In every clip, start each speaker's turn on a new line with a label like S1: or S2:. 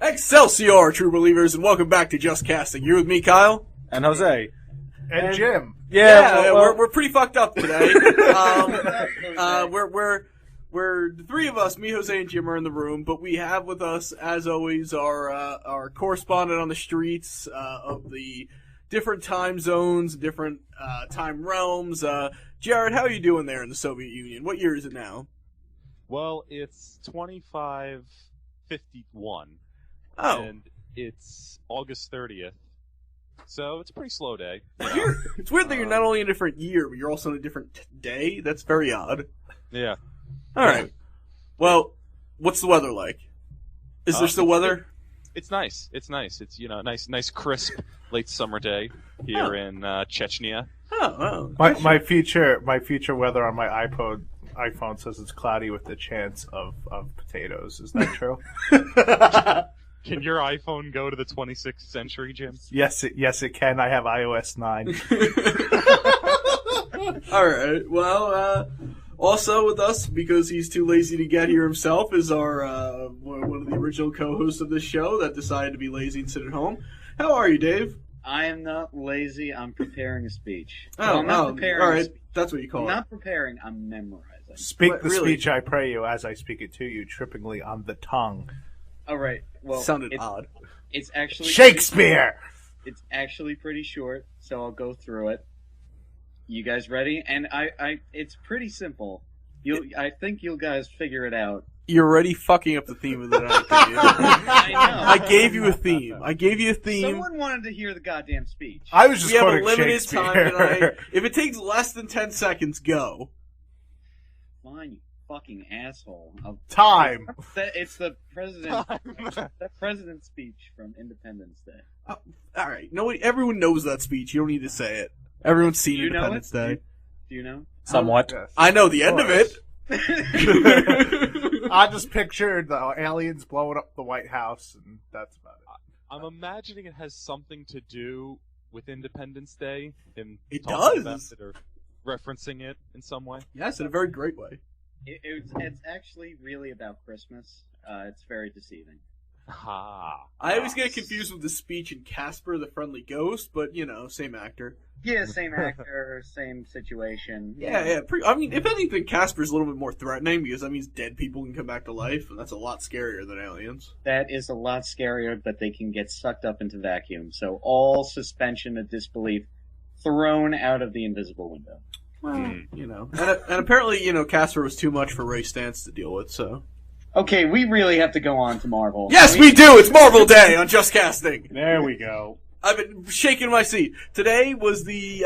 S1: Excelsior, true believers, and welcome back to Just Casting. You're with me, Kyle.
S2: And Jose.
S3: And Jim.
S1: We're pretty fucked up today. We're the three of us, me, Jose, and Jim, are in the room, but we have with us, as always, our correspondent on the streets of the different time zones, different time realms. Jared, how are you doing there in the Soviet Union? What year is it now?
S4: Well, it's 2551.
S1: Oh.
S4: And it's August 30th. So it's a pretty slow day.
S1: It's weird that you're not only in a different year, but you're also in a different day. That's very odd.
S4: Yeah.
S1: All right. Well, what's the weather like? Is there still weather?
S4: It's nice. It's nice. It's, nice crisp late summer day here in Chechnya.
S1: Oh.
S3: My future weather on my iPhone says it's cloudy with the chance of potatoes. Is that true?
S4: Can your iPhone go to the 26th century, Jim?
S3: Yes, it can. I have iOS 9.
S1: All right. Well, also with us, because he's too lazy to get here himself, is our one of the original co-hosts of this show that decided to be lazy and sit at home. How are you, Dave?
S5: I am not lazy. I'm preparing a speech.
S1: I'm not preparing. All right, that's what you call it.
S5: I'm not preparing. I'm memorizing.
S3: Speak the speech, I pray you, as I speak it to you, trippingly on the tongue.
S5: All right. Well,
S1: sounded odd.
S5: It's actually
S3: Shakespeare.
S5: It's actually pretty short, so I'll go through it. You guys ready? And it's pretty simple. I think you guys figure it out.
S1: You're already fucking up the theme of the night.
S5: I know.
S1: I gave you a theme.
S5: Someone wanted to hear the goddamn speech.
S3: I was just
S1: we have a
S3: quoting
S1: limited
S3: Shakespeare.
S1: time tonight. If it takes less than 10 seconds, go.
S5: Fine, you fucking asshole.
S3: Time.
S5: It's the president. The president's speech from Independence Day.
S1: All right. Everyone knows that speech. You don't need to say it. Everyone's seen
S5: Do you know
S1: Independence
S5: it?
S1: Day.
S5: Do you know?
S2: Somewhat.
S3: Yes.
S1: I know the end of it.
S3: I just pictured the aliens blowing up the White House, and that's about it.
S4: I'm imagining it has something to do with Independence Day.
S1: It
S4: talking
S1: does.
S4: about it or referencing it in some way.
S1: Yes, in a very great way.
S5: It's actually really about Christmas. It's very deceiving.
S4: Ha!
S1: I always get confused with the speech in Casper the Friendly Ghost, but, same actor.
S5: Yeah, same actor, same situation.
S1: Yeah. If anything, Casper's a little bit more threatening because that means dead people can come back to life, and that's a lot scarier than aliens.
S5: That is a lot scarier, but they can get sucked up into vacuum. So all suspension of disbelief thrown out of the invisible window.
S1: Well, and apparently, Casper was too much for Ray Stantz to deal with, so...
S5: Okay, we really have to go on to Marvel.
S1: Yes, we do! It's Marvel Day on Just Casting!
S3: There we go.
S1: I've been shaking my seat. Today was the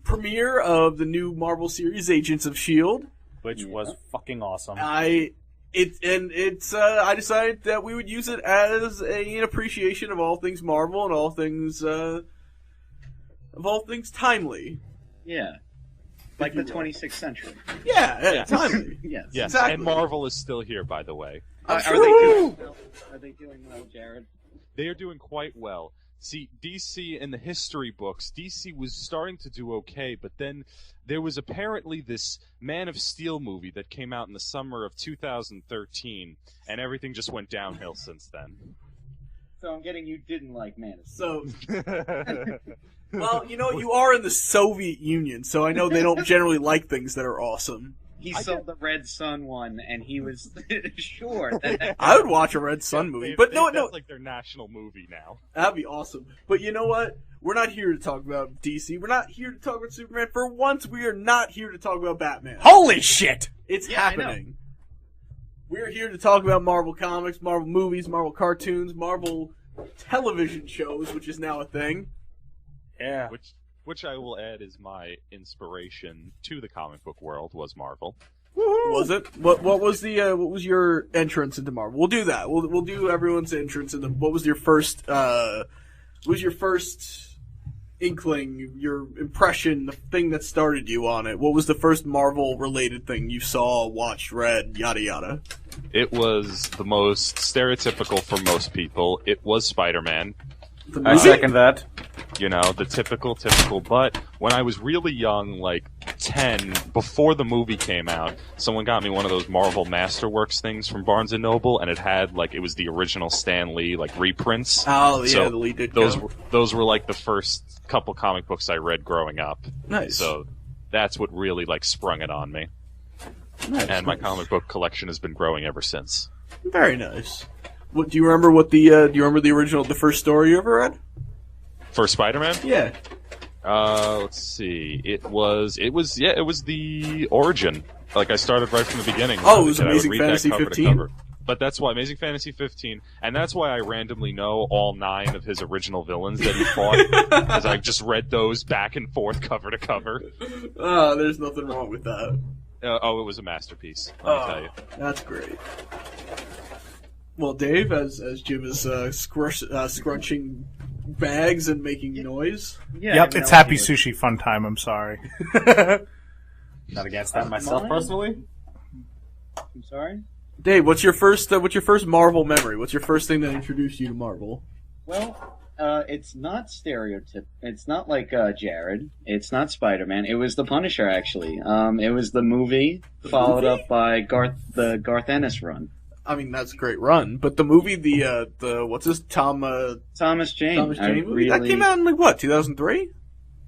S1: premiere of the new Marvel series, Agents of S.H.I.E.L.D.
S2: Which was fucking awesome.
S1: I decided that we would use it as an appreciation of all things Marvel and all things timely.
S5: Yeah. Like the 26th century.
S1: Yeah, timely.
S5: Yes.
S4: Yes,
S1: Exactly.
S4: and Marvel is still here, by the way.
S5: Are they doing well, Jared?
S4: They are doing quite well. See, DC in the history books, DC was starting to do okay, but then there was apparently this Man of Steel movie that came out in the summer of 2013, and everything just went downhill since then.
S5: So I'm getting you didn't like Man of Steel.
S1: So, well, you are in the Soviet Union, so I know they don't generally like things that are awesome.
S5: He saw the Red Sun one, and he was sure that...
S1: I would watch a Red Sun movie, but no.
S4: That's like their national movie now.
S1: That'd be awesome. But you know what? We're not here to talk about DC. We're not here to talk about Superman. For once, we are not here to talk about Batman.
S2: Holy shit!
S1: It's happening. We're here to talk about Marvel Comics, Marvel movies, Marvel cartoons, Marvel television shows, which is now a thing.
S2: Yeah.
S4: Which I will add is my inspiration to the comic book world was Marvel.
S1: Woo-hoo. Was it? What was your entrance into Marvel? We'll do that. We'll do everyone's entrance into what was your first inkling, your impression, the thing that started you on it? What was the first Marvel related thing you saw, watched, read, yada yada?
S4: It was the most stereotypical for most people. It was Spider-Man.
S2: I second that.
S4: The typical, but when I was really young, like 10, before the movie came out, someone got me one of those Marvel Masterworks things from Barnes & Noble, and it had, like, it was the original Stan Lee, like, reprints.
S1: Oh, yeah,
S4: So
S1: the Lee did
S4: those were, like, the first couple comic books I read growing up.
S1: Nice.
S4: So that's what really, like, sprung it on me.
S1: Nice,
S4: And my comic book collection has been growing ever since.
S1: Very nice. What do you remember? What the do you remember the first story you ever read?
S4: For Spider-Man?
S1: Yeah.
S4: Let's see. It was the origin. Like, I started right from the beginning.
S1: Oh, it was
S4: And I would
S1: Amazing
S4: read that
S1: Fantasy
S4: cover to
S1: 15?
S4: cover. But that's why Amazing Fantasy 15, and that's why I randomly know all 9 of his original villains that he fought, because I just read those back and forth, cover to cover.
S1: Oh, there's nothing wrong with that.
S4: It was a masterpiece. Let me tell you.
S1: That's great. Well, Dave, as Jim is scrunching bags and making noise.
S5: Yeah,
S3: Yep,
S5: I
S3: it's
S5: know
S3: Happy
S5: it.
S3: Sushi Fun Time. I'm sorry.
S2: Not against that myself
S5: Mine?
S2: personally.
S5: I'm sorry?
S1: Dave, what's your first Marvel memory? What's your first thing that introduced you to Marvel?
S5: Well, it's not stereotyp. It's not like Jared. It's not Spider-Man. It was the Punisher, actually. It was the movie followed up by the Garth Ennis run.
S1: I mean, that's a great run, but the movie, the what's this
S5: Thomas Jane.
S1: Thomas
S5: I
S1: Jane movie that
S5: really-
S1: came out in like what 2003?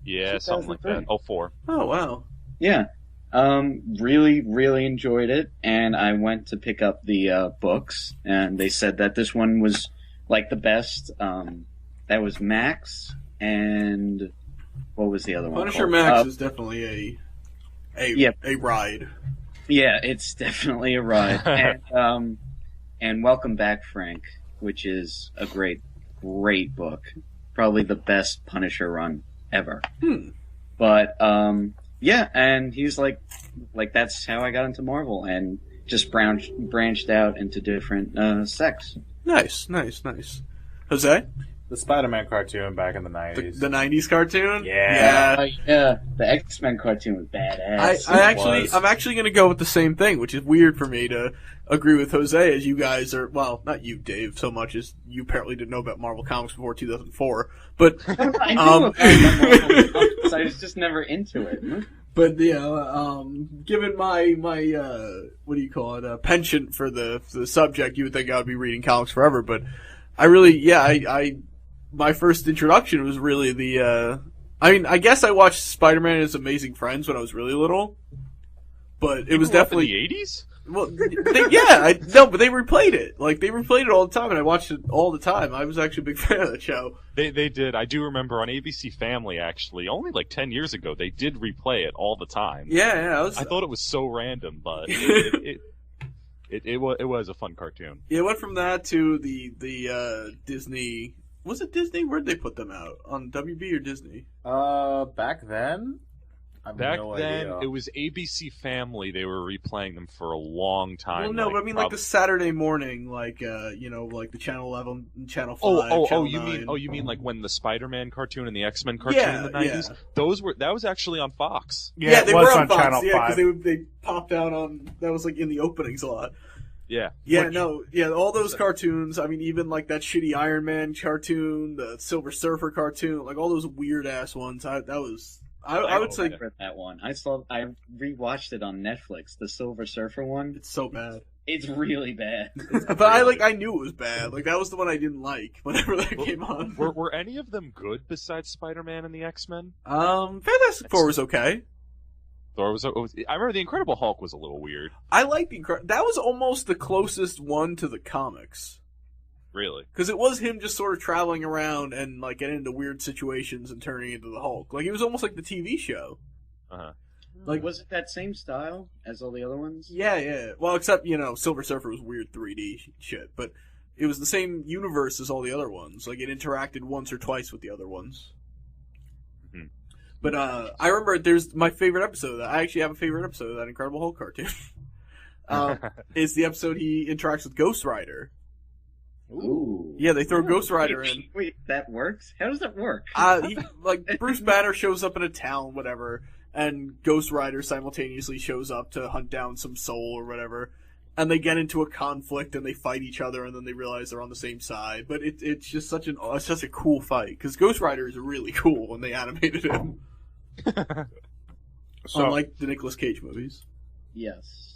S4: Yeah, something like that.
S5: 2003.
S4: 04.
S1: Oh wow.
S5: Yeah. Really, really enjoyed it, and I went to pick up the books, and they said that this one was like the best. That was Max, and what was the other one?
S1: Punisher
S5: called?
S1: Max is definitely a ride.
S5: Yeah, it's definitely a ride. And Welcome Back, Frank, which is a great book. Probably the best Punisher run ever. But, yeah, and he's like that's how I got into Marvel, and just branched out into different sects.
S1: Nice. Jose,
S2: The Spider-Man cartoon back in the 90s.
S1: the '90s cartoon.
S2: Yeah.
S5: Yeah, the X-Men cartoon was badass.
S1: I'm actually going to go with the same thing, which is weird for me to agree with Jose, as you guys are, well, not you, Dave, so much as you apparently didn't know about Marvel Comics before 2004, but,
S5: I knew about Marvel Comics, I was just never into it.
S1: but, given my what do you call it, penchant for the subject, you would think I would be reading comics forever, but I really, my first introduction was really I guess I watched Spider-Man and His Amazing Friends when I was really little, but it was definitely
S4: in the 80s?
S1: Well, but they replayed it. Like, they replayed it all the time, and I watched it all the time. I was actually a big fan of that show.
S4: They did. I do remember on ABC Family, actually, only like 10 years ago, they did replay it all the time.
S1: Yeah.
S4: I thought it was so random, but it was a fun cartoon.
S1: Yeah, it went from that to the Disney. Was it Disney? Where'd they put them out? On WB or Disney?
S2: Back then? I have
S4: Back
S2: no
S4: then,
S2: idea.
S4: it was ABC Family. They were replaying them for a long time.
S1: Well, no, but I mean, like the Saturday morning, like like the Channel 11, and Channel 5. Channel
S4: you
S1: 9.
S4: mean like when the Spider-Man cartoon and the X-Men cartoon in the 90s?
S1: Yeah.
S4: That was actually on Fox.
S1: Yeah, they
S3: it was
S1: were on Fox,
S3: Channel 5.
S1: because they popped out on, that was like in the openings a lot.
S4: Yeah.
S1: All those cartoons, I mean, even like that shitty Iron Man cartoon, the Silver Surfer cartoon, like all those weird ass ones, I would say
S5: remember that one. I rewatched it on Netflix, the Silver Surfer one.
S1: it's so bad.
S5: It's really bad.
S1: But I knew it was bad. Like, that was the one I didn't like whenever that came on.
S4: Were any of them good besides Spider-Man and the X-Men?
S1: Fantastic Four was okay.
S4: I remember the Incredible Hulk was a little weird.
S1: I like that was almost the closest one to the comics.
S4: Really?
S1: Because it was him just sort of traveling around and like getting into weird situations and turning into the Hulk. Like, it was almost like the TV show.
S4: Uh-huh.
S1: Like,
S5: was it that same style as all the other ones?
S1: Yeah. Well, except, Silver Surfer was weird 3D shit, but it was the same universe as all the other ones. Like, it interacted once or twice with the other ones.
S4: Mm-hmm.
S1: But I remember there's my favorite episode. I actually have a favorite episode of that Incredible Hulk cartoon. Is the episode he interacts with Ghost Rider.
S5: Ooh.
S1: Yeah, they throw Ghost Rider in.
S5: Wait, that works? How does that work?
S1: Bruce Banner shows up in a town, whatever, and Ghost Rider simultaneously shows up to hunt down some soul or whatever, and they get into a conflict and they fight each other, and then they realize they're on the same side. But it's just such a cool fight, because Ghost Rider is really cool when they animated him.
S3: So
S1: unlike the Nicolas Cage movies.
S5: Yes.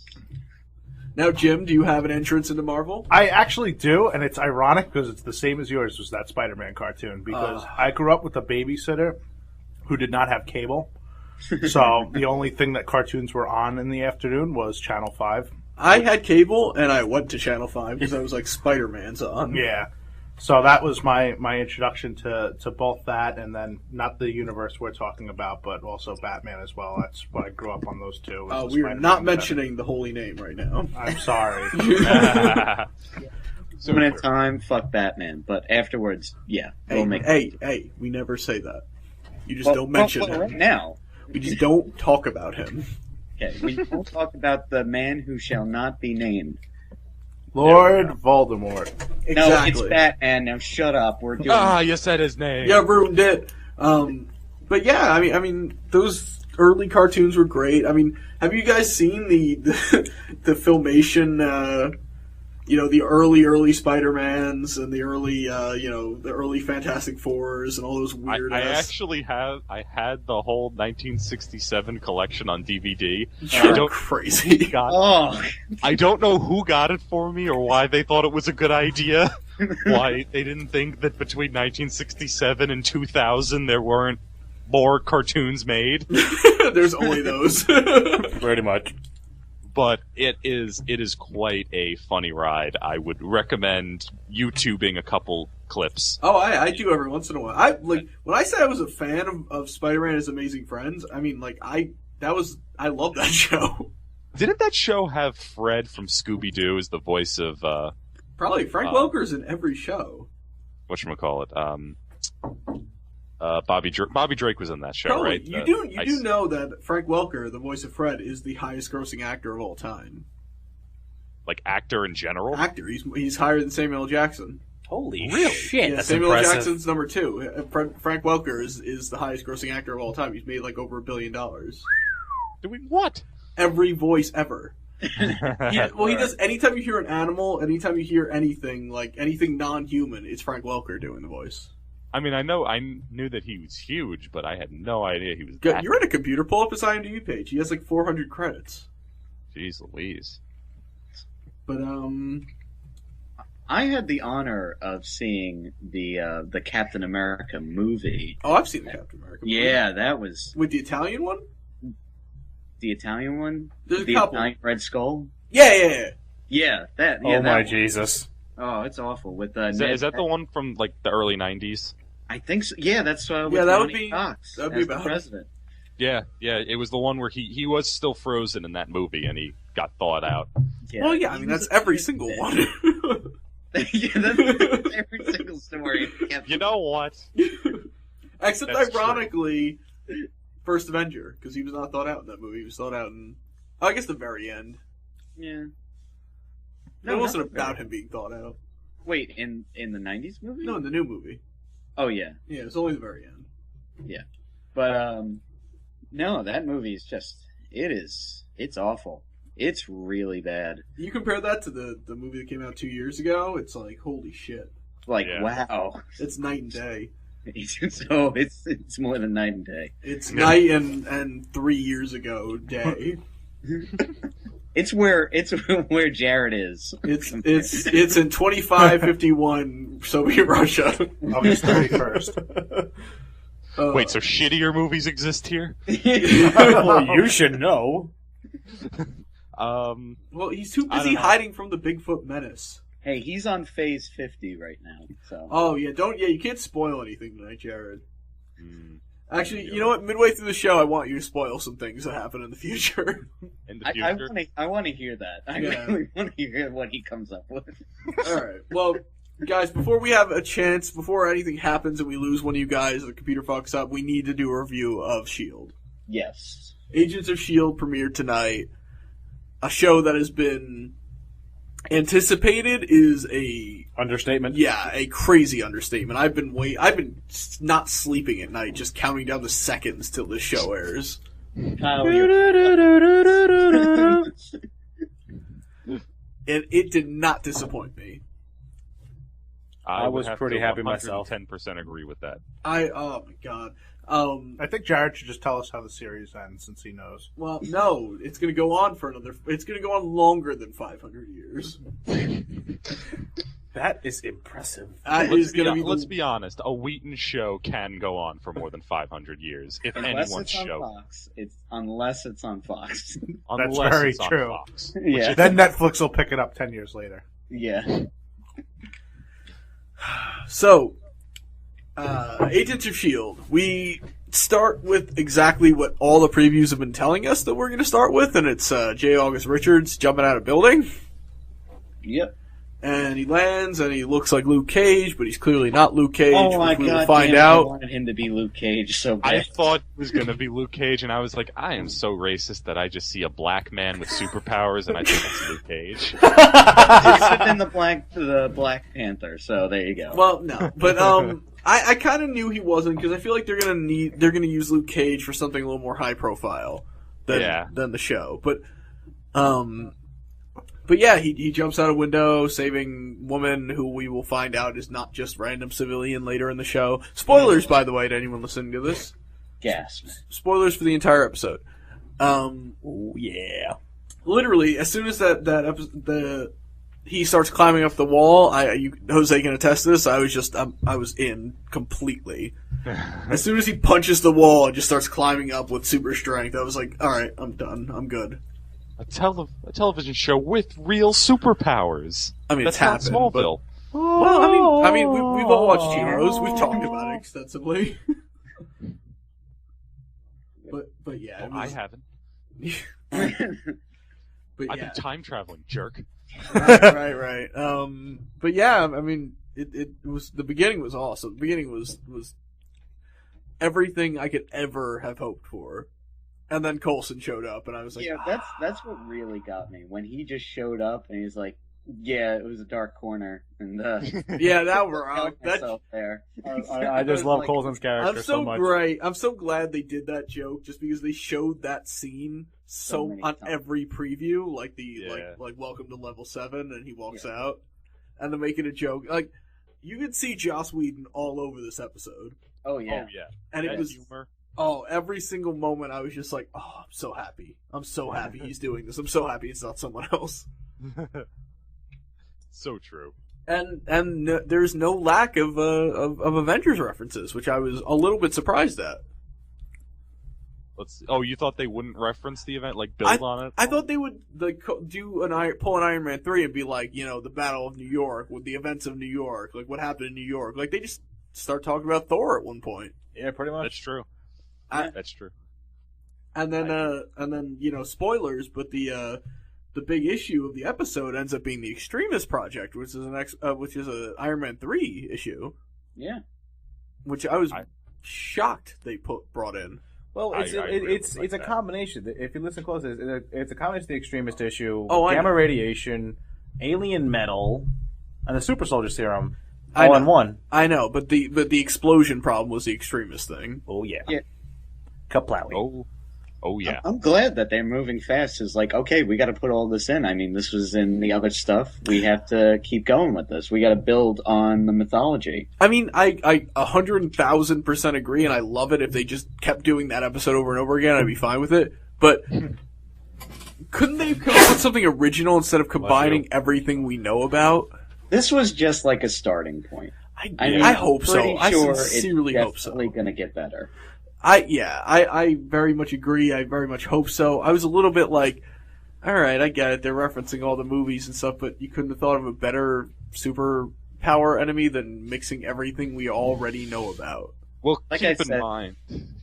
S1: Now, Jim, do you have an entrance into Marvel?
S3: I actually do, and it's ironic because it's the same as yours, was that Spider-Man cartoon. Because I grew up with a babysitter who did not have cable. So the only thing that cartoons were on in the afternoon was Channel 5.
S1: I had cable, and I went to Channel 5 because I was like, Spider-Man's on.
S3: Yeah. So that was my introduction to both that and then not the universe we're talking about, but also Batman as well. That's what I grew up on, those two. was the
S1: We are
S3: Spider-Man
S1: not
S3: and
S1: mentioning the holy name right now.
S3: I'm sorry.
S4: So,
S5: One at a time, fuck Batman. But afterwards, yeah, we'll make
S1: Hey, we never say that. You just don't mention him.
S5: right now.
S1: We just don't talk about him.
S5: Okay, we will talk about the man who shall not be named.
S3: Lord Voldemort.
S1: Exactly.
S5: No, it's Batman. Now shut up. We're doing.
S4: you said his name.
S1: Yeah, ruined it. But yeah, I mean, those early cartoons were great. I mean, have you guys seen the Filmation? The early Spider-Mans and the early the early Fantastic Fours and all those weird.
S4: I actually have. I had the whole 1967 collection on DVD.
S1: You're crazy.
S4: I don't know who got it for me or why they thought it was a good idea. Why they didn't think that between 1967 and 2000 there weren't more cartoons made.
S1: There's only those.
S2: Pretty much.
S4: But it is quite a funny ride. I would recommend YouTubing a couple clips.
S1: Oh, I do every once in a while. When I say I was a fan of Spider-Man and His Amazing Friends, I mean I love that show.
S4: Didn't that show have Fred from Scooby-Doo as the voice of
S1: Probably Frank Welker's in every show.
S4: whatchamacallit? Bobby Drake was in that show,
S1: Probably.
S4: right?
S1: You do know that Frank Welker, the voice of Fred, is the highest grossing actor of all time.
S4: Like actor in general?
S1: Actor. He's higher than Samuel L. Jackson.
S2: Holy
S4: Really?
S2: shit,
S1: Yeah,
S2: that's
S1: Samuel L.
S2: impressive.
S1: Jackson's number 2. Frank Welker is the highest grossing actor of all time. He's made like over $1 billion.
S4: Doing what?
S1: Every voice ever. He does. Anytime you hear an animal, anytime you hear anything non-human, it's Frank Welker doing the voice.
S4: I mean, I knew that he was huge, but I had no idea he was
S1: Good.
S4: that.
S1: You're in a computer. Pull up his IMDb page. He has like 400 credits.
S4: Jeez Louise.
S1: But
S5: I had the honor of seeing the Captain America movie.
S1: oh, I've seen the Captain America movie.
S5: Yeah, that was
S1: With the Italian one?
S5: the Italian one.
S1: There's a
S5: the
S1: couple.
S5: Italian Red Skull.
S1: Yeah.
S5: Yeah, that. Yeah,
S2: Oh my
S5: that,
S2: Jesus.
S5: Oh, it's awful. With
S4: Is that the one from like the early 90s?
S5: I think so. Yeah, that's with
S1: Yeah, that would
S5: Ronnie
S1: be-
S5: Cox
S1: that'd be
S5: as the
S1: about it.
S5: president.
S4: Yeah, it was the one where he was still frozen in that movie and he got thawed out.
S5: Yeah.
S1: Well, yeah. I mean, that's every single one.
S5: Yeah, that's every single story.
S4: You know what?
S1: Except
S4: That's
S1: ironically, First Avenger, because he was not thought out in that movie. He was thought out in, I guess, the very end.
S5: Yeah.
S1: It wasn't
S5: not
S1: about
S5: really.
S1: him being thought out.
S5: Wait, in the '90s movie?
S1: No, in the new movie.
S5: Oh yeah,
S1: Yeah, it's only the very end.
S5: but no, that movie is it's awful. It's really bad.
S1: You compare that to the movie that came out 2 years ago, it's like, holy shit.
S5: Like
S4: Yeah.
S5: wow,
S1: It's night and day.
S5: it's more than night and day.
S1: It's night and 3 years ago day.
S5: It's where Jared is.
S1: It's in 2551 Soviet Russia.
S3: August 31st.
S4: Wait, so shittier movies exist here?
S2: Well, you should know.
S1: Well, he's too
S4: I don't
S1: busy
S4: know.
S1: hiding from the Bigfoot menace.
S5: Hey, he's on phase 50 right now. So
S1: Oh yeah, you can't spoil anything tonight, Jared.
S4: Hmm,
S1: Actually, you know what? Midway through the show, I want you to spoil some things that happen in the future.
S4: in the
S5: I
S4: future?
S5: want to hear that. I
S1: Yeah.
S5: really want to hear what he comes up with.
S1: All right. Well, guys, before we have a chance, before anything happens and we lose one of you guys, or the computer fucks up, we need to do a review of S.H.I.E.L.D.
S5: Yes.
S1: Agents of S.H.I.E.L.D. premiered tonight. A show that has been anticipated is a crazy understatement. I've been not sleeping at night, just counting down the seconds till this show airs.
S5: Kyle,
S1: And it did not disappoint me.
S2: I was
S4: would have
S2: pretty
S4: to
S2: happy myself.
S4: 10% agree with that.
S1: Oh my god.
S3: I think Jared should just tell us how the series ends since he knows.
S1: Well, no, it's going to go on for it's going to go on longer than 500 years.
S2: That is impressive.
S4: Let's be honest. A Wheaton show can go on for more than 500 years if
S5: Unless
S4: anyone's
S5: it's on
S4: show.
S5: Fox. Unless it's on Fox.
S4: Unless
S3: That's very
S4: it's on
S3: true.
S4: Fox.
S5: Yeah.
S3: Then Netflix will pick it up 10 years later.
S5: Yeah.
S1: So, Agents of S.H.I.E.L.D. We start with exactly what all the previews have been telling us that we're going to start with, and it's J. August Richards jumping out of a building.
S5: Yep.
S1: And he lands, and he looks like Luke Cage, but he's clearly not Luke Cage.
S5: Oh my
S1: which we will
S5: god!
S1: find
S5: damn,
S1: out.
S5: I wanted him to be Luke Cage so bad.
S4: I thought it was going to be Luke Cage, and I was like, I am so racist that I just see a black man with superpowers, and I think it's Luke Cage.
S5: It should have been the Black Panther. So there you go.
S1: Well, no, but I kind of knew he wasn't because I feel like they're gonna use Luke Cage for something a little more high profile than the show. But yeah, he jumps out a window, saving woman who we will find out is not just random civilian later in the show. Spoilers, by the way, to anyone listening to this.
S5: Gasp.
S1: Spoilers for the entire episode.
S2: Oh yeah.
S1: Literally, as soon as he starts climbing up the wall, Jose can attest to this. I was in completely. As soon as he punches the wall and just starts climbing up with super strength, I was like, all right, I'm done. I'm good.
S4: A television show with real superpowers.
S1: I mean,
S4: that's
S1: it's
S4: not
S1: happened, but-
S4: Smallville.
S1: Well, I mean, we've all watched Heroes. We've talked about it extensively. but yeah, it was,
S4: I haven't.
S1: but
S4: I've
S1: yeah,
S4: been time traveling, jerk.
S1: right. But yeah, I mean, it was the beginning was awesome. The beginning was everything I could ever have hoped for. And then Coulson showed up, and I was like,
S5: yeah, that's what really got me when he just showed up and he's like, yeah, it was a dark corner, and
S1: yeah, that rock.
S5: myself there.
S2: I just love
S5: like,
S2: Coulson's character so much.
S1: I'm so glad they did that joke, just because they showed that scene
S5: So many
S1: on
S5: times.
S1: every preview, like
S4: Yeah.
S1: like Welcome to Level 7, and he walks out, and they're making a joke. Like, you could see Joss Whedon all over this episode,
S5: Oh yeah.
S4: Oh yeah.
S1: and
S4: That
S1: it was.
S4: humor.
S1: Oh, every single moment I was just like, oh, I'm so happy. I'm so happy he's doing this. I'm so happy it's not someone else.
S4: So true.
S1: And there's no lack of Avengers references, which I was a little bit surprised at.
S4: You thought they wouldn't reference the event, like build on it?
S1: I thought they would pull an Iron Man 3 and be like, the Battle of New York, with the events of New York, like what happened in New York. Like they just start talking about Thor at one point.
S2: Yeah, pretty much.
S4: That's true. That's true.
S1: And then spoilers, but the big issue of the episode ends up being the Extremist Project, which is a Iron Man 3 issue.
S5: Yeah.
S1: Which I was shocked they brought in.
S2: Well,
S4: I really
S2: it's
S4: like
S2: a
S4: that.
S2: combination. If you listen closely, it's a combination of the extremist issue,
S1: Oh, I
S2: gamma
S1: know.
S2: radiation, alien metal, and the super soldier serum
S1: I
S2: all
S1: know.
S2: in one.
S1: I know, but the explosion problem was the Extremist thing.
S2: Oh yeah.
S5: Yeah.
S2: Kaplawi.
S4: Oh yeah.
S5: I'm glad that they're moving fast. It's like, okay, we got to put all this in. I mean, this was in the other stuff. We have to keep going with this. We got to build on the mythology.
S1: I mean, I 100,000% agree, and I love it if they just kept doing that episode over and over again. I'd be fine with it. But couldn't they have come up with something original instead of combining everything we know about?
S5: This was just like a starting point.
S1: I hope so.
S5: pretty
S1: I
S5: sure
S1: sincerely
S5: it's
S1: hope so.
S5: definitely going to get better.
S1: I very much agree. I very much hope so. I was a little bit like, all right, I get it. They're referencing all the movies and stuff, but you couldn't have thought of a better superpower enemy than mixing everything we already know about.
S4: Well,
S5: Like I said-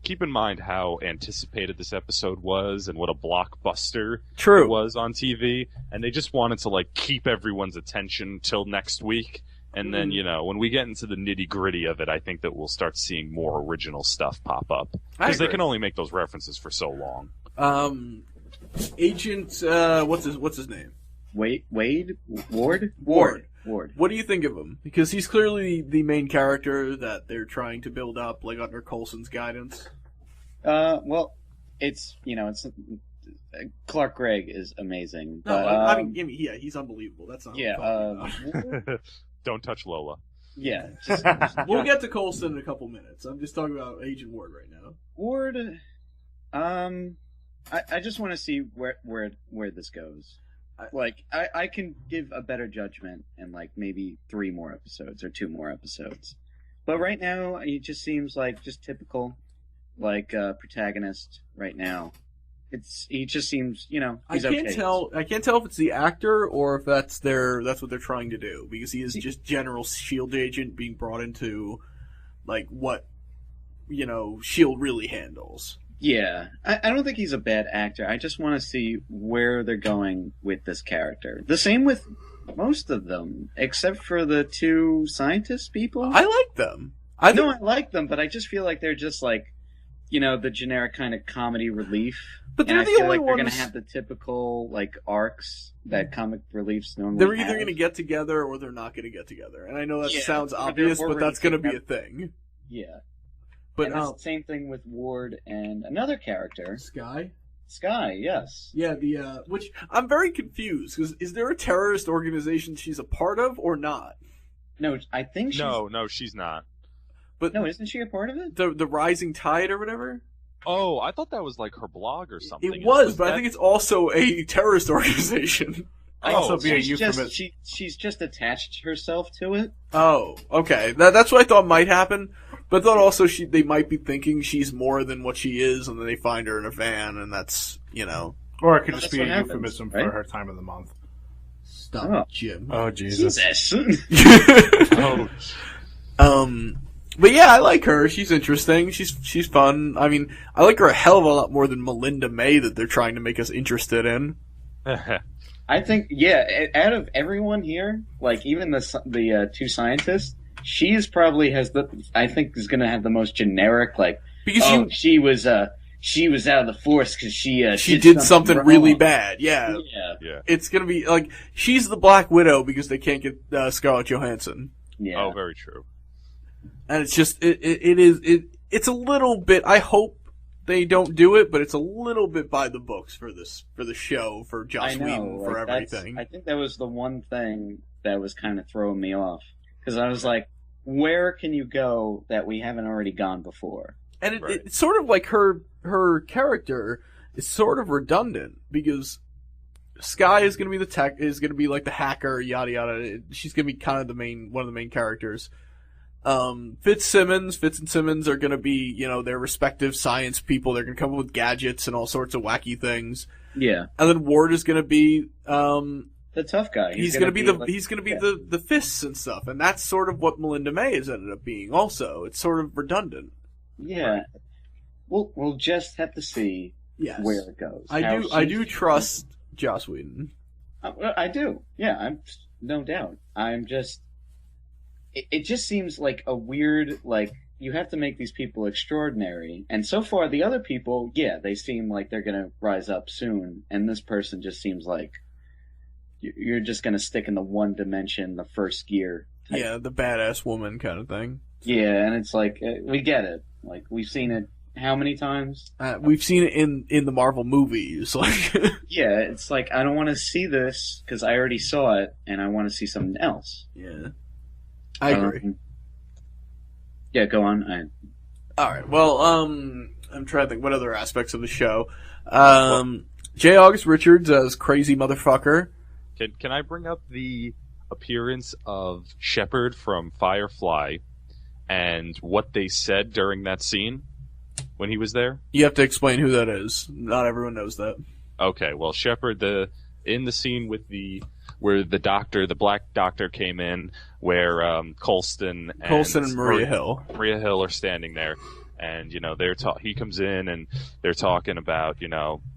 S4: keep in mind how anticipated this episode was and what a blockbuster
S1: True.
S4: it was on TV, and they just wanted to keep everyone's attention till next week. And then, when we get into the nitty-gritty of it, I think that we'll start seeing more original stuff pop up.
S1: I
S4: Because they
S1: agree.
S4: can only make those references for so long.
S1: Agent, what's his name?
S5: Wade? Ward?
S1: Ward.
S5: Ward.
S1: What do you think of him? Because he's clearly the main character that they're trying to build up, under Coulson's guidance.
S5: Well, it's Clark Gregg is amazing.
S1: No,
S5: But,
S1: I mean, he's unbelievable. That's not.
S5: yeah.
S1: what I'm talking about.
S4: Don't touch Lola.
S5: Yeah.
S1: We'll get to Coulson in a couple minutes. I'm just talking about Agent Ward right now.
S5: Ward, I just want to see where this goes. Like, I can give a better judgment in, like, maybe 3 more episodes or 2 more episodes. But right now, he just seems like just typical, like, protagonist right now. He just seems, he's
S1: I can't
S5: okay.
S1: tell if it's the actor or if that's what they're trying to do, because he is just general S.H.I.E.L.D. agent being brought into, like, what, S.H.I.E.L.D. really handles.
S5: Yeah, I don't think he's a bad actor. I just want to see where they're going with this character. The same with most of them, except for the 2 scientist people.
S1: I like them.
S5: I like them, but I just feel like they're just like, the generic kind of comedy relief.
S1: But they're
S5: and I
S1: the
S5: feel
S1: only
S5: like they're
S1: ones.
S5: Going to have the typical like arcs that comic reliefs normally.
S1: They're either
S5: have.
S1: going to get together or they're not going to get together. And I know that sounds
S5: or
S1: obvious,
S5: they're
S1: but that's going to be a
S5: already
S1: thing.
S5: Yeah.
S1: But
S5: and it's the same thing with Ward and another character,
S1: Sky.
S5: Yes.
S1: Yeah, which I'm very confused, because is there a terrorist organization she's a part of or not?
S5: No, I think she's...
S4: No, she's not.
S1: But
S5: no, isn't she a part of it?
S1: The Rising Tide or whatever?
S4: Oh, I thought that was like her blog or something.
S1: It was, but I think it's also a terrorist organization.
S3: Also be a
S5: she's
S3: euphemism.
S5: She's just attached herself to it.
S1: Oh, okay. That's what I thought might happen. But I thought also they might be thinking she's more than what she is, and then they find her in a van, and that's,
S3: Or it could just
S5: that's
S3: be a
S5: what happens,
S3: euphemism
S5: right?
S3: for her time of the month.
S1: Stop, Jim.
S2: Oh, Jesus.
S1: But yeah, I like her. She's interesting. She's fun. I mean, I like her a hell of a lot more than Melinda May that they're trying to make us interested in.
S5: I think, out of everyone here, like even the 2 scientists, she is probably I think is going to have the most generic, like,
S1: because
S5: she was out of the force because she
S1: did something
S5: wrong.
S1: really bad. Yeah.
S4: Yeah.
S1: It's gonna be like she's the Black Widow because they can't get Scarlett Johansson.
S5: Yeah.
S4: Oh, very true.
S1: And it's just it's a little bit. I hope they don't do it, but it's a little bit by the books for the show, for Joss Whedon, for everything.
S5: I think that was the one thing that was kind of throwing me off, because I was like, where can you go that we haven't already gone before?
S1: And it's sort of like her character is sort of redundant, because Sky is going to be like the hacker, yada yada. She's going to be kind of one of the main characters. Fitz and Simmons are going to be, their respective science people. They're going to come up with gadgets and all sorts of wacky things.
S5: Yeah.
S1: And then Ward is going to be,
S5: the tough guy.
S1: He's going to be the fists and stuff. And that's sort of what Melinda May has ended up being also. It's sort of redundant.
S5: Yeah. We'll just have to see where it goes.
S1: I do trust Joss Whedon.
S5: I do. Yeah, I'm no doubt. I'm just... It just seems like a weird, like, you have to make these people extraordinary. And so far, the other people, they seem like they're going to rise up soon. And this person just seems like you're just going to stick in the one dimension, the first gear.
S1: Yeah, the badass woman kind of thing.
S5: Yeah, and it's like, we get it. Like, we've seen it how many times?
S1: We've seen it in the Marvel movies. Like,
S5: yeah, it's like, I don't want to see this because I already saw it, and I want to see something else.
S1: Yeah. I agree.
S5: Yeah, go on.
S1: All right. Well, I'm trying to think what other aspects of the show. J. August Richards as crazy motherfucker.
S4: Can I bring up the appearance of Shepard from Firefly and what they said during that scene when he was there?
S1: You have to explain who that is. Not everyone knows that.
S4: Okay. Well, Shepard, in the scene where the black doctor came in, where Coulson and
S1: Maria Hill
S4: are standing there, and he comes in and they're talking about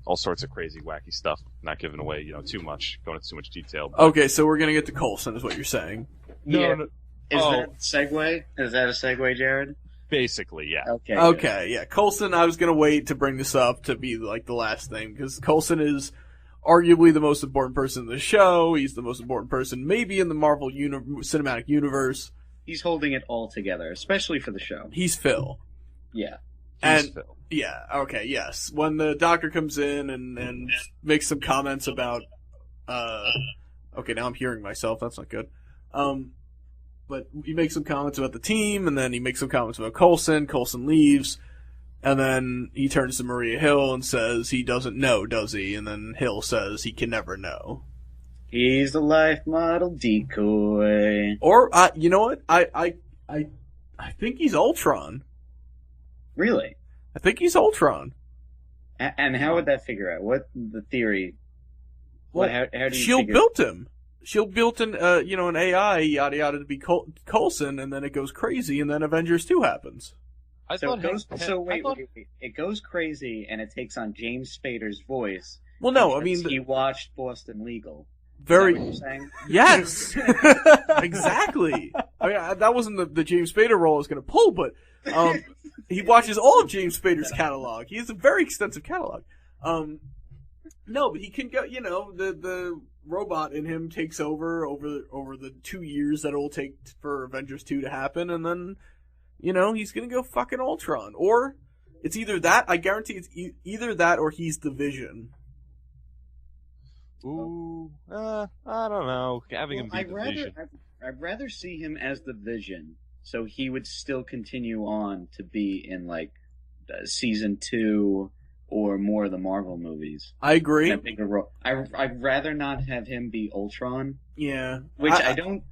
S4: all sorts of crazy wacky stuff, not giving away too much, going into too much detail.
S1: Okay, so we're gonna get to Coulson, is what you're saying?
S5: No. Is that a segue? Is that a segue, Jared?
S4: Basically, yeah.
S5: Okay,
S1: yeah. Coulson, I was gonna wait to bring this up to be like the last thing, because Coulson is arguably the most important person in the show. He's the most important person maybe in the Marvel cinematic universe.
S5: He's holding it all together, especially for the show.
S1: He's Phil.
S5: Yeah.
S1: He's Phil. Yeah, okay, yes. When the doctor comes in and makes some comments about okay, now I'm hearing myself, that's not good. but he makes some comments about the team, and then he makes some comments about Coulson. Coulson leaves, and then he turns to Maria Hill and says he doesn't know, does he? And then Hill says he can never know.
S5: He's a life model decoy.
S1: Or, you know what? I think he's Ultron.
S5: Really?
S1: I think he's Ultron.
S5: And how would that figure out? What the theory?
S1: Well,
S5: how do you
S1: S.H.I.E.L.D. built him. S.H.I.E.L.D. built an AI, yada yada, to be Coulson, and then it goes crazy, and then Avengers 2 happens.
S4: I
S5: So
S4: thought
S5: it goes,
S4: Hank-
S5: so
S4: I
S5: wait,
S4: thought-
S5: wait. It goes crazy, and it takes on James Spader's voice.
S1: Well, no, I
S5: because
S1: mean,
S5: he watched Boston Legal.
S1: very.
S5: Is that what you're saying?
S1: Yes, exactly. I mean, that wasn't the James Spader role I was going to pull, but he watches all of James Spader's catalog. He has a very extensive catalog. No, but he can go. You know, the robot in him takes over the 2 years that it'll take for Avengers 2 to happen, and then you know he's going to go fucking Ultron, or it's either that. I guarantee it's either that or he's the Vision.
S4: Ooh, I don't know. Having him be
S5: I'd
S4: the
S5: rather
S4: Vision.
S5: I'd rather see him as the Vision, so he would still continue on to be in like season 2 or more of the Marvel movies.
S1: I agree.
S5: A bigger role. I'd rather not have him be Ultron,
S1: Yeah,
S5: which I don't.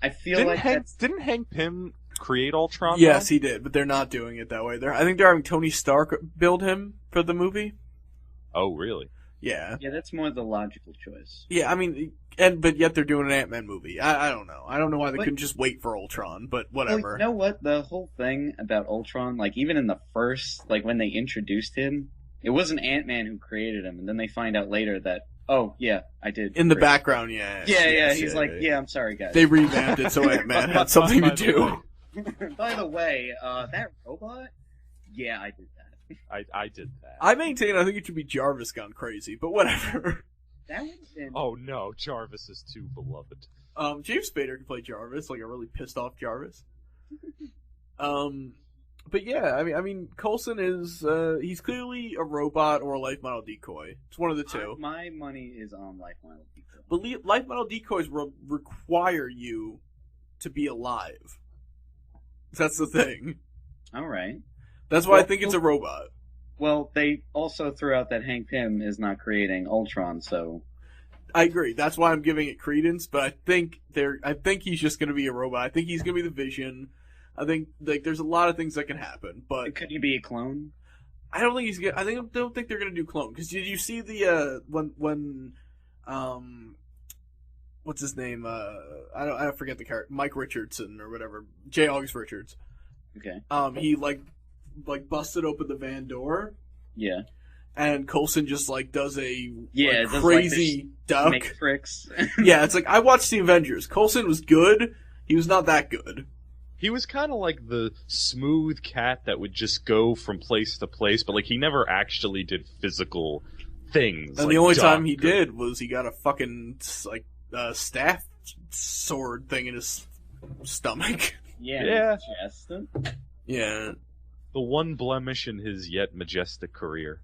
S5: I feel like that's
S4: Didn't Hank Pym create Ultron?
S1: Yes,
S4: though?
S1: he did, but they're not doing it that way. I think they're having Tony Stark build him for the movie.
S4: Oh, really?
S1: Yeah.
S5: yeah, that's more the logical choice.
S1: Yeah, I mean, but yet they're doing an Ant-Man movie. I don't know. I don't know why they couldn't just wait for Ultron, but whatever.
S5: Well, you know what? The whole thing about Ultron, like even in the first, like when they introduced him, it wasn't Ant-Man who created him, and then they find out later that, oh yeah, I did.
S1: In the
S5: create
S1: background, yeah.
S5: him. Yeah,
S1: Yes,
S5: he's like, yeah, I'm sorry guys.
S1: They revamped it so Ant-Man had something to
S4: By the
S1: do.
S4: way,
S5: By the way, that robot, yeah, I did that.
S4: I did that.
S1: I maintain I think it should be Jarvis gone crazy, but whatever.
S5: That would have been.
S4: Oh no, Jarvis is too beloved.
S1: James Spader can play Jarvis, like a really pissed off Jarvis. But yeah, I mean, Coulson is he's clearly a robot or a life model decoy. It's one of the two.
S5: My money is on Life Model Decoy.
S1: But life model decoys require you to be alive. That's the thing.
S5: All right.
S1: That's why I think it's a robot.
S5: Well, they also threw out that Hank Pym is not creating Ultron, so
S1: I agree. That's why I'm giving it credence. But I think he's just going to be a robot. I think he's going to be the Vision. I think like there's a lot of things that can happen. But
S5: could he be a clone?
S1: I don't think he's gonna. Don't think they're going to do clone. Because did you see the when what's his name? I forget the character. Mike Richardson or whatever. J. August Richards.
S5: Okay.
S1: He like busted open the van door.
S5: Yeah.
S1: And Coulson just like does a
S5: does, like,
S1: crazy duck.
S5: Matrix.
S1: Yeah, it's like I watched the Avengers. Coulson was good. He was not that good.
S4: He was kind of like the smooth cat that would just go from place to place, but like he never actually did physical things.
S1: And
S4: like
S1: the only
S4: duck
S1: time he
S4: or-
S1: did was he got a fucking like staff sword thing in his stomach.
S4: Yeah.
S5: Chest.
S1: Yeah.
S4: The one blemish in his yet majestic career.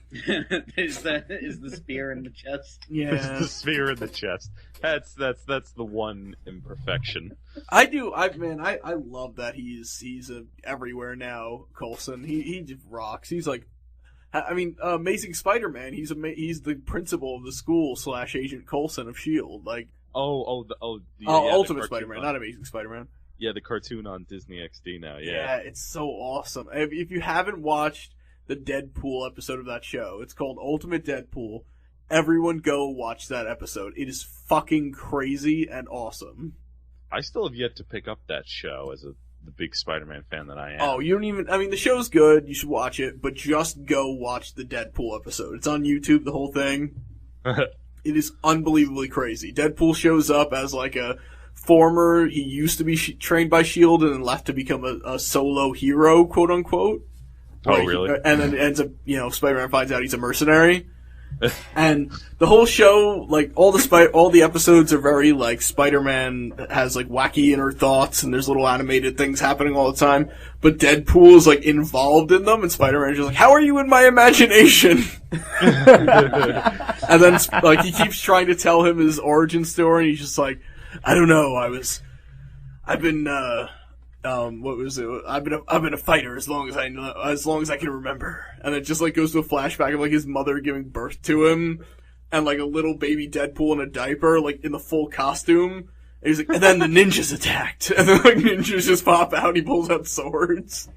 S5: is the spear in the chest?
S1: Yeah.
S4: The sphere in the chest. That's the one imperfection.
S1: I love that he's everywhere now. Coulson, he just rocks. He's like, I mean, Amazing Spider-Man. He's the principal of the school / Agent Coulson of S.H.I.E.L.D. Like,
S4: Ultimate
S1: Ultimate Spider-Man, not Amazing Spider-Man.
S4: Yeah, the cartoon on Disney XD now.
S1: Yeah, it's so awesome. If you haven't watched the Deadpool episode of that show, it's called Ultimate Deadpool. Everyone go watch that episode. It is fucking crazy and awesome.
S4: I still have yet to pick up that show as the big Spider-Man fan that I am.
S1: Oh, you don't even... I mean, the show's good. You should watch it. But just go watch the Deadpool episode. It's on YouTube, the whole thing. It is unbelievably crazy. Deadpool shows up as like a former... He used to be trained by S.H.I.E.L.D. and then left to become a solo hero, quote-unquote.
S4: Oh, really?
S1: And then ends up... Spider-Man finds out he's a mercenary. And the whole show, like, all the episodes are very, like, Spider-Man has, like, wacky inner thoughts, and there's little animated things happening all the time, but Deadpool is, like, involved in them, and Spider-Man's just like, how are you in my imagination? And then, like, he keeps trying to tell him his origin story, and he's just like, I don't know, I was I've been what was it? I've been a fighter as long as I can remember. And it just like goes to a flashback of like his mother giving birth to him, and like a little baby Deadpool in a diaper, like in the full costume. And he's like, and then the ninjas attacked, and then like ninjas just pop out. And he pulls out swords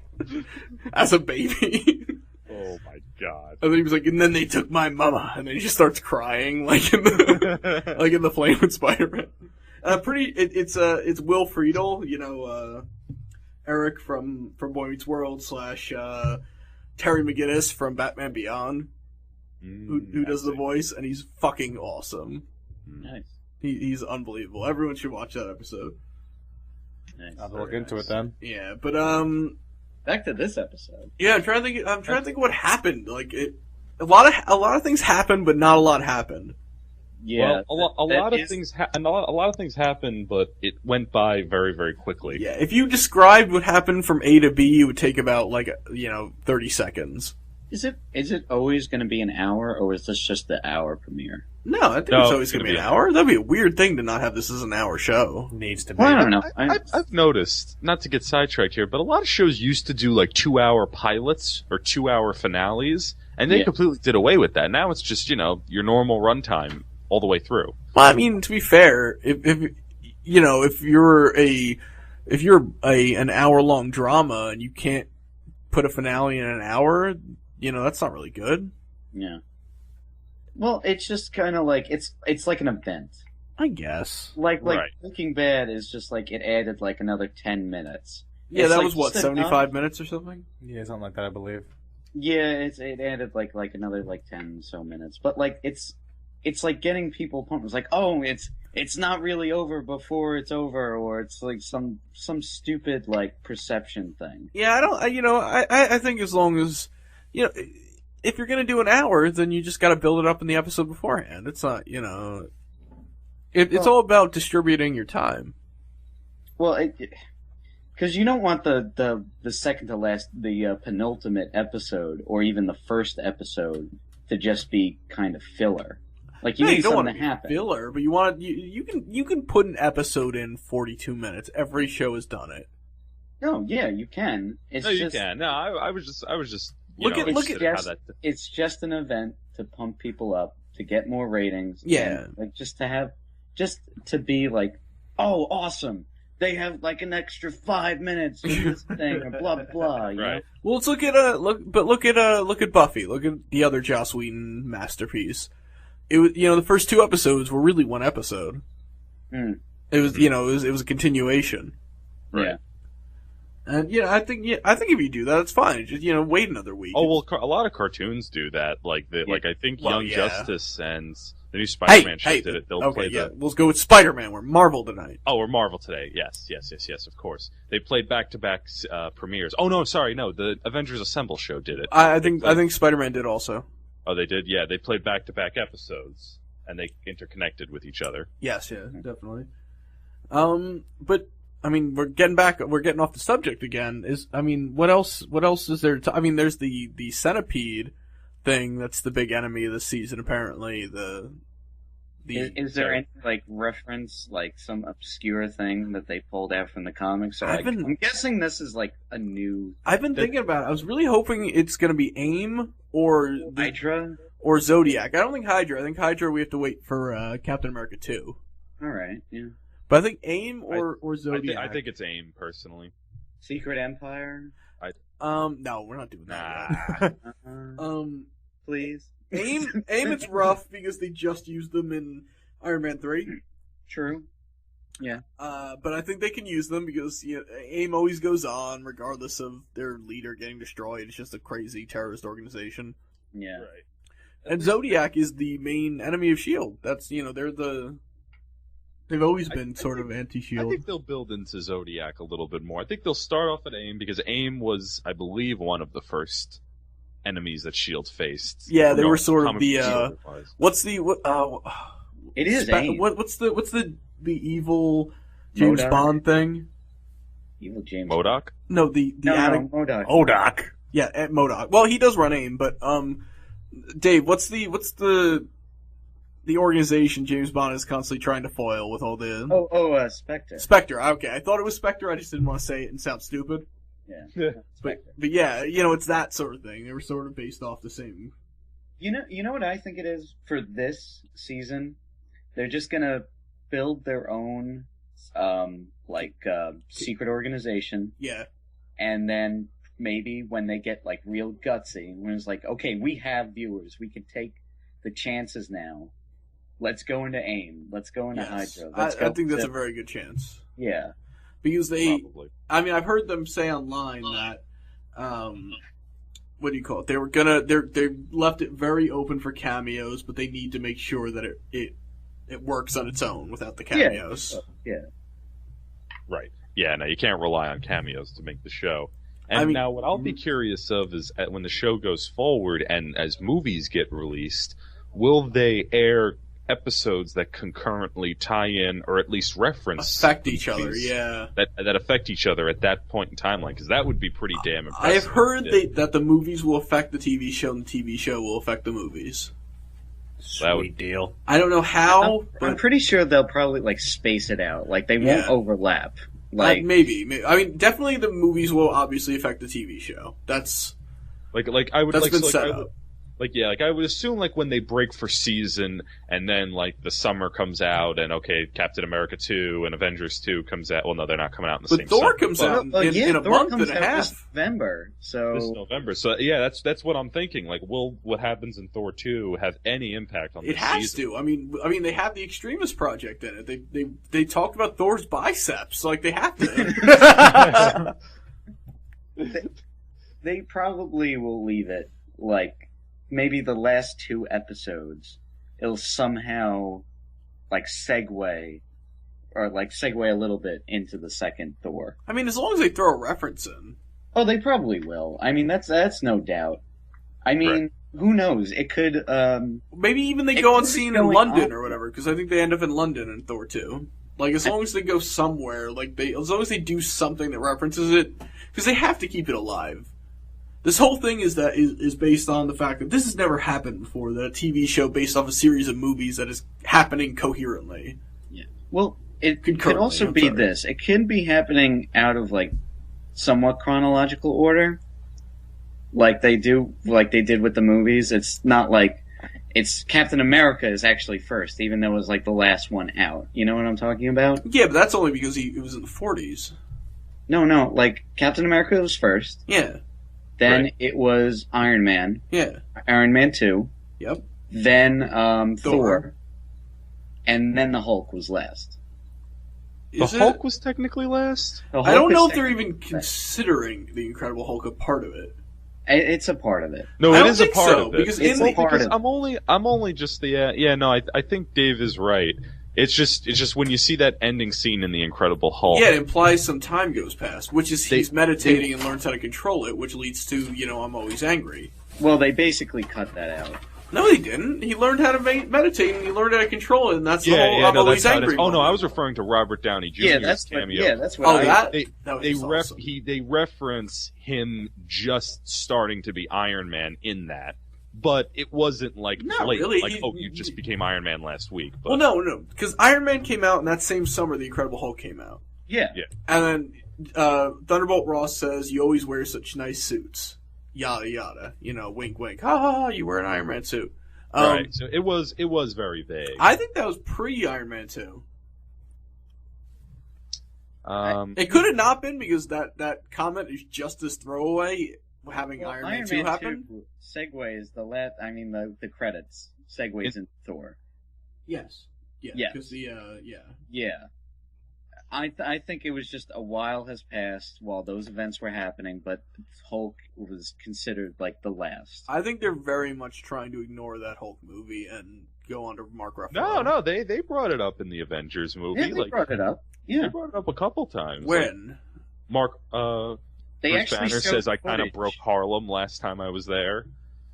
S1: as a baby.
S4: Oh my god!
S1: And then he was like, and then they took my mama, and then he just starts crying like in the like in the Flame with Spider-Man. It's Will Friedle, Eric from Boy Meets World / Terry McGinnis from Batman Beyond, who does the voice, and he's fucking awesome.
S5: Nice.
S1: He's unbelievable. Everyone should watch that episode.
S5: Nice.
S2: I'll look into it then.
S1: Yeah, but
S5: back to this episode.
S1: yeah, I'm trying to think of what happened. Like a lot of things happened, but not a lot happened.
S5: Yeah,
S4: well, a lot of things happened, but it went by very, very quickly.
S1: Yeah, if you described what happened from A to B, it would take about 30 seconds.
S5: Is it always going to be an hour, or is this just the hour premiere?
S1: No, I think it's always going to be an hour. That'd be a weird thing to not have this as an hour show.
S2: Needs to be.
S5: Well, I don't know.
S4: I've noticed, not to get sidetracked here, but a lot of shows used to do like 2-hour pilots or 2-hour finales, and they completely did away with that. Now it's just your normal runtime all the way through.
S1: Well, I mean, to be fair, if you're an hour-long drama and you can't put a finale in an hour, that's not really good.
S5: Yeah. Well, it's just kind of like it's like an event.
S1: I guess.
S5: Like
S4: Right.
S5: Breaking Bad is just like it added like another 10 minutes.
S1: Yeah,
S5: It's
S1: that
S5: like
S1: was what,
S5: just
S1: 75 minutes or something?
S2: Yeah, something like that, I believe.
S5: Yeah, it added like another like 10 so minutes. But like it's like getting people pumped. It's like, oh, it's not really over before it's over, or it's like some stupid like perception thing.
S1: Yeah, I think as long as, if you're gonna do an hour, then you just gotta build it up in the episode beforehand. It's not, it's all about distributing your time.
S5: Well, because you don't want the second to last, the penultimate episode, or even the first episode to just be kind of filler. Like you need
S1: don't
S5: something
S1: want
S5: to happen.
S1: Filler, but you can put an episode in 42 minutes. Every show has done it.
S5: No, yeah, you can.
S4: You can. No, I was just
S1: Look at
S4: how that.
S5: It's just an event to pump people up, to get more ratings.
S1: Yeah.
S5: And, like just to be like, oh, awesome. They have like an extra 5 minutes in this thing, or blah blah blah. You
S4: Right.
S5: know?
S1: Well, let's look at Buffy. Look at the other Joss Whedon masterpiece. It was, the first 2 episodes were really one episode.
S5: Mm.
S1: It was, it was a continuation.
S5: Yeah.
S1: And I think if you do that, it's fine. Just wait another week.
S4: Oh well, a lot of cartoons do that. Like I think
S1: Well,
S4: Young
S1: yeah.
S4: Justice and the new Spider-Man show did it. They'll play
S1: Let's go with Spider-Man. We're Marvel tonight.
S4: Oh, we're Marvel today. Yes, of course. They played back-to-back premieres. Oh no, sorry, no. The Avengers Assemble show did it.
S1: I think Spider-Man did also.
S4: Oh, they did. Yeah, they played back-to-back episodes, and they interconnected with each other.
S1: Yes, yeah, definitely. But I mean, we're getting off the subject again. What else is there? There's the Centipede thing. That's the big enemy of this season, apparently.
S5: Is there any like reference, like some obscure thing that they pulled out from the comics? Or, I'm guessing this is like a new.
S1: I've been thinking about it. I was really hoping it's going to be AIM or
S5: Hydra
S1: or Zodiac. I don't think Hydra. I think Hydra we have to wait for Captain America 2.
S5: All right, yeah.
S1: But I think AIM or Zodiac.
S4: I think it's AIM personally.
S5: Secret Empire.
S1: No, we're not doing that.
S5: Uh-huh. Please.
S1: AIM it's rough because they just used them in Iron Man 3.
S5: True. Yeah.
S1: But I think they can use them because AIM always goes on regardless of their leader getting destroyed. It's just a crazy terrorist organization.
S5: Yeah.
S4: Right.
S1: And Zodiac is the main enemy of S.H.I.E.L.D. That's they've always been sort of
S4: I
S1: anti-S.H.I.E.L.D.
S4: think they'll build into Zodiac a little bit more. I think they'll start off at AIM because AIM was, I believe, one of the first enemies that S.H.I.E.L.D. faced.
S1: Yeah, they were sort of the
S5: It is AIM.
S1: what's the evil James
S5: MODOK.
S1: Bond thing?
S5: Evil James.
S4: MODOK?
S1: No, the
S5: MODOK.
S2: ODOK.
S1: Yeah, MODOK. Well, he does run AIM, but Dave, what's the the organization James Bond is constantly trying to foil with all the...
S5: Spectre.
S1: Spectre. Okay, I thought it was Spectre. I just didn't want to say it and sound stupid.
S5: Yeah.
S1: But yeah, it's that sort of thing. They were sort of based off the same.
S5: You know what I think it is for this season? They're just gonna build their own, secret organization.
S1: Yeah.
S5: And then maybe when they get, like, real gutsy, when it's like, okay, we have viewers, we can take the chances now. Let's go into AIM. Let's go into Hydra.
S1: I think that's a very good chance.
S5: Yeah.
S1: Because
S4: Probably.
S1: I mean, I've heard them say online that, what do you call it? They left it very open for cameos, but they need to make sure that it works on its own without the cameos.
S5: Yeah.
S4: Right. Yeah, no, you can't rely on cameos to make the show. And now what I'll be curious of is when the show goes forward and as movies get released, will they air episodes that concurrently tie in or at least reference
S1: affect each other, yeah.
S4: That affect each other at that point in timeline, because that would be pretty damn impressive.
S1: I have heard that the movies will affect the TV show and the TV show will affect the movies.
S2: Sweet deal.
S1: I don't know how,
S5: I'm pretty sure they'll probably, like, space it out. Like, they won't overlap. Like
S1: maybe. I mean, definitely the movies will obviously affect the TV show. That's
S4: I would
S1: that's
S4: like
S1: been
S4: so,
S1: set
S4: like, I
S1: up.
S4: would, I would assume when they break for season and then the summer comes out and Captain America 2 and Avengers 2 comes out. Well, no, they're not coming out in the same
S1: Thor
S4: summer.
S1: comes out in a
S5: Thor
S1: month
S5: comes
S1: and a
S5: out
S1: half.
S5: this November.
S4: This November. So yeah, that's what I'm thinking. Will what happens in Thor 2 have any impact on
S1: It has
S4: season?
S1: to. I mean, they have the Extremist Project in it. They talked about Thor's biceps. Like, they have to.
S5: They probably will leave it maybe the last 2 episodes. It'll somehow segue a little bit into the second Thor.
S1: I mean, as long as they throw a reference in.
S5: Oh, they probably will. I mean, that's no doubt. I mean, who knows? It could.
S1: Maybe even they go on scene in London or whatever, because I think they end up in London in Thor 2. As long as they go somewhere, as long as they do something that references it, because they have to keep it alive. This whole thing is based on the fact that this has never happened before, that a TV show based off a series of movies that is happening coherently.
S5: Yeah. Well, it could also be this. It can be happening out of, somewhat chronological order. Like they did with the movies. It's not it's Captain America is actually first, even though it was, the last one out. You know what I'm talking about?
S1: Yeah, but that's only because it was in the 40s.
S5: No, Captain America was first.
S1: Yeah.
S5: Then it was Iron Man.
S1: Yeah.
S5: Iron Man 2.
S1: Yep.
S5: Then Thor. And then the Hulk was last.
S4: The Hulk was technically last?
S1: I don't know if they're even considering the Incredible Hulk a part of it.
S5: It's a part of it.
S4: No, it is a part of it.
S1: Because
S4: I'm only just the I think Dave is right. It's just when you see that ending scene in The Incredible Hulk.
S1: Yeah, it implies some time goes past, which is he's meditating and learns how to control it, which leads to, I'm always angry.
S5: Well, they basically cut that out.
S1: No, he didn't. He learned how to meditate and he learned how to control it, and that's the whole I'm always angry.
S4: Oh, no, I was referring to Robert Downey Jr.'s cameo.
S5: That's what
S1: awesome.
S4: They reference him just starting to be Iron Man in that. But it wasn't
S1: Not
S4: late,
S1: really.
S4: You just became Iron Man last week. But...
S1: Well, no, because Iron Man came out, and that same summer the Incredible Hulk came out.
S5: Yeah.
S1: And then Thunderbolt Ross says, "You always wear such nice suits." Yada yada. Wink wink. Ha ha ha! You wear an Iron Man suit.
S4: Right. So it was very vague.
S1: I think that was pre Iron Man 2. It could have not been because that comment is just as throwaway. Having Iron Man 2 happen?
S5: 2 segues the credits segues into Thor.
S1: Yes. Yeah.
S5: Yes.
S1: Because
S5: Yeah. I think it was just a while has passed while those events were happening, but Hulk was considered the last.
S1: I think they're very much trying to ignore that Hulk movie and go on to Mark Ruffalo.
S4: No, they brought it up in the Avengers movie.
S5: Yeah, they brought it up. Yeah.
S4: They brought it up a couple times.
S1: When?
S4: Mark,
S5: they
S4: Bruce
S5: actually
S4: Banner says I kind of
S5: footage.
S4: broke Harlem last time I was there.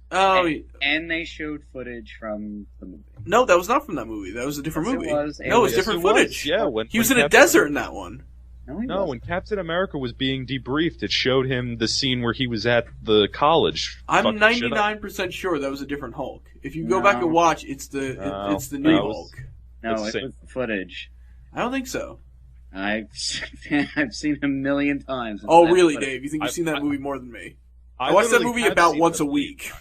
S1: Oh,
S5: and they showed footage from the movie.
S1: No, that was not from that movie. That was a different movie.
S5: It was.
S1: No, it was different footage.
S4: Yeah, when
S1: he was in
S4: Captain
S1: a desert in that one.
S5: No, he
S4: No,
S5: wasn't.
S4: when Captain America was being debriefed, it showed him the scene where he was at the college.
S1: I'm
S4: fucking shit up.
S1: 99% sure that was a different Hulk. If you go
S5: No.
S1: back and watch, it's the
S4: No,
S1: it's the new
S4: that was-
S1: Hulk.
S5: No,
S4: Let's
S5: it
S4: see.
S5: was the footage.
S1: I don't think so.
S5: I've seen a million times.
S1: Oh,
S5: That
S1: really,
S5: footage.
S1: Dave? You think you've seen that movie more than me?
S4: I
S1: I watch that
S4: literally
S1: movie
S4: have
S1: about
S4: seen
S1: once
S4: that
S1: a
S4: movie.
S1: week.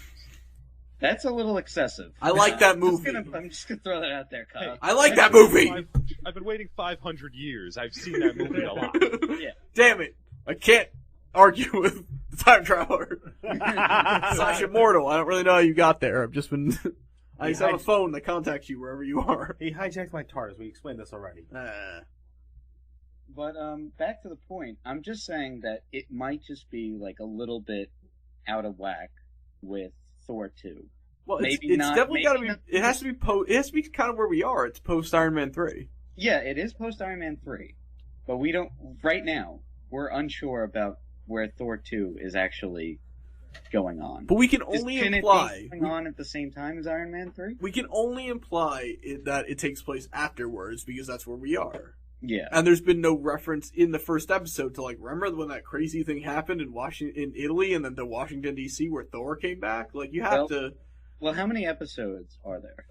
S5: That's a little excessive.
S1: I like that
S5: I'm
S1: movie.
S5: just gonna throw that out there, Kyle.
S1: I like that movie.
S4: I've been waiting 500 years. I've seen that movie a lot.
S5: Yeah.
S1: Damn it! I can't argue with the time traveler. Slash immortal. I don't really know how you got there. I've just been. I just have a phone that contacts you wherever you are.
S2: He hijacked my TARDIS. We explained this already.
S5: But back to the point. I'm just saying that it might just be like a little bit out of whack with Thor 2.
S1: Well,
S5: Maybe
S1: it's
S5: not-
S1: definitely
S5: maybe
S1: got to be.
S5: not-
S1: It has to be It has to be kind of where we are. It's post Iron Man 3.
S5: Yeah, it is post Iron Man 3, but we don't. Right now, we're unsure about where Thor 2 is actually going on.
S1: But we can only
S5: Can
S1: imply.
S5: it be going on at the same time as Iron Man 3?
S1: We can only imply that it takes place afterwards because that's where we are.
S5: Yeah.
S1: And there's been no reference in the first episode to, like, remember when that crazy thing happened in in Italy and then to Washington, D.C. where Thor came back? Like, you have to...
S5: Well, how many episodes are there?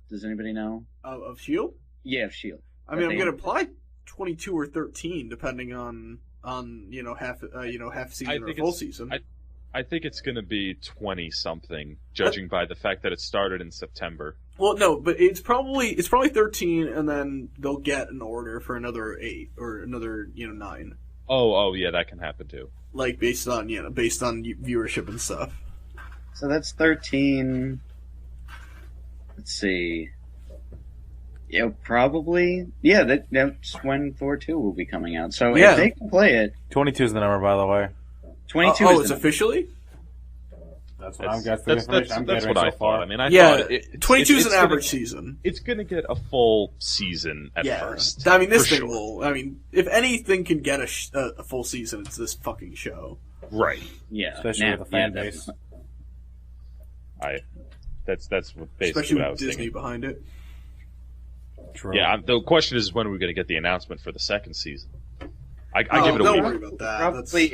S5: Does anybody know?
S1: Of S.H.I.E.L.D.?
S5: Yeah, of S.H.I.E.L.D.
S1: I mean, I'm
S5: They-
S1: going to imply 22 or 13, depending on half season or full season.
S4: I think it's going to be 20-something, judging by the fact that it started in September.
S1: Well, no, but it's probably 13, and then they'll get an order for another 8 or another 9,
S4: Oh, yeah, that can happen too.
S1: like based on viewership and stuff.
S5: So that's 13. Let's see. Yeah, probably. Yeah, that's when Thor 2 will be coming out. So
S1: Yeah.
S5: if they can play it,
S2: 22 is the number, by the way.
S5: 22
S1: oh,
S5: is
S1: it's
S5: the
S1: officially?
S2: That's what I'm guessing.
S4: That's what I thought. I mean, I
S1: Yeah,
S4: thought it,
S1: 22 is
S4: it's
S1: an average
S4: gonna,
S1: season.
S4: It's going to get a full season at
S1: Yeah,
S4: first.
S1: I mean, this
S4: for
S1: thing
S4: sure.
S1: will. I mean, if anything can get a full season, it's this fucking show.
S4: Right.
S5: Yeah,
S2: Especially
S5: now-
S2: with the fan
S5: yeah,
S2: base.
S5: definitely.
S4: That's basically
S1: Especially
S4: what I
S1: with
S4: was
S1: Disney
S4: thinking.
S1: behind it.
S2: True.
S4: Yeah, the question is when are we going to get the announcement for the second season? I
S1: Oh,
S4: give it a
S1: don't
S4: week.
S1: worry about that.
S5: Probably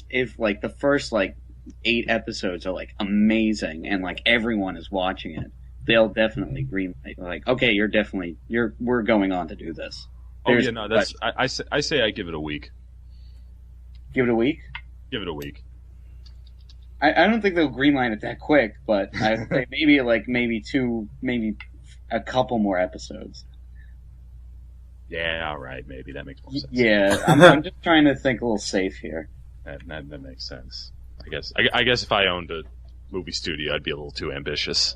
S5: if like the first like 8 episodes are like amazing and like everyone is watching it, they'll definitely agree. Like, okay, we're going on to do this.
S4: Oh
S5: There's-
S4: yeah, no, that's I say I give it a week.
S5: Give it a week.
S4: Give it a week.
S5: I don't think they'll greenline it that quick, but I think maybe 2, maybe a couple more episodes.
S4: Yeah, all right, maybe that makes more sense.
S5: Yeah, I'm just trying to think a little safe here.
S4: That makes sense. I guess if I owned a movie studio, I'd be a little too ambitious.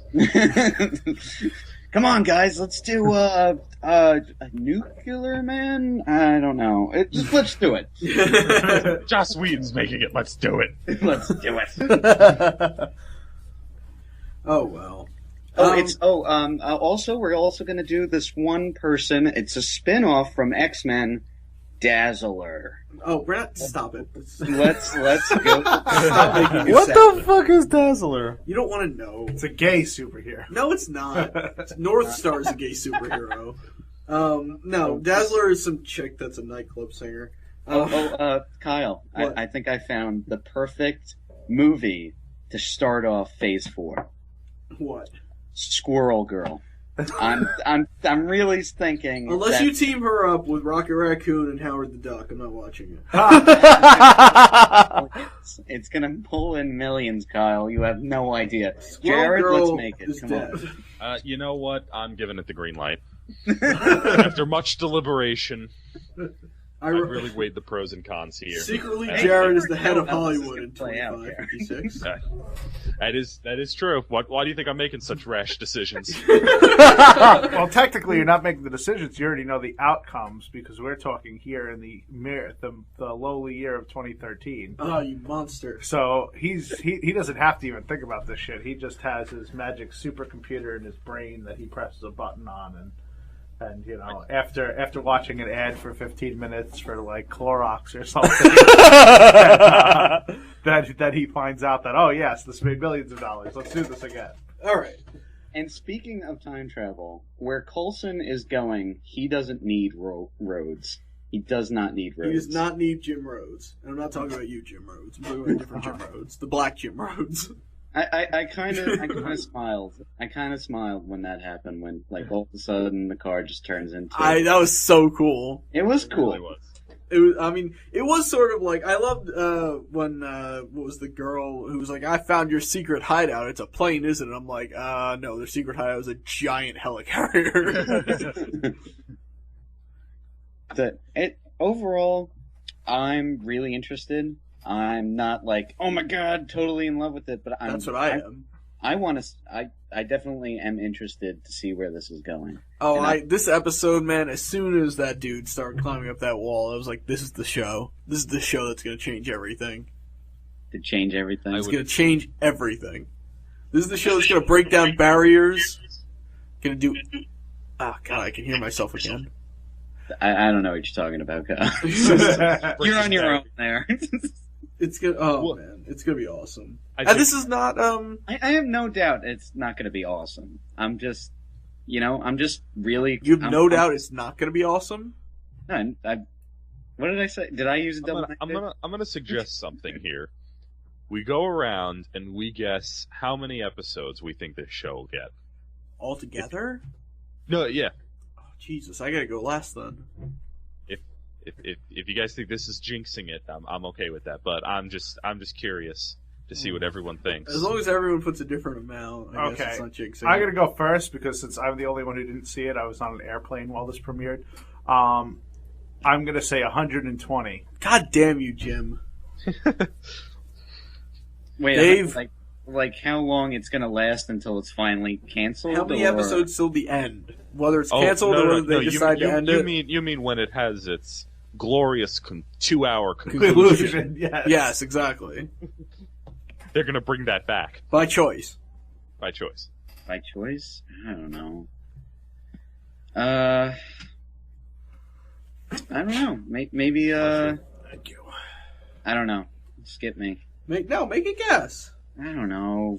S5: Come on, guys, let's do a Nuclear Man. I don't know. Let's do it.
S4: Joss Whedon's making it. Let's do it.
S5: Let's do it.
S1: Oh well.
S5: Also, we're also going to do this one person. It's a spin-off from X-Men, Dazzler.
S1: Oh, Brett, stop it.
S5: Let's go.
S1: Stop making it
S2: What
S1: sound.
S2: the fuck is Dazzler?
S1: You don't want to know.
S3: It's a gay superhero.
S1: No, it's not. North Star is a gay superhero. No, Dazzler is some chick that's a nightclub singer.
S5: Kyle,
S1: What?
S5: I think I found the perfect movie to start off Phase 4.
S1: What?
S5: Squirrel Girl. I'm really thinking.
S1: Unless
S5: that
S1: you team her up with Rocket Raccoon and Howard the Duck, I'm not watching it.
S5: it's gonna pull in millions, Kyle. You have no idea.
S1: Squirrel
S5: Jared,
S1: Girl
S5: let's make it.
S1: is
S5: Come
S1: dead.
S5: on.
S4: You know what? I'm giving it the green light. After much deliberation, I really weighed the pros and cons here.
S1: Secretly,
S4: Hey,
S1: Jared
S5: you
S1: is the head of
S5: never know how this is
S1: Hollywood in
S5: gonna play out,
S1: 2556.
S4: That is true. Why do you think I'm making such rash decisions?
S3: Well, technically, you're not making the decisions. You already know the outcomes because we're talking here in the lowly year of 2013.
S1: Oh, you monster.
S3: So he doesn't have to even think about this shit. He just has his magic supercomputer in his brain that he presses a button on, and you know, after watching an ad for 15 minutes for like Clorox or something, that he finds out that, oh yes, this made millions of dollars. Let's do this again.
S1: All right.
S5: And speaking of time travel, where Coulson is going, he doesn't need roads. He does not need Rhodes.
S1: He does not need Jim Rhodes. And I'm not talking about you, Jim Rhodes. I'm talking about different Jim Rhodes. The black Jim Rhodes.
S5: I kind of smiled. I kind of smiled when that happened. When all of a sudden the car just turns into.
S1: That was so cool.
S5: It was cool.
S4: It really was.
S1: It was sort of like I loved when what was the girl who was like, "I found your secret hideout. It's a plane, isn't it?" I'm like, no, their secret hideout is a giant helicarrier.
S5: Overall, I'm really interested. I'm not like, oh my god, totally in love with it, but
S1: That's what I am.
S5: I definitely am interested to see where this is going.
S1: This episode, man, as soon as that dude started climbing up that wall, I was like, this is the show. This is the show that's going to change everything.
S5: To change everything?
S1: It's going to change everything. This is the show that's going to break down barriers. Going to do... Oh, God, I can hear myself again.
S5: I don't know what you're talking about, Kyle. You're on your own there.
S1: It's gonna. Oh man, it's gonna be awesome. This is not.
S5: I have no doubt it's not gonna be awesome. I'm just really.
S1: You have no doubt it's not gonna be awesome.
S5: No, what did I say? Did I use a double?
S4: I'm gonna suggest something here. We go around and we guess how many episodes we think this show will get.
S1: Altogether?
S4: No, yeah.
S1: Oh, Jesus, I gotta go last then.
S4: If you guys think this is jinxing it, I'm okay with that. But I'm just curious to see what everyone thinks.
S1: As long as everyone puts a different amount, I guess it's not jinxing.
S3: I'm gonna go first because since I'm the only one who didn't see it, I was on an airplane while this premiered. I'm gonna say 120.
S1: God damn you, Jim.
S5: Wait,
S1: Dave,
S5: like how long it's gonna last until it's finally canceled?
S1: How many episodes till the end? Whether it's canceled or whether they decide to end it.
S4: You mean when it has its glorious 2-hour
S1: conclusion? Yes, exactly.
S4: They're gonna bring that back
S1: by choice.
S4: By choice.
S5: By choice? I don't know. I don't know. Maybe.
S3: Thank you.
S5: I don't know. Skip me.
S1: Make a guess.
S5: I don't know.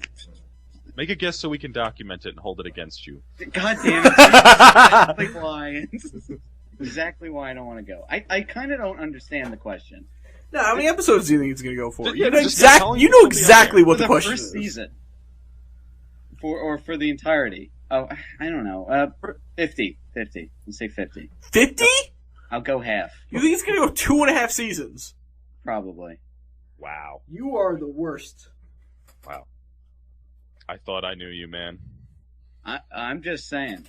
S4: Make a guess so we can document it and hold it against you.
S5: God damn it. Exactly why. Exactly why I don't want to go. I kind of don't understand the question.
S1: No, how many episodes do you think it's going to go for?
S4: Yeah,
S1: you know exactly what the question
S5: first
S1: is.
S5: Season. For the entirety. Oh, I don't know. 50. Let's say 50.
S1: 50?
S5: I'll go half.
S1: You think it's going to go 2.5 seasons?
S5: Probably.
S4: Wow.
S1: You are the worst.
S4: Wow. I thought I knew you, man.
S5: I'm just saying.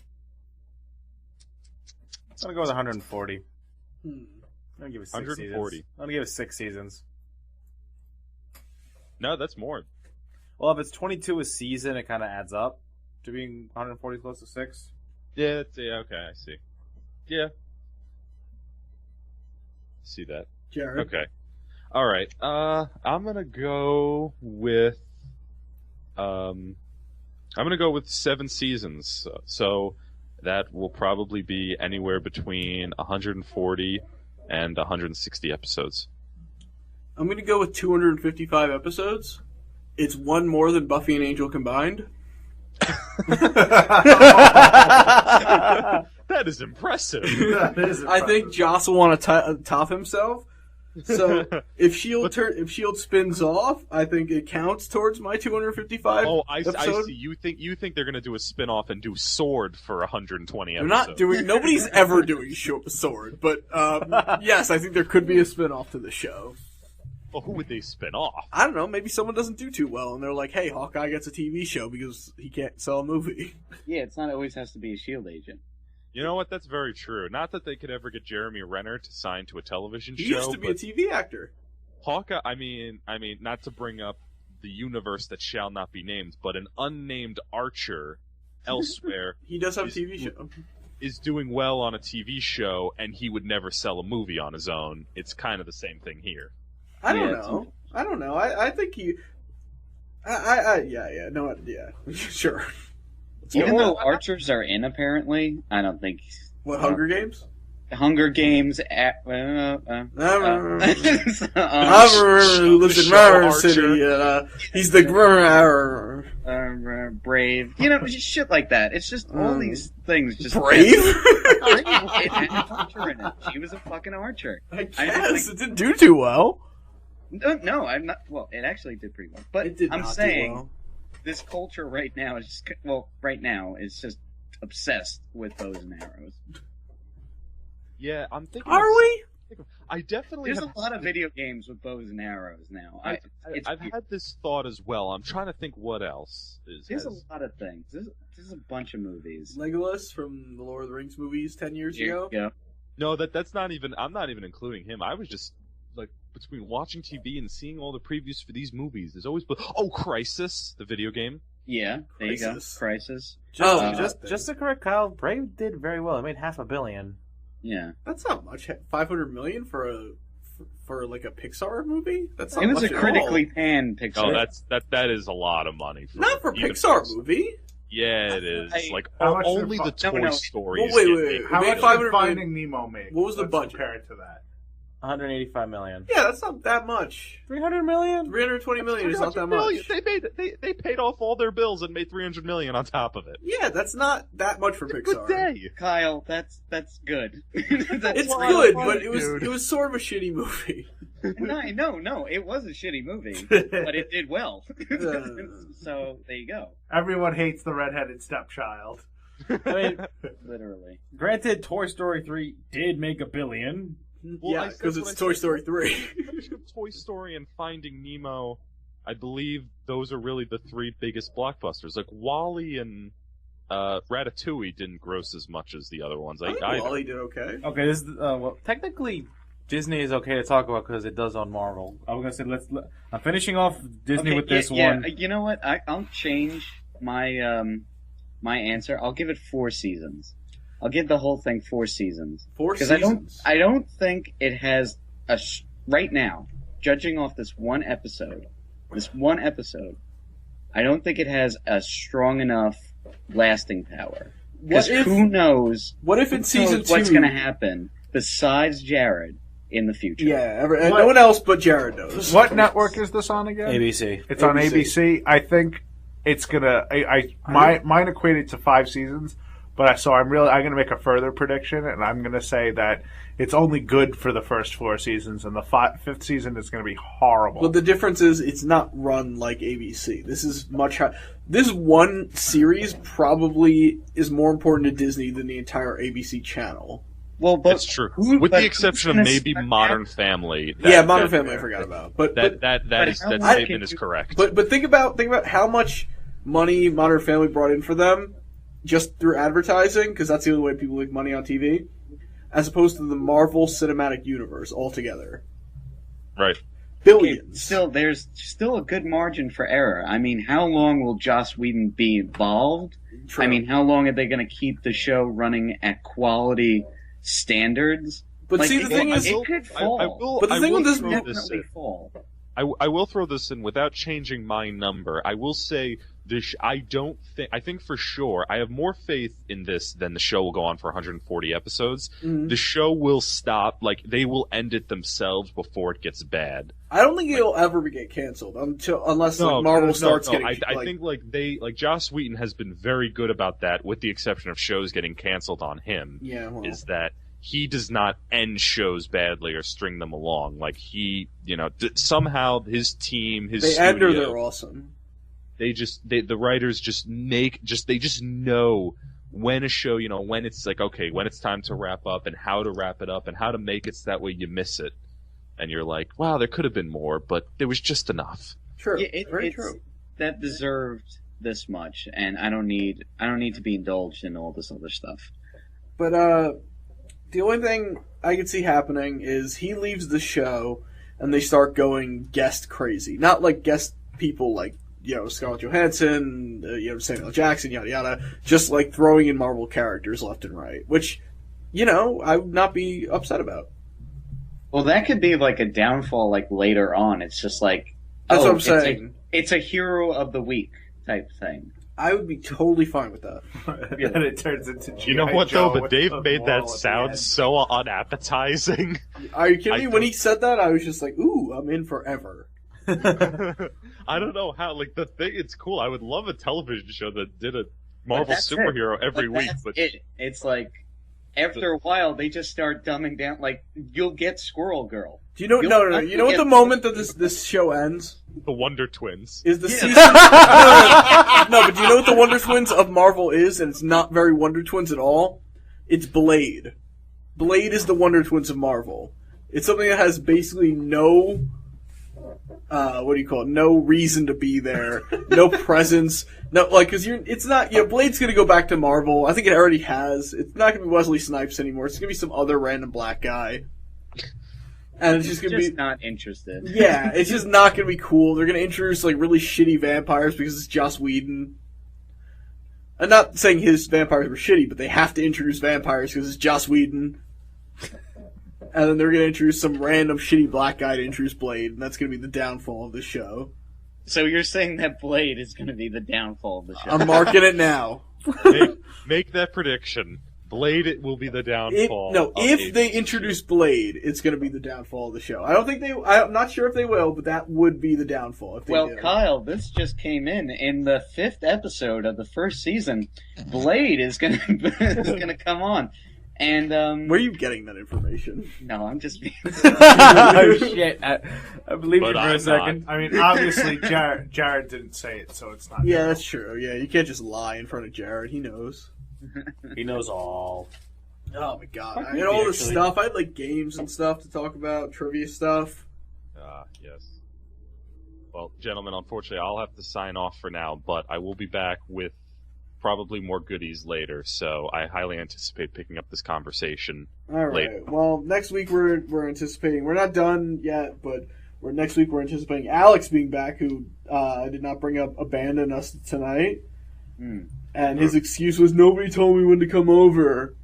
S2: I'm gonna go with 140.
S1: I'm
S2: gonna give it 6
S4: 140.
S2: seasons. I'm gonna give it 6 seasons.
S4: No, that's more.
S2: Well, if it's 22 a season, it kind of adds up to being 140 close to 6.
S4: Yeah, okay, I see. Yeah. See that.
S1: Jared.
S4: Okay. All right. I'm gonna go with 7 seasons. So that will probably be anywhere between 140 and 160 episodes.
S1: I'm going to go with 255 episodes. It's one more than Buffy and Angel combined.
S4: That is impressive.
S1: I think Joss will want to top himself. So if Shield spins off, I think it counts towards my 255.
S4: Oh, I
S1: episode.
S4: see. You think they're gonna do a spin-off and do Sword for 120
S1: They're
S4: episodes?
S1: not doing. Nobody's ever doing Sword, but yes, I think there could be a spin-off to the show.
S4: Well, who would they spin off?
S1: I don't know. Maybe someone doesn't do too well, and they're like, "Hey, Hawkeye gets a TV show because he can't sell a movie."
S5: Yeah, it's not always has to be a S.H.I.E.L.D. agent.
S4: You know what? That's very true. Not that they could ever get Jeremy Renner to sign to a television
S1: He
S4: show.
S1: used to be a TV actor.
S4: Hawkeye. I mean, not to bring up the universe that shall not be named, but an unnamed Archer elsewhere.
S1: He does have a TV show.
S4: Is doing well on a TV show, and he would never sell a movie on his own. It's kind of the same thing here.
S1: I don't know. I think he. Sure.
S5: Even though Archers are in, apparently, I don't think.
S1: What, Hunger Games?
S5: Hunger Games.
S1: Who lives in Rara City. He's the
S5: Brave. Just shit like that. It's just all these things. Just
S1: Brave?
S5: It had an archer in it. She was a fucking archer.
S1: I guess it didn't do too well.
S5: No, I'm not. Well, it actually did pretty well. But
S1: It did
S5: I'm
S1: not do
S5: saying
S1: well.
S5: this culture right now is just just obsessed with bows and arrows.
S4: Yeah, I'm thinking.
S1: Are we?
S4: I definitely
S5: There's
S4: have.
S5: a lot of video games with bows and arrows now.
S4: I've had this thought as well. I'm trying to think what else is.
S5: There's a lot of things. There's a bunch of movies.
S1: Legolas from the Lord of the Rings movies 10 years ago.
S5: Yeah.
S4: No, that's not even. I'm not even including him. I was just like between watching TV and seeing all the previews for these movies. There's always Crisis, the video game.
S5: Yeah, there you go.
S1: Crisis.
S5: Crisis.
S2: Just to correct Kyle, Brave did very well. It made $500 million.
S5: Yeah.
S1: That's not much. 500 million for like a Pixar movie? That's not
S5: It was
S1: much
S5: a
S1: at
S5: critically
S1: all.
S5: panned Pixar.
S4: That is a lot of money.
S1: Not for
S4: even
S1: Pixar
S4: for-
S1: movie.
S4: Yeah, it is.
S3: How much
S4: Only
S3: did
S4: the Toy
S5: no.
S4: Stories.
S1: Well, wait.
S4: get
S3: How
S1: Made
S3: much did
S1: 500
S3: Finding Nemo make?
S1: What was the
S3: Let's
S1: budget?
S3: Compare it to that.
S2: $185 million.
S1: Yeah, that's not that much.
S2: $300 million?
S1: 320 million is not that
S4: $300
S1: much.
S4: million. They paid off all their bills and made $300 million on top of it.
S1: Yeah, that's not that much for
S4: Good
S1: Pixar.
S4: day.
S5: Kyle, that's good.
S1: It's
S4: Well,
S1: good,
S4: I
S1: but
S4: like
S1: it was sort of a shitty movie.
S5: No, it was a shitty movie, but it did well. So there you go.
S3: Everyone hates the redheaded stepchild.
S2: I mean,
S5: Literally.
S2: granted, Toy Story 3 did make $1 billion.
S4: Well,
S1: Yeah, because it's Toy Story 3.
S4: Toy Story and Finding Nemo, I believe those are really the three biggest blockbusters. Like WALL-E and Ratatouille didn't gross as much as the other ones.
S1: I think Wall-E did okay.
S2: Okay, this is, well, technically, Disney is okay to talk about because it does on Marvel. I was gonna say I'm finishing off Disney with this one.
S5: You know what? I'll change my my answer. I'll give it 4 seasons. I'll give the whole thing 4 seasons.
S1: 4
S5: Because
S1: seasons.
S5: I don't think it has right now, judging off this one episode, I don't think it has a strong enough lasting power. Because who knows?
S1: What if in season 2
S5: what's going to happen besides Jared in the future?
S1: Yeah, no one else but Jared knows.
S3: What network is this on again?
S2: ABC.
S3: It's on
S1: ABC.
S3: ABC. I think it's gonna. Mine equated to 5 seasons, but I'm gonna make a further prediction, and I'm gonna say that it's only good for the first 4 seasons, and the 5th season is gonna be horrible.
S1: But the difference is it's not run like ABC. This is much higher. This one series probably is more important to Disney than the entire ABC channel.
S5: Well, but
S4: That's true. With the exception of maybe Modern Family.
S1: Modern Family I forgot about. But
S4: That
S5: how
S4: statement is correct.
S1: But think about how much money Modern Family brought in for them just through advertising, because that's the only way people make money on TV, as opposed to the Marvel Cinematic Universe altogether.
S4: Right.
S1: Billions.
S5: There's still a good margin for error. I mean, how long will Joss Whedon be involved?
S1: True.
S5: I mean, how long are they going to keep the show running at quality standards?
S1: But see, the thing is,
S5: it could fall.
S1: But the thing with this
S5: It
S1: movie,
S5: definitely fall.
S4: I will throw this in without changing my number. I will say this. I think for sure I have more faith in this than the show will go on for 140 episodes.
S1: Mhm.
S4: The show will stop. Like they will end it themselves before it gets bad.
S1: I don't think it'll ever get canceled unless Marvel starts getting.
S4: I think Joss Whedon has been very good about that, with the exception of shows getting canceled on him.
S1: Yeah, well.
S4: Is that he does not end shows badly or string them along. Like he, somehow his team, his
S1: they
S4: studio,
S1: end or they're awesome.
S4: The writers just know when a show, when it's like, okay, when it's time to wrap up and how to wrap it up and how to make it so that way you miss it. And you're like, wow, there could have been more, but there was just enough.
S1: True.
S5: Yeah,
S1: Very
S5: it's,
S1: true.
S5: That deserved this much, and I don't need to be indulged in all this other stuff.
S1: But the only thing I could see happening is he leaves the show and they start going guest crazy. Not like guest people like, Scarlett Johansson, Samuel Jackson, yada yada. Just like throwing in Marvel characters left and right. Which, I would not be upset about.
S5: Well, that could be like a downfall like later on. It's just like...
S1: That's what I'm saying.
S5: It's a hero of the week type thing.
S1: I would be totally fine with that.
S3: And it turns into G.I.
S4: You know what
S3: Joe
S4: though? But
S3: with
S4: Dave
S3: the
S4: made
S3: moral
S4: that
S3: at the
S4: sound
S3: end.
S4: so unappetizing.
S1: Are you kidding me?
S4: I
S1: When
S4: don't-
S1: he said that, I was just like, ooh, I'm in forever.
S4: I don't know how. Like the thing, it's cool. I would love a television show that did a Marvel
S5: that's it.
S4: superhero every
S5: But
S4: week.
S5: that's
S4: But
S5: it. It's like after a while they just start dumbing down. Like you'll get Squirrel Girl.
S1: Do you know? No. You know what the moment that this show ends
S4: the Wonder Twins.
S1: is the season. No, but do you know what the Wonder Twins of Marvel is? And it's not very Wonder Twins at all. It's Blade. Blade is the Wonder Twins of Marvel. It's something that has basically no. What do you call it? No reason to be there. No presence. No, like, cause it's not, Blade's gonna go back to Marvel. I think it already has. It's not gonna be Wesley Snipes anymore. It's gonna be some other random black guy. And it's just gonna be,
S5: not interested.
S1: yeah, it's just not gonna be cool. They're gonna introduce, like, really shitty vampires because it's Joss Whedon. I'm not saying his vampires were shitty, but they have to introduce vampires because it's Joss Whedon. And then they're going to introduce some random shitty black guy to introduce Blade, and that's going to be the downfall of the show.
S5: So you're saying that Blade is going to be the downfall of the show?
S1: I'm marking it now.
S4: Make that prediction. Blade will be the downfall.
S1: If they introduce Blade, it's going to be the downfall of the show. I'm not sure if they will, but that would be the downfall if they do.
S5: Kyle, this just came in the 5th episode of the first season. Blade is going to come on. And
S1: where are you getting that information?
S5: No, I'm just being.
S2: Oh shit! I believe you
S4: But
S2: for
S4: I'm
S2: a second.
S3: I mean, obviously, Jared didn't say it, so it's not.
S1: Yeah, that's true. Yeah, you can't just lie in front of Jared. He knows.
S2: He knows all.
S1: Oh my god! I
S2: me,
S1: had all this
S2: actually.
S1: stuff. I had like games and stuff to talk about, trivia stuff.
S4: Yes. Well, gentlemen, unfortunately, I'll have to sign off for now, but I will be back with probably more goodies later, so I highly anticipate picking up this conversation.
S1: All right.
S4: later.
S1: Well, next week we're anticipating. We're not done yet, but next week we're anticipating Alex being back, who did not bring up abandon us tonight, and his excuse was nobody told me when to come over.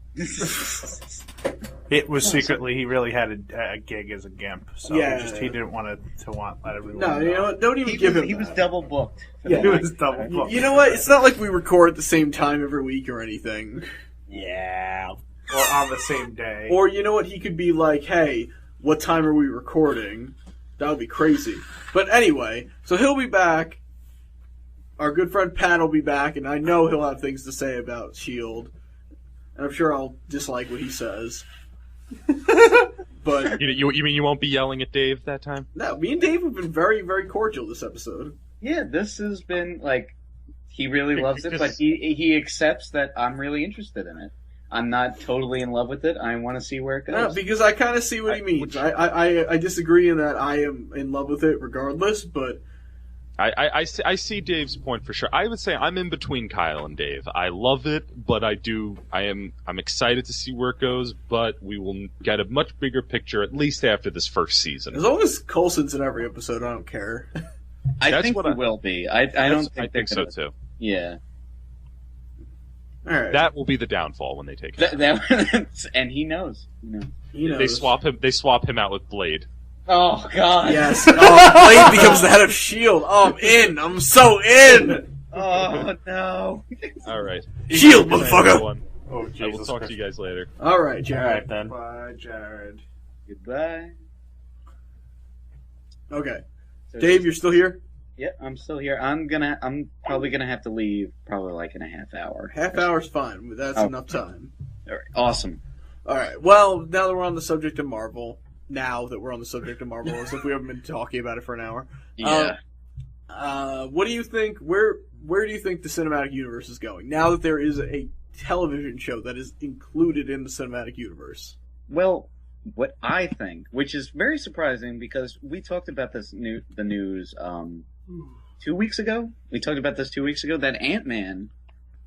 S3: It was secretly he really had a gig as a gimp, so
S1: Yeah.
S3: he didn't want to let everyone
S1: No,
S3: know.
S1: you know what? Don't even give him.
S5: He was
S1: that.
S5: double booked.
S1: Yeah.
S3: He was double booked.
S1: You know what? It's not like we record at the same time every week or anything.
S2: Yeah.
S3: Or on the same day.
S1: Or you know what? He could be like, "Hey, what time are we recording?" That would be crazy. But anyway, so he'll be back. Our good friend Pat will be back, and I know he'll have things to say about S.H.I.E.L.D. And I'm sure I'll dislike what he says. But
S4: You mean you won't be yelling at Dave that time?
S1: no, me and Dave have been very, very cordial this episode.
S5: Yeah, this has been like he really loves it,
S4: Because-
S5: but he accepts that I'm really interested in it. I'm not totally in love with it. I want to see where it goes.
S1: No, because I kind of see what he means. I disagree in that I am in love with it regardless, but
S4: I see Dave's point for sure. I would say I'm in between Kyle and Dave. I love it, but I'm excited to see where it goes, but we will get a much bigger picture at least after this first season.
S1: as long as Coulson's in every episode, I don't care.
S5: I
S4: that's
S5: think
S4: what
S5: he
S4: I-
S5: will be. I don't think
S4: I think so
S5: gonna-
S4: too.
S5: Yeah,
S1: All right,
S4: That will be the downfall when they take him.
S5: and he knows.
S1: he knows.
S4: They swap him out with Blade.
S5: Oh God.
S1: Yes. Oh, Blade becomes the head of S.H.I.E.L.D. Oh, I'm in. I'm so in.
S5: Oh no.
S4: All right.
S1: S.H.I.E.L.D.,
S4: Good night,
S1: motherfucker.
S4: everyone.
S3: Oh,
S4: I will
S3: Jesus
S4: talk
S3: Christ.
S4: to you guys later.
S1: All right,
S2: All
S1: Jared.
S2: right then.
S3: Bye, Jared.
S5: Goodbye.
S1: Okay,
S5: So
S1: Dave, you're still here.
S5: Yeah, I'm still here. I'm probably gonna have to leave probably like in a half hour.
S1: Half hour's fine. That's
S5: Oh.
S1: enough time.
S5: All right. Awesome.
S1: All right. Well, now that we're on the subject of Marvel, as if we haven't been talking about it for an hour.
S5: Yeah.
S1: What do you think? Where do you think the cinematic universe is going now that there is a television show that is included in the cinematic universe?
S5: Well, what I think, which is very surprising because we talked about this the news 2 weeks ago. We talked about this 2 weeks ago that Ant-Man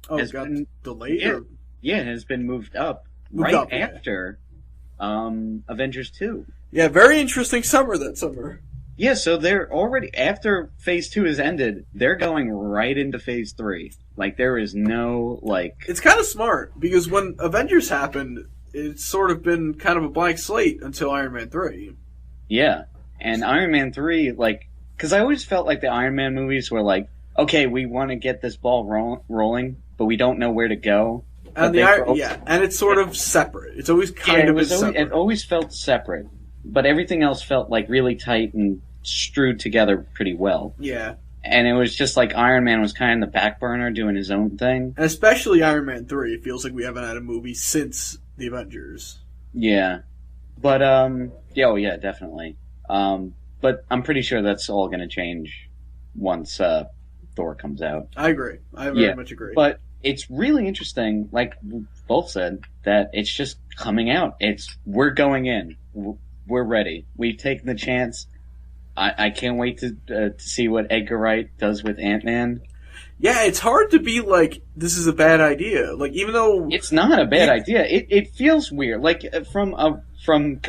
S1: Oh,
S5: has
S1: got
S5: been
S1: delayed.
S5: yeah.
S1: Or?
S5: yeah has been moved up
S1: Moved
S5: right
S1: up, yeah.
S5: after Avengers 2.
S1: Yeah, very interesting summer that summer.
S5: Yeah, so they're already after Phase 2 has ended, they're going right into Phase 3. Like there is no like
S1: It's kind of smart because when Avengers happened, it's sort of been kind of a blank slate until Iron Man 3.
S5: yeah, and Iron Man 3 like because I always felt like the Iron Man movies were like okay, we want to get this ball rolling, but we don't know where to go.
S1: And and it's sort of separate. It's always separate.
S5: It always felt separate, but everything else felt like really tight and strewed together pretty well.
S1: Yeah.
S5: And it was just like Iron Man was kind of in the back burner doing his own thing.
S1: And especially Iron Man 3. It feels like we haven't had a movie since the Avengers.
S5: Yeah. But, yeah, definitely. But I'm pretty sure that's all going to change once Thor comes out.
S1: I agree. I very much agree.
S5: But it's really interesting, like both said, that it's just coming out. We're going in. We're ready. We've taken the chance. I can't wait to see what Edgar Wright does with Ant-Man.
S1: Yeah, it's hard to be like, this is a bad idea. Like, even though...
S5: It's not a bad idea. It feels weird. Like, from average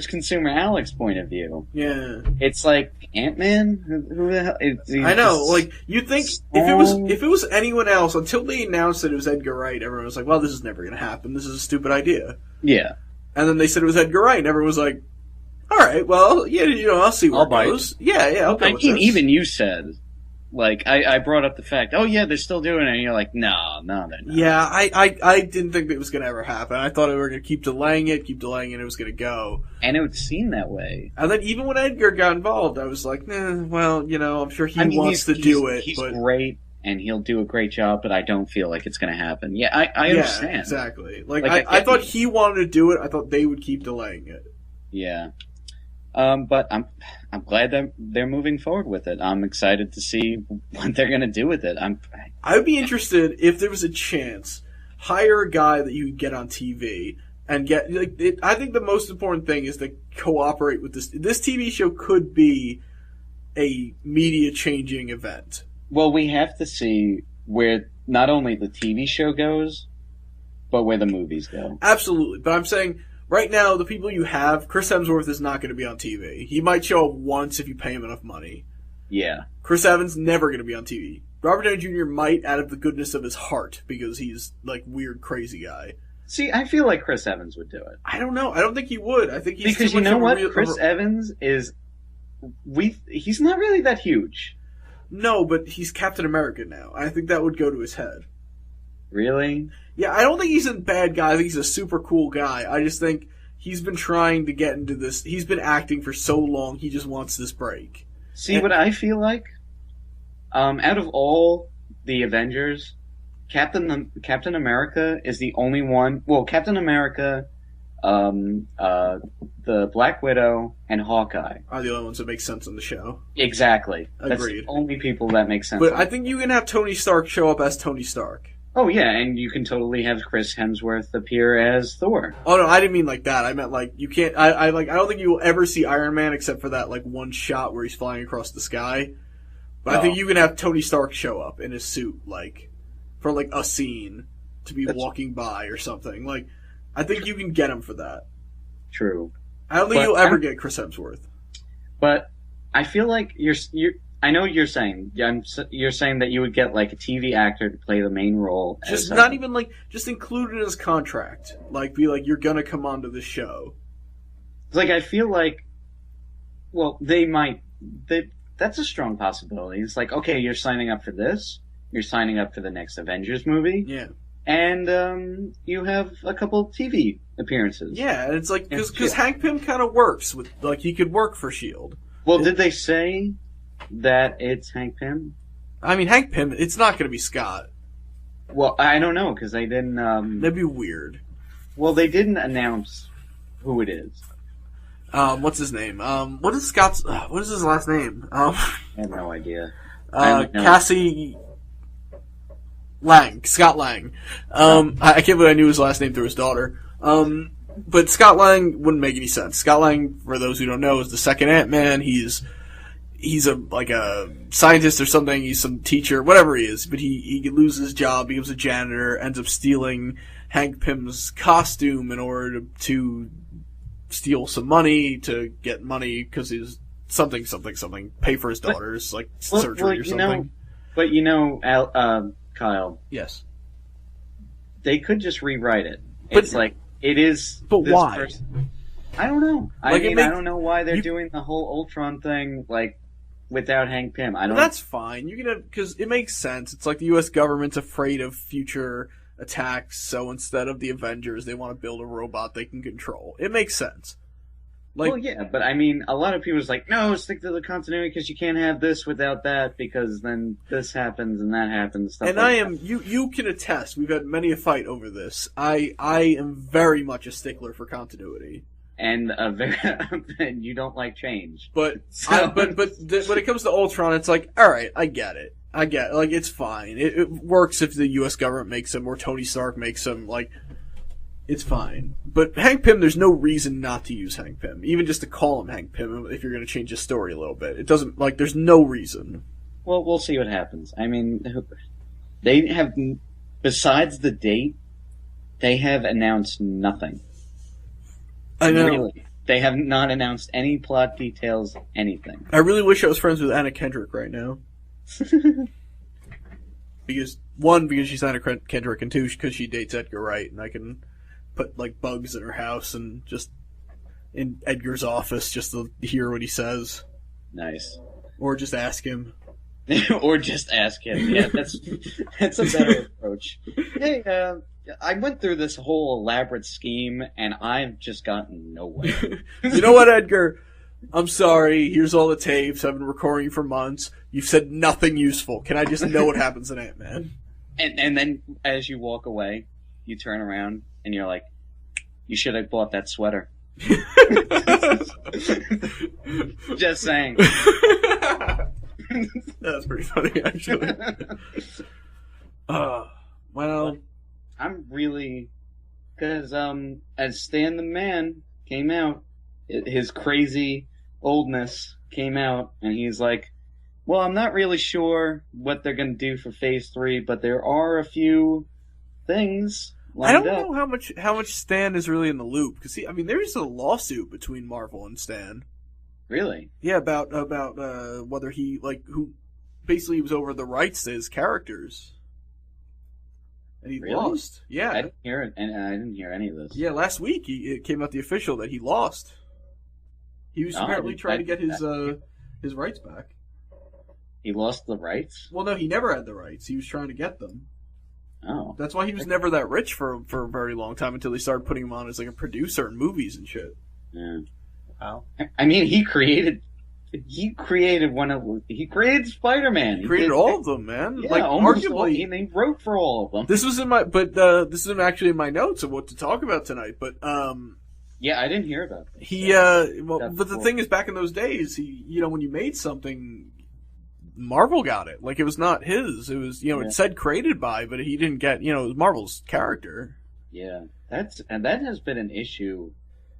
S5: consumer Alex point of view.
S1: Yeah.
S5: It's like, Ant-Man? Who the hell?
S1: I know, like, you'd think, if it was anyone else, until they announced that it was Edgar Wright, everyone was like, well, this is never gonna happen. This is a stupid idea.
S5: Yeah.
S1: And then they said it was Edgar Wright, and everyone was like, alright, well, yeah, I'll see where it goes. Yeah, I'll go with this.
S5: Even you said... Like, I brought up the fact, oh yeah, they're still doing it, and you're like, no, they're not.
S1: Yeah, I didn't think that it was going to ever happen. I thought they were going to keep delaying it, and it was going to go.
S5: And it would seem that way.
S1: And then even when Edgar got involved, I was like, well, I'm sure he wants to do it.
S5: He's great, and he'll do a great job, but I don't feel like it's going to happen. Yeah, I understand.
S1: Yeah, exactly. Like I thought he wanted to do it, I thought they would keep delaying it.
S5: Yeah. But I'm glad that they're moving forward with it. I'm excited to see what they're going to do with it.
S1: I would be interested if there was a chance. Hire a guy that you could get on TV and get. I think the most important thing is to cooperate with this. This TV show could be a media changing event.
S5: Well, we have to see where not only the TV show goes, but where the movies go.
S1: Absolutely, but I'm saying. Right now, the people you have, Chris Hemsworth is not going to be on TV. He might show up once if you pay him enough money.
S5: Yeah.
S1: Chris Evans never going to be on TV. Robert Downey Jr. might out of the goodness of his heart because he's like weird crazy guy.
S5: See, I feel like Chris Evans would do it.
S1: I don't know. I don't think he would. I think he's
S5: because you know what, Chris Evans is. He's not really that huge.
S1: No, but he's Captain America now. I think that would go to his head.
S5: Really?
S1: Yeah, I don't think he's a bad guy. I think he's a super cool guy. I just think he's been trying to get into this. He's been acting for so long, he just wants this break.
S5: See what I feel like? Out of all the Avengers, Captain America is the only one... Well, Captain America, the Black Widow, and Hawkeye
S1: are the only ones that make sense on the show.
S5: Exactly.
S1: Agreed.
S5: That's the only people that make sense.
S1: But I think you can have Tony Stark show up as Tony Stark.
S5: Oh yeah, and you can totally have Chris Hemsworth appear as Thor.
S1: Oh no, I didn't mean like that. I meant like you can't. I don't think you will ever see Iron Man except for that like one shot where he's flying across the sky. But I think you can have Tony Stark show up in his suit, like for like a scene to be walking by or something. Like I think you can get him for that.
S5: True.
S1: I don't think you'll ever get Chris Hemsworth.
S5: But I feel like you're. I know what you're saying. You're saying that you would get like a TV actor to play the main role.
S1: Just not even like just include it in his contract. Like be like you're gonna come onto the show.
S5: It's like I feel like, well, they might. That's a strong possibility. It's like okay, you're signing up for this. You're signing up for the next Avengers movie.
S1: Yeah.
S5: And you have a couple of TV appearances.
S1: Yeah, and it's like because Hank Pym kind of works with like he could work for S.H.I.E.L.D.
S5: Well, did they say that it's Hank Pym?
S1: I mean, Hank Pym, it's not going to be Scott.
S5: Well, I don't know, because they didn't...
S1: That'd be weird.
S5: Well, they didn't announce who it is.
S1: What's his name? What is Scott's... what is his last name?
S5: I have no idea.
S1: Cassie... Lang. Scott Lang. I can't believe I knew his last name through his daughter. But Scott Lang wouldn't make any sense. Scott Lang, for those who don't know, is the second Ant-Man. He's a scientist or something. He's some teacher, whatever he is. But he loses his job, becomes a janitor, ends up stealing Hank Pym's costume in order to steal some money to get money because he's something, pay for his daughter's surgery or something.
S5: Kyle.
S1: Yes.
S5: They could just rewrite it.
S1: But,
S5: it's like it is.
S1: But why?
S5: I don't know. I
S1: don't
S5: know why they're doing the whole Ultron thing. Like, without Hank Pym. I don't.
S1: That's fine. You can because it makes sense. It's like the U.S. government's afraid of future attacks, so instead of the Avengers, they want to build a robot they can control. It makes sense. Like,
S5: well, yeah, but I mean, a lot of people are like, no, stick to the continuity because you can't have this without that because then this happens and that happens. Stuff
S1: and
S5: like
S1: I am
S5: that.
S1: you can attest. We've had many a fight over this. I am very much a stickler for continuity.
S5: And and you don't like change.
S1: But
S5: So-
S1: when it comes to Ultron, it's like, all right, I get it. Like, it's fine. It works if the U.S. government makes him or Tony Stark makes him. Like, it's fine. But Hank Pym, there's no reason not to use Hank Pym, even just to call him Hank Pym if you're going to change his story a little bit. It doesn't there's no reason.
S5: Well, we'll see what happens. I mean, they have, besides the date, they have announced nothing.
S1: I know.
S5: Really. They have not announced any plot details, anything.
S1: I really wish I was friends with Anna Kendrick right now. Because she's Anna Kendrick, and two, because she dates Edgar Wright, and I can put like bugs in her house and just in Edgar's office just to hear what he says,
S5: Nice.
S1: or just ask him.
S5: Or just ask him. Yeah, that's a better approach. Hey, I went through this whole elaborate scheme, and I've just gotten nowhere.
S1: You know what, Edgar? I'm sorry. Here's all the tapes. I've been recording for months. You've said nothing useful. Can I just know what happens in Ant-Man?
S5: And then, as you walk away, you turn around, and you're like, you should have bought that sweater. Just saying.
S1: That's pretty funny, actually. Well,
S5: I'm really... Because, as Stan the Man came out, his crazy oldness came out, and he's like, well, I'm not really sure what they're going to do for Phase 3, but there are a few things
S1: I
S5: lined
S1: don't
S5: up.
S1: know how much Stan is really in the loop, because there's a lawsuit between Marvel and Stan.
S5: Really?
S1: Yeah, about whether who basically was over the rights to his characters, and he
S5: Really?
S1: lost. Yeah,
S5: I didn't hear it, and I didn't hear any of this.
S1: yeah. Last week it came out the official that he lost. He was
S5: Oh,
S1: apparently trying to get
S5: that-
S1: his rights back.
S5: He lost the rights?
S1: Well, no, he never had the rights. He was trying to get them.
S5: Oh.
S1: That's why he was never that rich for a very long time until they started putting him on as like a producer in movies and shit.
S5: Yeah.
S2: Wow.
S5: I mean, he created Spider-Man.
S1: He created all of them, man.
S5: Yeah,
S1: like
S5: almost all,
S1: arguably,
S5: and he wrote for all of them.
S1: this was this isn't actually in my notes of what to talk about tonight. But
S5: Yeah, I didn't hear about this.
S1: but the thing is, back in those days, when you made something, Marvel got it. Like, it was not his. It was, it said created by, but he didn't get, it was Marvel's character.
S5: Yeah, that has been an issue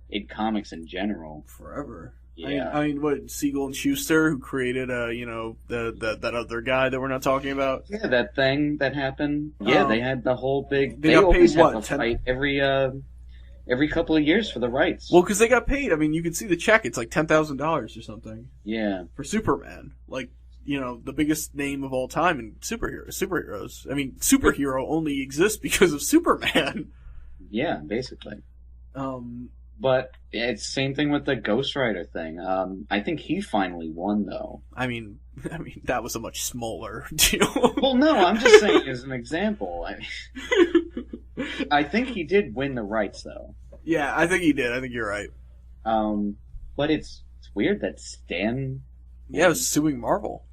S5: in comics in general.
S1: Forever.
S5: Yeah.
S1: I mean, what, Siegel and Schuster, who created, that other guy that we're not talking about?
S5: Yeah, that thing that happened. Yeah, they had the whole big.
S1: They got
S5: always
S1: paid,
S5: have
S1: what,
S5: to fight every couple of years for the rights.
S1: Well, because they got paid. I mean, you can see the check. It's like $10,000 or something.
S5: Yeah.
S1: For Superman. Like, the biggest name of all time in superheroes. I mean, superhero only exists because of Superman.
S5: Yeah, basically.
S1: Um,
S5: But it's the same thing with the Ghost Rider thing. I think he finally won, though.
S1: I mean, that was a much smaller deal.
S5: Well, no, I'm just saying as an example. I think he did win the rights, though.
S1: Yeah, I think he did. I think you're right.
S5: But it's weird that Stan.
S1: Yeah, it was suing Marvel.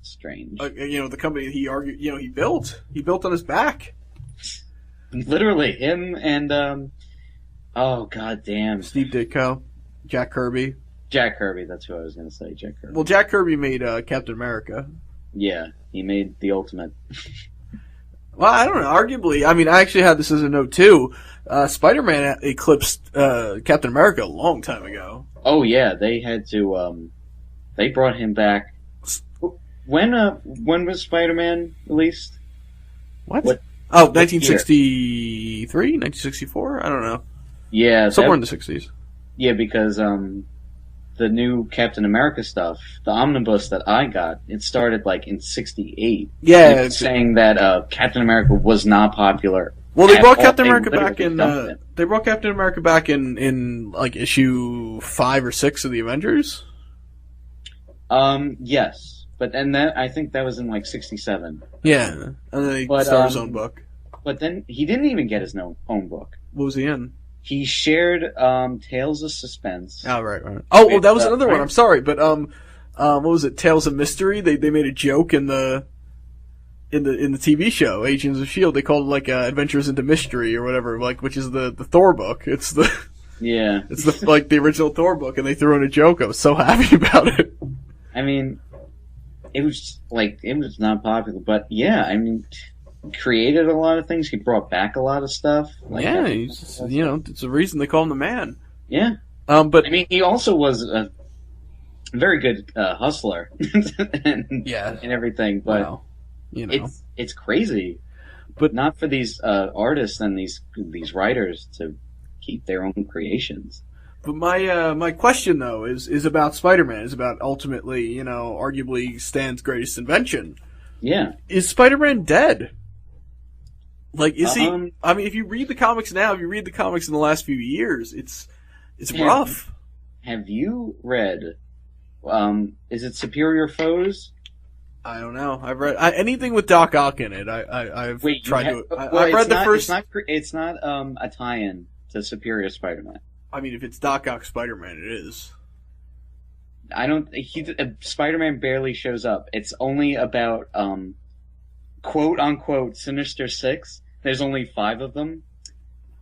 S5: Strange.
S1: The company he argued, he built on his back.
S5: Literally, him and oh god damn,
S1: Steve Ditko, Jack Kirby.
S5: Jack Kirby. That's who I was going to say. Jack Kirby.
S1: Well, Jack Kirby made Captain America.
S5: Yeah, he made the Ultimate.
S1: Well, I don't know. Arguably, I mean, I actually had this as a note too. Spider-Man eclipsed Captain America a long time ago.
S5: Oh yeah, they had to. They brought him back. When was Spider-Man released?
S1: What?
S5: What-
S1: Oh, 1963? 1964? I don't know.
S5: Yeah,
S1: Somewhere in the 60s.
S5: Yeah, because the new Captain America stuff, the omnibus that I got, it started like in '68.
S1: Yeah.
S5: Saying that Captain America was not popular.
S1: Well, they
S5: at
S1: brought
S5: all.
S1: Captain
S5: They
S1: America back
S5: literally
S1: in.
S5: dumped it.
S1: They brought Captain America back in like issue 5 or 6 of the Avengers.
S5: Yes, but then I think that was in like '67.
S1: Yeah, and then he started his own book.
S5: But then he didn't even get his own book.
S1: What was he in?
S5: He shared Tales of Suspense.
S1: Oh, right. Oh, that was another one.
S5: right?
S1: I'm sorry, but what was it? Tales of Mystery. They made a joke in the TV show Agents of S.H.I.E.L.D. They called it like Adventures into Mystery or whatever, like which is the Thor book. It's the like the original Thor book, and they threw in a joke. I was so happy about it.
S5: I mean, it was not popular, but yeah, I mean, created a lot of things. He brought back a lot of stuff.
S1: He's it's the reason they call him the man.
S5: Yeah.
S1: But
S5: I mean, he also was a very good hustler and everything. But
S1: wow.
S5: it's crazy. But not for these artists and these writers to keep their own creations.
S1: But my question though is about Spider-Man. Is about ultimately, arguably Stan's greatest invention.
S5: Yeah.
S1: Is Spider-Man dead? Like, is he? I mean, if you read the comics now, if you read the comics in the last few years, it's rough.
S5: Have you read? Is it Superior Foes?
S1: I don't know. I've read anything with Doc Ock in it. I've tried to. I've read the first.
S5: It's not a tie-in to Superior Spider-Man.
S1: I mean, if it's Doc Ock Spider-Man, it is.
S5: I don't. Spider-Man barely shows up. It's only about quote unquote Sinister Six. There's only 5 of them,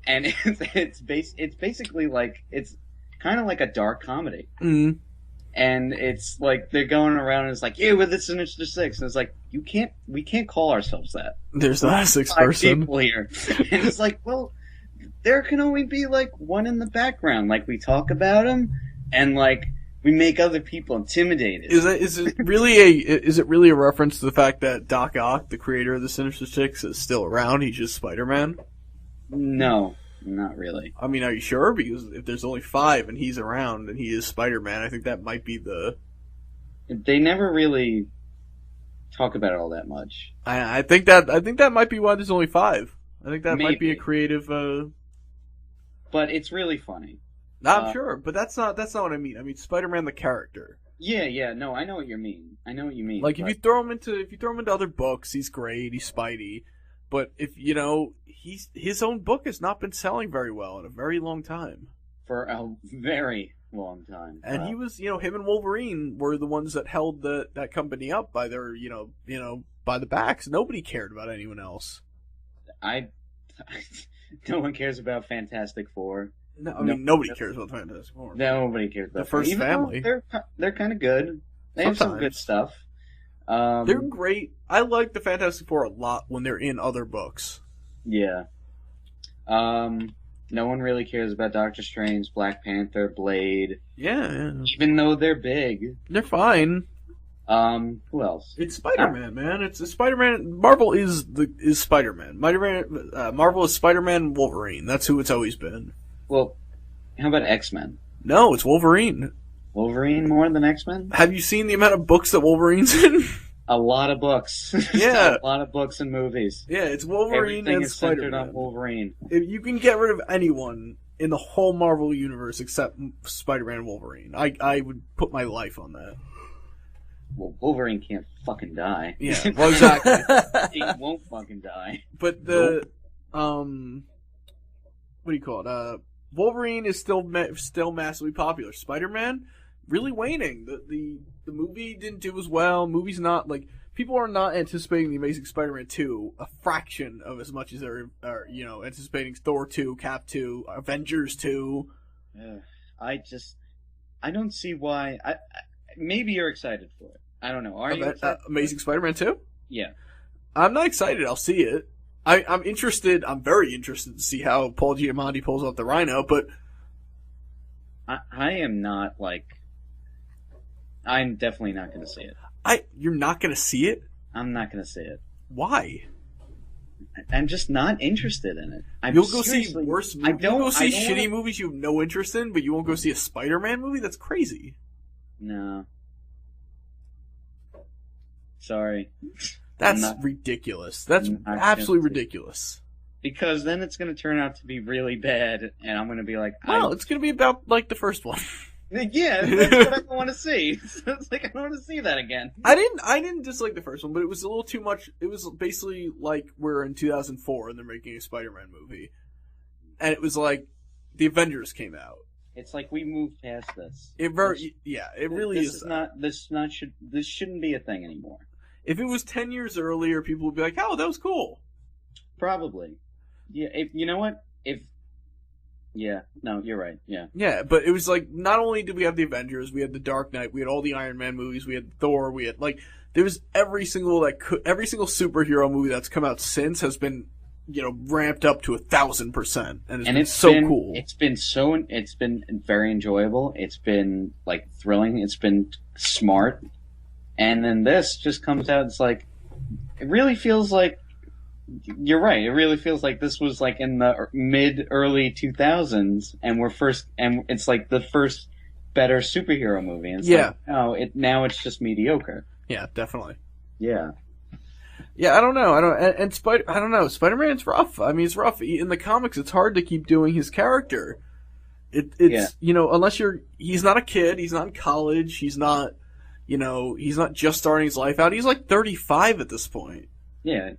S5: and it's basically like it's kind of like a dark comedy.
S1: Mm-hmm.
S5: And it's like they're going around and it's like, yeah, we're the Sinister Six, and it's like we can't call ourselves that.
S1: There's not a 6th person
S5: people here, and it's like, well, there can only be like one in the background. Like we talk about them, and like we make other people intimidated.
S1: Is it really a reference to the fact that Doc Ock, the creator of the Sinister Six, is still around? He's just Spider-Man?
S5: No, not really.
S1: I mean, are you sure? Because if there's only 5 and he's around and he is Spider-Man, I think that might be the.
S5: They never really talk about it all that much.
S1: I think that might be why there's only 5. I think that might be a creative.
S5: But it's really funny.
S1: I'm sure, but that's not what I mean. I mean Spider-Man the character.
S5: Yeah. No, I know what you mean.
S1: Like if you throw him into other books, he's great. He's Spidey, but if his own book has not been selling very well in a very long time.
S5: For a very long time.
S1: And he was, him and Wolverine were the ones that held that company up by their, by the backs. Nobody cared about anyone else.
S5: No one cares about Fantastic Four.
S1: No, I mean, nobody cares about Fantastic Four.
S5: Nobody cares about
S1: the first family.
S5: They're kind of good. They have some good stuff.
S1: They're great. I like the Fantastic Four a lot when they're in other books.
S5: Yeah. No one really cares about Doctor Strange, Black Panther, Blade.
S1: Yeah.
S5: Even though they're big.
S1: They're fine.
S5: Who else?
S1: It's Spider-Man, man. It's Spider-Man. Marvel is Spider-Man. Marvel is Spider-Man and Wolverine. That's who it's always been.
S5: Well, how about X-Men?
S1: No, it's Wolverine.
S5: Wolverine more than X-Men?
S1: Have you seen the amount of books that Wolverine's in?
S5: A lot of books.
S1: Yeah.
S5: A lot of books and movies.
S1: Yeah, it's Wolverine
S5: Everything
S1: and
S5: is centered
S1: Spider-Man.
S5: on Wolverine.
S1: If you can get rid of anyone in the whole Marvel universe except Spider-Man and Wolverine, I would put my life on that.
S5: Well, Wolverine can't fucking die.
S1: Yeah, well, exactly.
S5: He won't fucking die.
S1: But what do you call it? Wolverine is still massively popular. Spider-Man, really waning. The movie didn't do as well. Movie's not, like, people are not anticipating The Amazing Spider-Man 2 a fraction of as much as they're anticipating Thor 2, Cap 2, Avengers 2.
S5: I don't see why. Maybe you're excited for it. I don't know. Are you excited?
S1: Amazing Spider-Man 2?
S5: Yeah.
S1: I'm not excited. I'll see it. I'm interested. I'm very interested to see how Paul Giamatti pulls off the Rhino, but
S5: I am not, like... I'm definitely not going to see it.
S1: You're not going to see it?
S5: I'm not going to see it.
S1: Why?
S5: I'm just not interested in it.
S1: You'll go see worse movies. You'll go see shitty movies you have no interest in, but you won't go see a Spider-Man movie? That's crazy.
S5: No. Sorry.
S1: That's ridiculous. That's absolutely ridiculous.
S5: Because then it's going to turn out to be really bad, and I'm going to be like...
S1: No, it's going to be about, like, the first one.
S5: Yeah, that's what I don't want to see. It's like I don't want to see that again.
S1: I didn't dislike the first one, but it was a little too much. It was basically like we're in 2004 and they're making a Spider-Man movie, and it was like the Avengers came out.
S5: It's like we moved past this.
S1: It really
S5: this is not. This shouldn't be a thing anymore.
S1: If it was 10 years earlier, people would be like, "Oh, that was cool."
S5: Probably. Yeah. You know what? Yeah. No, you're right. Yeah.
S1: Yeah, but it was like not only did we have the Avengers, we had the Dark Knight, we had all the Iron Man movies, we had Thor, we had like there was every single superhero movie that's come out since has been ramped up to 1,000%, and it's so cool.
S5: It's been very enjoyable. It's been like thrilling. It's been smart, and then this just comes out. It's like it really feels like you're right. It really feels like this was like in the early 2000s, and it's like the first better superhero movie. And it's now it's just mediocre.
S1: Yeah, definitely.
S5: Yeah.
S1: Yeah, I don't know. I don't know. Spider-Man's rough. I mean, it's rough. In the comics, it's hard to keep doing his character. Unless he's not a kid, he's not in college, he's not just starting his life out. He's like 35 at this point.
S5: Yeah.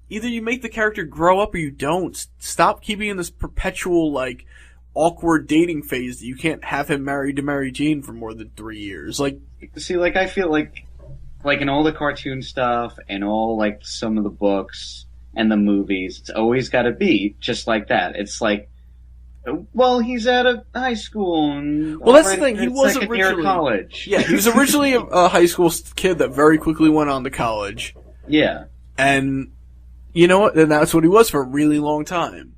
S1: Either you make the character grow up or you don't. Stop keeping in this perpetual, like, awkward dating phase that you can't have him married to Mary Jane for more than 3 years. Like,
S5: see, like, I feel like in all the cartoon stuff and all, like, some of the books and the movies, it's always got to be just like that. It's like, well, he's out of high school and
S1: that's the thing. He was originally
S5: college.
S1: Yeah, he was originally a high school kid that very quickly went on to college.
S5: Yeah,
S1: and you know what? And that's what he was for a really long time.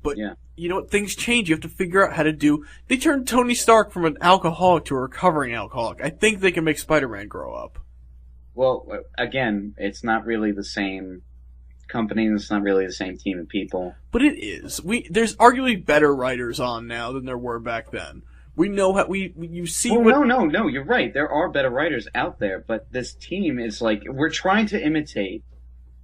S1: But
S5: yeah.
S1: You know what? Things change. You have to figure out how to do. They turned Tony Stark from an alcoholic to a recovering alcoholic. I think they can make Spider-Man grow up.
S5: Well, again, it's not really the same company. It's not really the same team of people.
S1: But it is. There's arguably better writers on now than there were back then. We know how you see.
S5: Well, no. You're right. There are better writers out there, but this team is like we're trying to imitate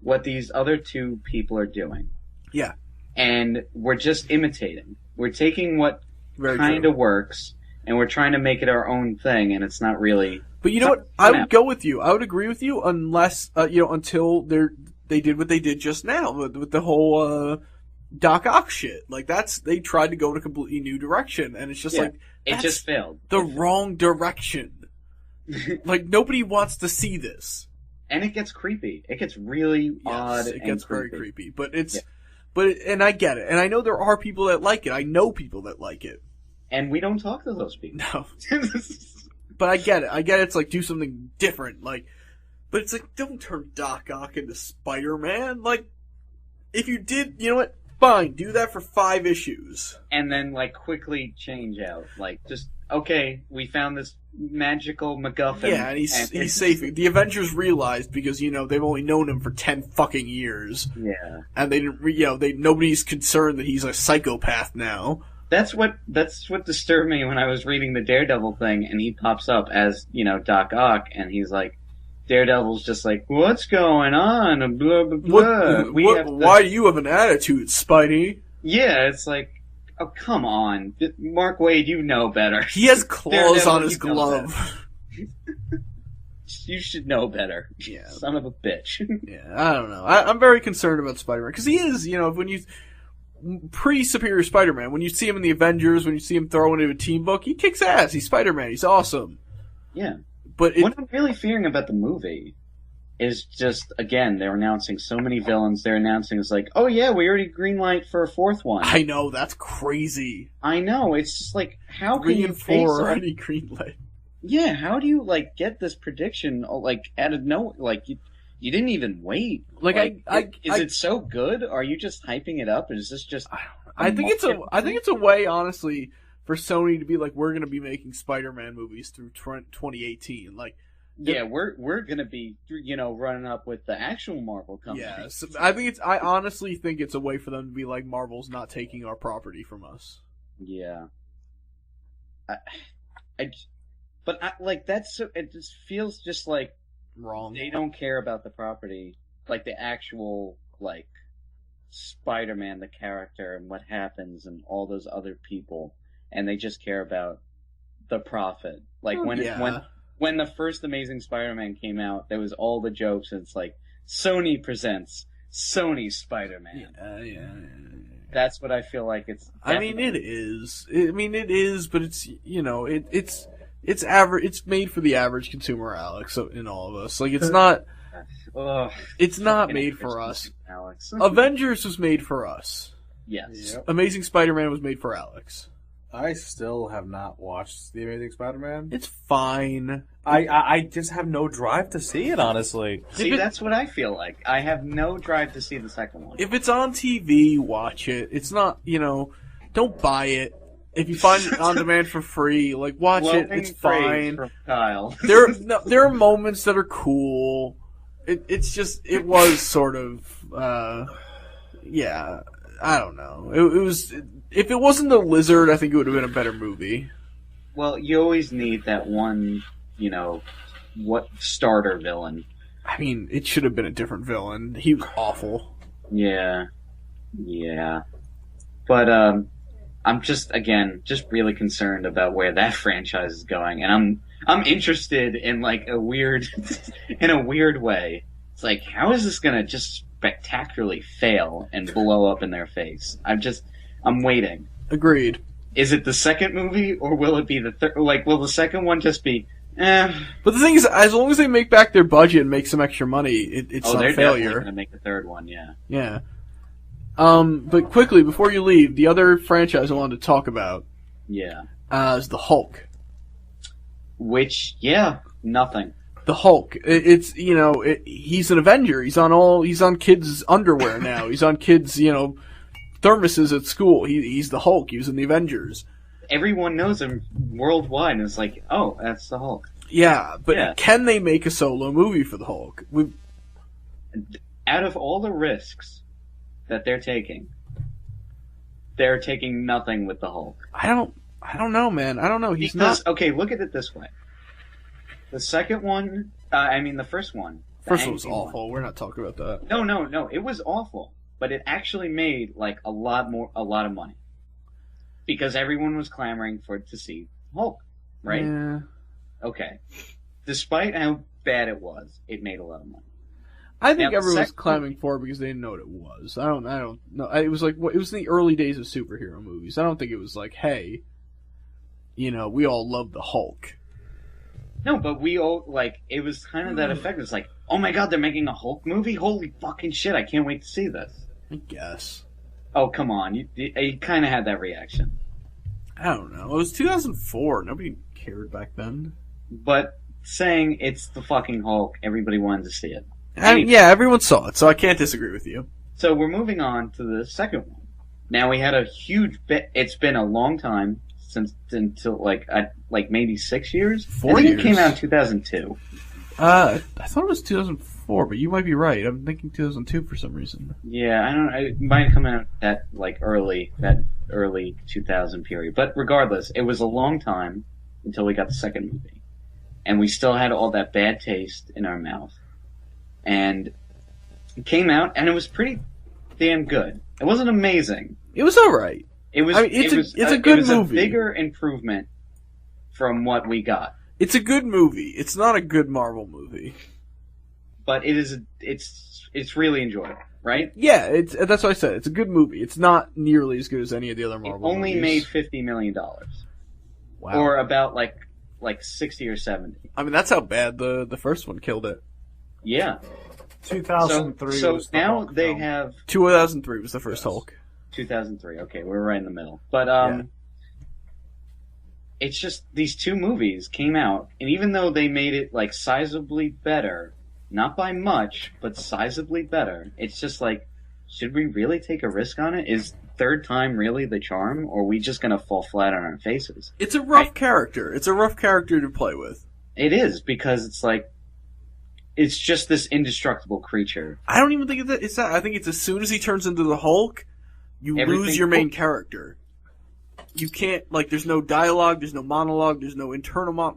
S5: what these other two people are doing.
S1: Yeah.
S5: And we're just imitating. We're taking what
S1: Very
S5: kind of works, and we're trying to make it our own thing, and it's not really.
S1: But you know what? I would go with you. I would agree with you unless, until they did what they did just now with the whole Doc Ock shit. Like, they tried to go in a completely new direction, and it's just like...
S5: It just failed.
S1: The wrong direction. Like, nobody wants to see this.
S5: And it gets creepy. It gets really odd.
S1: It gets very creepy. But it's... Yeah. And I get it. And I know there are people that like it. I know people that like it.
S5: And we don't talk to those people.
S1: No. But I get it. It's like, do something different. Like, but it's like, don't turn Doc Ock into Spider-Man. Like, if you did, you know what? Fine, do that for 5 issues.
S5: And then, like, quickly change out. Like, just, okay, we found this magical MacGuffin.
S1: Yeah, and he's safe. The Avengers realized, because, they've only known him for 10 fucking years.
S5: Yeah.
S1: And they didn't, nobody's concerned that he's a psychopath now.
S5: That's what disturbed me when I was reading the Daredevil thing, and he pops up as, Doc Ock, and he's like, Daredevil's just like, what's going on? And blah, blah, blah.
S1: Why do you have an attitude, Spidey?
S5: Yeah, it's like, oh, come on. Mark Waid, you know better.
S1: He has claws on his glove.
S5: You should know better.
S1: Yeah.
S5: Son of a bitch.
S1: Yeah, I don't know. I'm very concerned about Spider-Man, because he is, when you... Pre-Superior Spider-Man, when you see him in the Avengers, when you see him throw into a team book, he kicks ass. He's Spider-Man. He's awesome.
S5: Yeah.
S1: But
S5: what I'm really fearing about the movie is just, again, they're announcing so many villains. They're announcing, it's like, oh yeah, we already greenlight for a 4th one.
S1: I know, that's crazy.
S5: I know, it's just like, how can you
S1: 4 already greenlight?
S5: Yeah, how do you, like, get this prediction, like, out of nowhere? Like, you didn't even wait. Is it so good? Are you just hyping it up? Is this just?
S1: I think it's a way, honestly, for Sony to be like, we're going to be making Spider-Man movies through 2018. Like,
S5: yeah, we're going to be, running up with the actual Marvel company.
S1: Yeah, so I honestly think it's a way for them to be like, Marvel's not taking our property from us.
S5: Yeah. It just feels just like.
S1: Wrong.
S5: They don't care about the property, like the actual, like, Spider-Man, the character, and what happens, and all those other people, and they just care about the Prophet. Like
S1: Yeah.
S5: when the first Amazing Spider-Man came out, there was all the jokes, and it's like Sony presents Sony Spider-Man.
S1: Yeah.
S5: That's what I feel like it's.
S1: I mean, it is. It is, but it's it's average. It's made for the average consumer, Alex. So in all of us, like it's not.
S5: Ugh,
S1: It's not made for us.
S5: Alex.
S1: Avengers was made for us.
S5: Yes.
S2: Yep.
S1: Amazing Spider-Man was made for Alex.
S2: I still have not watched The Amazing Spider-Man.
S1: It's fine.
S2: I just have no drive to see it, honestly.
S5: See, that's what I feel like. I have no drive to see the second one.
S1: If it's on TV, watch it. It's not, don't buy it. If you find it on demand for free, like watch it. It's fine.
S5: From Kyle.
S1: There are moments that are cool. It was sort of, yeah. I don't know. It was. If it wasn't the Lizard, I think it would have been a better movie.
S5: Well, you always need that one, starter villain.
S1: I mean, it should have been a different villain. He was awful.
S5: Yeah. But I'm just really concerned about where that franchise is going, and I'm interested in like a weird way. It's like, how is this gonna just spectacularly fail and blow up in their face? I'm waiting.
S1: Agreed.
S5: Is it the second movie, or will it be the third? Like, will the second one just be, eh?
S1: But the thing is, as long as they make back their budget and make some extra money, it's not
S5: they're
S1: a failure.
S5: definitely gonna make the third one, yeah.
S1: Yeah. But quickly, before you leave, the other franchise I wanted to talk about is the Hulk.
S5: Which, nothing.
S1: The Hulk. He's an Avenger. He's on kids' underwear now. He's on kids', thermoses at school. He's the Hulk. He was in the Avengers.
S5: Everyone knows him worldwide, and it's like, oh, that's the Hulk.
S1: Yeah, but can they make a solo movie for the Hulk?
S5: Out of all the risks that they're taking nothing with the Hulk.
S1: I don't know, man. I don't know. He's not.
S5: Okay, look at it this way. The second one, the first one.
S1: First one was awful. We're not talking about that.
S5: No. It was awful, but it actually made like a lot of money because everyone was clamoring to see Hulk, right?
S1: Yeah.
S5: Okay. Despite how bad it was, it made a lot of money.
S1: I think everyone was clamoring for it because they didn't know what it was. I don't know. It was like it was in the early days of superhero movies. I don't think it was like, hey, we all love the Hulk.
S5: No, but we all, it was kind of that effect. It's like, oh my god, they're making a Hulk movie? Holy fucking shit, I can't wait to see this.
S1: I guess.
S5: Oh, come on. You kind of had that reaction.
S1: I don't know. It was 2004. Nobody cared back then.
S5: But saying it's the fucking Hulk, everybody wanted to see it.
S1: Everyone saw it, so I can't disagree with you.
S5: So we're moving on to the second one. Now we had a huge bit. It's been a long time until maybe 6 years.
S1: 4 years.
S5: It came out in 2002.
S1: I thought it was 2004, but you might be right. I'm thinking 2002 for some reason.
S5: Yeah, I don't know. It might have come out at early 2000 period. But regardless, it was a long time until we got the second movie, and we still had all that bad taste in our mouth. And it came out, and it was pretty damn good. It wasn't amazing.
S1: It was all right.
S5: It was.
S1: It's a good movie.
S5: A bigger improvement from what we got.
S1: It's a good movie. It's not a good Marvel movie,
S5: but it is. It's really enjoyable, right?
S1: Yeah, that's what I said. It's a good movie. It's not nearly as good as any of the other Marvel.
S5: It only
S1: movies.
S5: made $50 million.
S1: Wow.
S5: Or about like 60 or 70.
S1: I mean, that's how bad the first one killed it.
S5: Yeah.
S3: 2003.
S5: So
S3: was the
S5: now
S3: Hulk
S5: they
S3: film.
S5: have
S1: 2003 was the first Hulk.
S5: 2003. Okay, we're right in the middle. But it's just these two movies came out, and even though they made it like sizably better, not by much, but sizably better, it's just like, should we really take a risk on it? Is third time really the charm, or are we just gonna fall flat on our faces?
S1: It's a rough character. It's a rough character to play with.
S5: It is, because it's like, it's just this indestructible creature.
S1: I don't even think it's that. I think it's as soon as he turns into the Hulk, you lose your main character. You can't, there's no dialogue, there's no monologue, there's no internal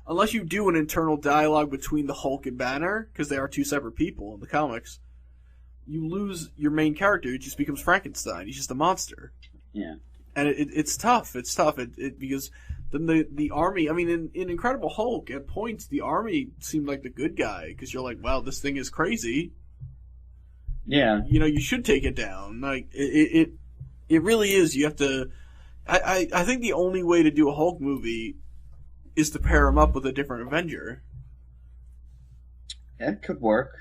S1: unless you do an internal dialogue between the Hulk and Banner, because they are two separate people in the comics, you lose your main character. It just becomes Frankenstein. He's just a monster.
S5: Yeah.
S1: And it's tough. It's tough because then the army. I mean, in Incredible Hulk, at points the army seemed like the good guy because you're like, wow, this thing is crazy.
S5: Yeah.
S1: You know, you should take it down. Like it really is. You have to. I think the only way to do a Hulk movie is to pair him up with a different Avenger.
S5: That could work.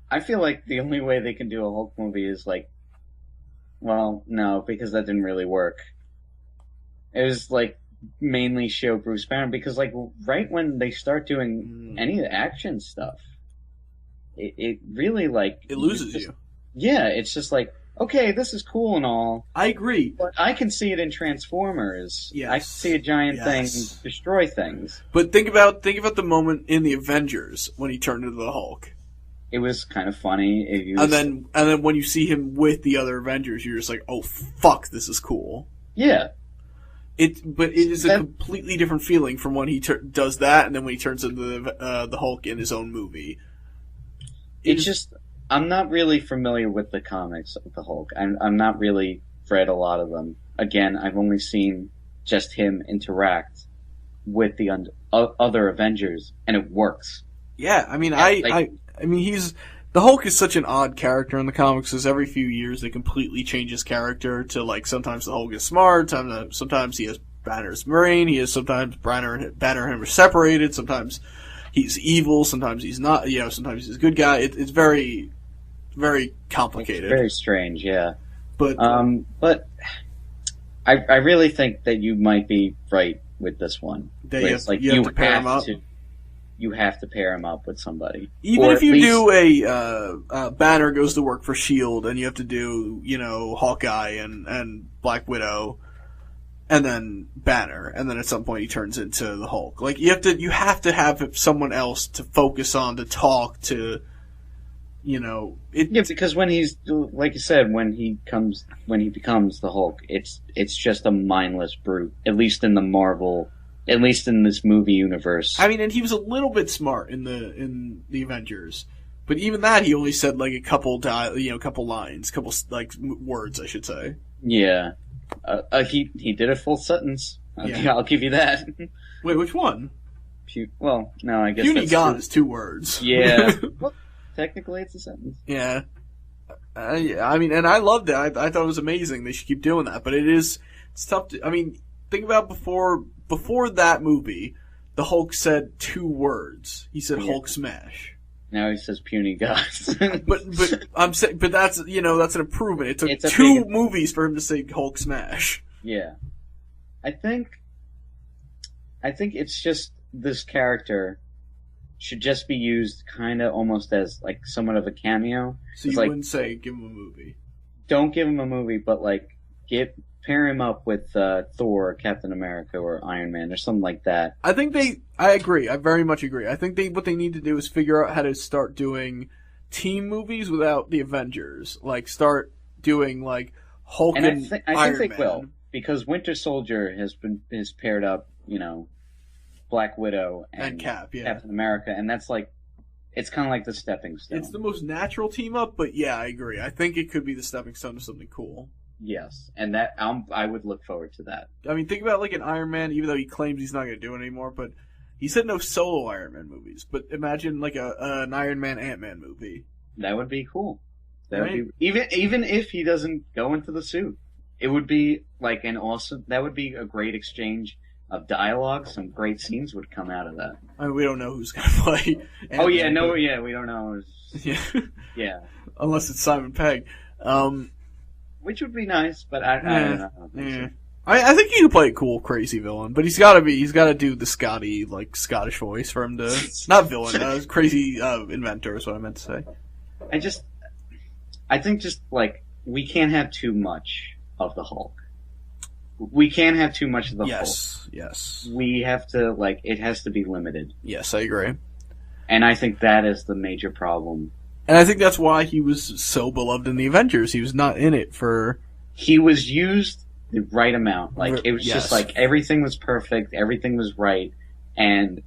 S5: I feel like the only way they can do a Hulk movie is like, well, no, because that didn't really work. It was like mainly show Bruce Banner because like right when they start doing any of the action stuff, it really like
S1: it loses you.
S5: Yeah, it's just like, okay, this is cool and all.
S1: I agree.
S5: But I can see it in Transformers.
S1: Yes.
S5: I can see a giant thing destroy things.
S1: But think about the moment in the Avengers when he turned into the Hulk.
S5: It was kind of funny.
S1: And then when you see him with the other Avengers, you're just like, oh fuck, this is cool.
S5: Yeah.
S1: But it is a completely different feeling from when he does that, and then when he turns into the Hulk in his own movie.
S5: It's just, I'm not really familiar with the comics of the Hulk. I'm not really read a lot of them. Again, I've only seen just him interact with the other Avengers, and it works.
S1: Yeah, I mean, I mean, the Hulk is such an odd character in the comics, because every few years they completely change his character to, like, sometimes the Hulk is smart, sometimes he has Banner's brain, sometimes Banner and him are separated, sometimes he's evil, sometimes he's not, sometimes he's a good guy. It's very, very complicated.
S5: It's very strange, yeah.
S1: But
S5: I really think that you might be right with this one.
S1: That you have to pair him up.
S5: You have to pair him up with somebody.
S1: Even if you do a Banner goes to work for S.H.I.E.L.D. and you have to do, Hawkeye and Black Widow, and then Banner, and then at some point he turns into the Hulk. Like, you have to have someone else to focus on, to talk to,
S5: Yeah, because when he's, like you said, when he becomes the Hulk, it's just a mindless brute. At least in this movie universe.
S1: I mean, and he was a little bit smart in the Avengers, but even that he only said like a couple lines, words, I should say.
S5: Yeah, he did a full sentence. I'll give you that.
S1: Wait, which one?
S5: Well, no, I guess
S1: Puny
S5: that's
S1: God
S5: true.
S1: is 2 words.
S5: Yeah, well, technically it's a sentence.
S1: Yeah, I mean, and I loved it. I thought it was amazing. They should keep doing that, but it's tough to. I mean, think about before that movie, the Hulk said 2 words. He said Hulk smash.
S5: Now he says puny gods.
S1: but I'm saying, but that's that's an improvement. It took 2 movies for him to say Hulk smash.
S5: Yeah, I think it's just this character should just be used kind of almost as like somewhat of a cameo.
S1: So you wouldn't say give him a movie.
S5: Don't give him a movie, but like pair him up with Thor, or Captain America, or Iron Man, or something like that.
S1: I agree. I very much agree. I think what they need to do is figure out how to start doing team movies without the Avengers. Like, start doing, like, Hulk and Iron Man.
S5: I think they will, because Winter Soldier is paired up, Black Widow and
S1: Cap, yeah.
S5: Captain America, and that's like, it's kind of like the stepping stone.
S1: It's the most natural team up, but yeah, I agree. I think it could be the stepping stone to something cool.
S5: Yes, and that I would look forward to that.
S1: I mean, think about like an Iron Man, even though he claims he's not going to do it anymore, but he said no solo Iron Man movies. But imagine like an Iron Man Ant-Man movie.
S5: That would be cool. That
S1: right?
S5: would be even if he doesn't go into the suit, it would be like that would be a great exchange of dialogue. Some great scenes would come out of that.
S1: I mean, we don't know who's going to play Ant-Man,
S5: we don't know.
S1: Yeah.
S5: Yeah.
S1: Unless it's Simon Pegg.
S5: Which would be nice, but I don't know.
S1: Yeah. I think he could play a cool, crazy villain, but he's got to do the Scottish voice for him to, not villain, crazy, inventor is what I meant to say.
S5: I think like, we can't have too much of the Hulk. We can't have too much of the Hulk.
S1: Yes.
S5: We have to, like, it has to be limited.
S1: Yes, I agree.
S5: And I think that is the major problem.
S1: And I think that's why he was so beloved in the Avengers. He was not in it for...
S5: He was used the right amount. Like, it was just like, everything was perfect, everything was right, and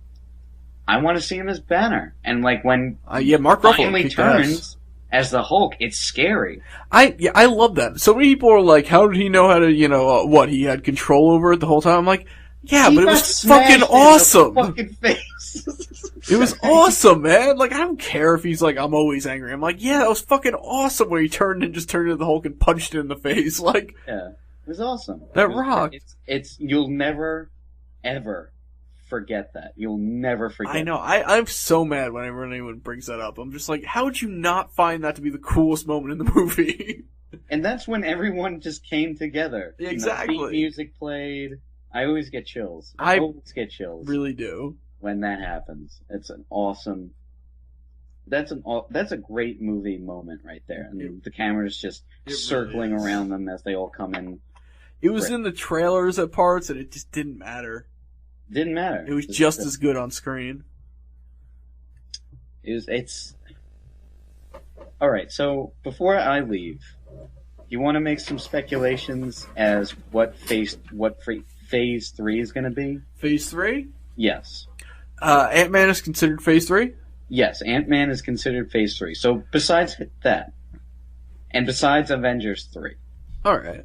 S5: I want to see him as Banner. And, like, when
S1: Mark Ruffalo
S5: finally turns as the Hulk, it's scary.
S1: I love that. So many people are like, how did he know how to, he had control over it the whole time? I'm like, Yeah,
S5: He
S1: but it
S5: got
S1: was
S5: smashed
S1: fucking
S5: in the
S1: awesome.
S5: Fucking face.
S1: It was awesome, man. Like, I don't care if he's like, I'm always angry. I'm like, yeah, that was fucking awesome when he turned and just turned into the Hulk and punched it in the face. Like,
S5: Yeah, it was awesome.
S1: That
S5: It was-
S1: rocked.
S5: It's you'll never, ever forget that. You'll never forget.
S1: I know. I'm so mad whenever anyone brings that up. I'm just like, how would you not find that to be the coolest moment in the movie?
S5: And that's when everyone just came together.
S1: Exactly.
S5: Theme music played. I always get chills.
S1: I
S5: always get chills
S1: Really do.
S5: when that happens. It's an awesome. That's a great movie moment right there. And the camera's just
S1: It really
S5: circling
S1: is.
S5: around them as they all come in.
S1: It was
S5: Right.
S1: in the trailers at parts, and it just didn't matter.
S5: Didn't matter.
S1: It was just as good on screen.
S5: It's all right. So before I leave, you want to make some speculations as what phase 3 is going to be?
S1: Phase 3?
S5: Yes,
S1: Ant-Man is considered Phase 3?
S5: yes. Ant-Man is considered phase 3. So besides that, and besides Avengers 3,
S1: Alright.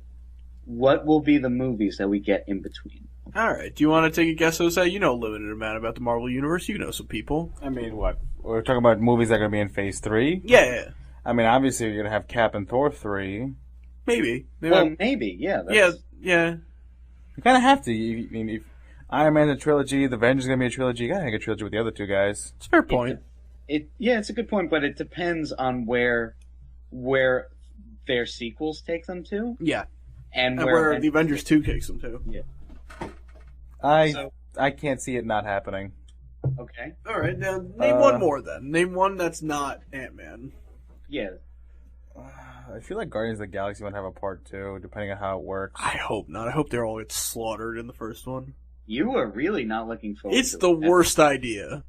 S5: what will be the movies that we get in between?
S1: Alright. Do you want to take a guess, Jose? You know a limited amount about the Marvel Universe. You know some people.
S2: I mean, what? We're talking about movies that are going to be in Phase 3?
S1: Yeah.
S2: I mean, obviously, you're going to have Cap and Thor 3.
S1: Maybe.
S5: Well, maybe. Yeah.
S1: Yeah.
S2: You kind of have to. I mean, if Iron Man's a trilogy, the Avengers is going to be a trilogy, you got to make a trilogy with the other two guys.
S1: It's a fair point.
S5: It's a good point, but it depends on where their sequels take them to,
S1: Yeah.
S5: and
S1: And where the Avengers 2 takes them to.
S2: I can't see it not happening.
S5: Okay.
S1: Alright, now name one more then. Name one that's not Ant-Man.
S5: Yeah.
S2: I feel like Guardians of the Galaxy might have a part 2, depending on how it works.
S1: I hope not. I hope they all get slaughtered in the first one.
S5: You are really not looking forward
S1: It's
S5: to
S1: the
S5: it.
S1: worst idea.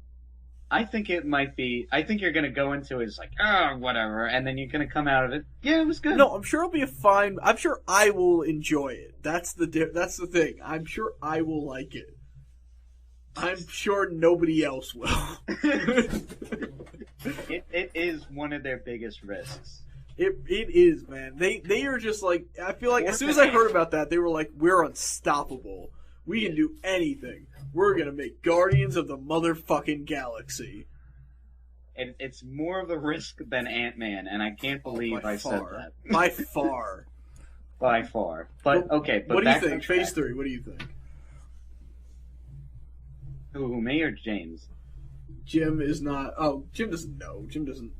S5: I think it might be. I think you're going to go into it as like, whatever, and then you're going to come out of it. Yeah, it was good.
S1: No, I'm sure it'll be a fine. I'm sure I will enjoy it. That's the thing. I'm sure I will like it. I'm sure nobody else will.
S5: It is one of their biggest risks.
S1: It is, man. They are just like, I feel like as soon as I heard about that, they were like, we're unstoppable. We can do anything. We're gonna make Guardians of the motherfucking Galaxy.
S5: It's more of a risk than Ant-Man, and I can't believe
S1: By
S5: I said
S1: far.
S5: that.
S1: By far.
S5: By far. But, okay. But
S1: what do you
S5: back on
S1: think?
S5: track.
S1: Phase 3, what do you think?
S5: Who, me or James?
S1: Jim is not. Oh, Jim doesn't know. Jim doesn't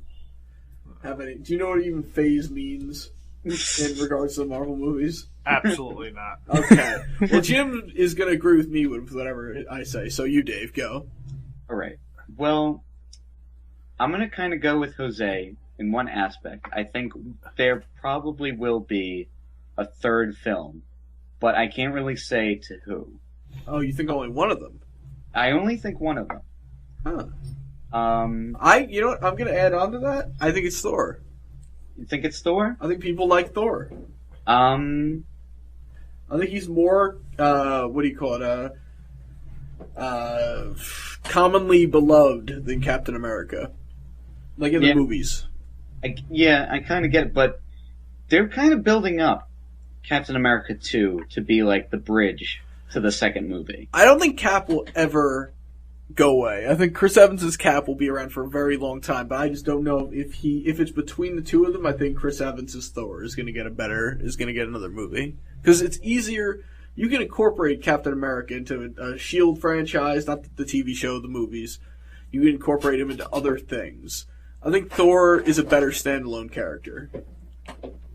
S1: have any. Do you know what even phase means in regards to the Marvel movies?
S3: Absolutely not.
S1: Okay. Well, Jim is going to agree with me with whatever I say. So you, Dave, go.
S5: All right. Well, I'm going to kind of go with Jose in one aspect. I think there probably will be a third film, but I can't really say to who.
S1: Oh, you think only one of them?
S5: I only think one of them.
S1: Huh.
S5: You
S1: You know what? I'm going to add on to that. I think it's Thor.
S5: think it's Thor?
S1: I think people like Thor.
S5: Um,
S1: I think he's more, what do you call it, commonly beloved than Captain America. Like in the
S5: Yeah.
S1: movies.
S5: I kind of get it, but they're kind of building up Captain America 2 to be like the bridge to the second movie.
S1: I don't think Cap will ever go away. I think Chris Evans' Cap will be around for a very long time, but I just don't know if it's between the two of them. I think Chris Evans' Thor is going to get another movie because it's easier. You can incorporate Captain America into a S.H.I.E.L.D. franchise, not the TV show, the movies. You can incorporate him into other things. I think Thor is a better standalone character.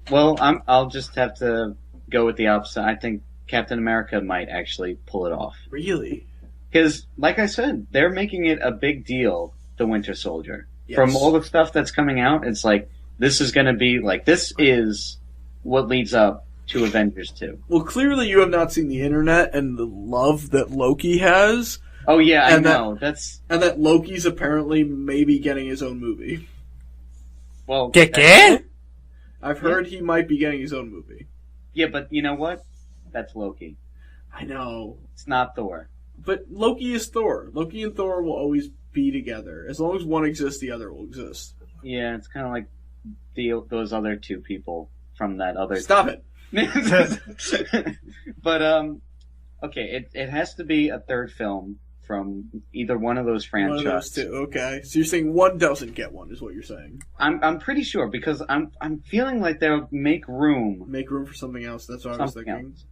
S5: Well, I'll just have to go with the opposite. I think Captain America might actually pull it off.
S1: Really?
S5: Because, like I said, they're making it a big deal, the Winter Soldier.
S1: Yes.
S5: From all the stuff that's coming out, it's like, this is going to be, like, this is what leads up to Avengers 2.
S1: Well, clearly you have not seen the internet and the love that Loki has,
S5: Oh, yeah, I
S1: And that-
S5: know. That's,
S1: and that Loki's apparently maybe getting his own movie.
S5: well...
S1: I've heard he might be getting his own movie.
S5: Yeah, but you know what? That's Loki.
S1: I know.
S5: It's not Thor.
S1: But Loki is Thor. Loki and Thor will always be together. As long as one exists, the other will exist.
S5: Yeah, it's kind of like those other two people from that other...
S1: Stop it.
S5: But, Okay, it has to be a third film from either one of those
S1: One of those
S5: franchises.
S1: two. Okay, so you're saying one doesn't get one, is what you're saying.
S5: I'm pretty sure because I'm feeling like they'll make room.
S1: Make room for something else. That's what I was
S5: Something
S1: thinking.
S5: else.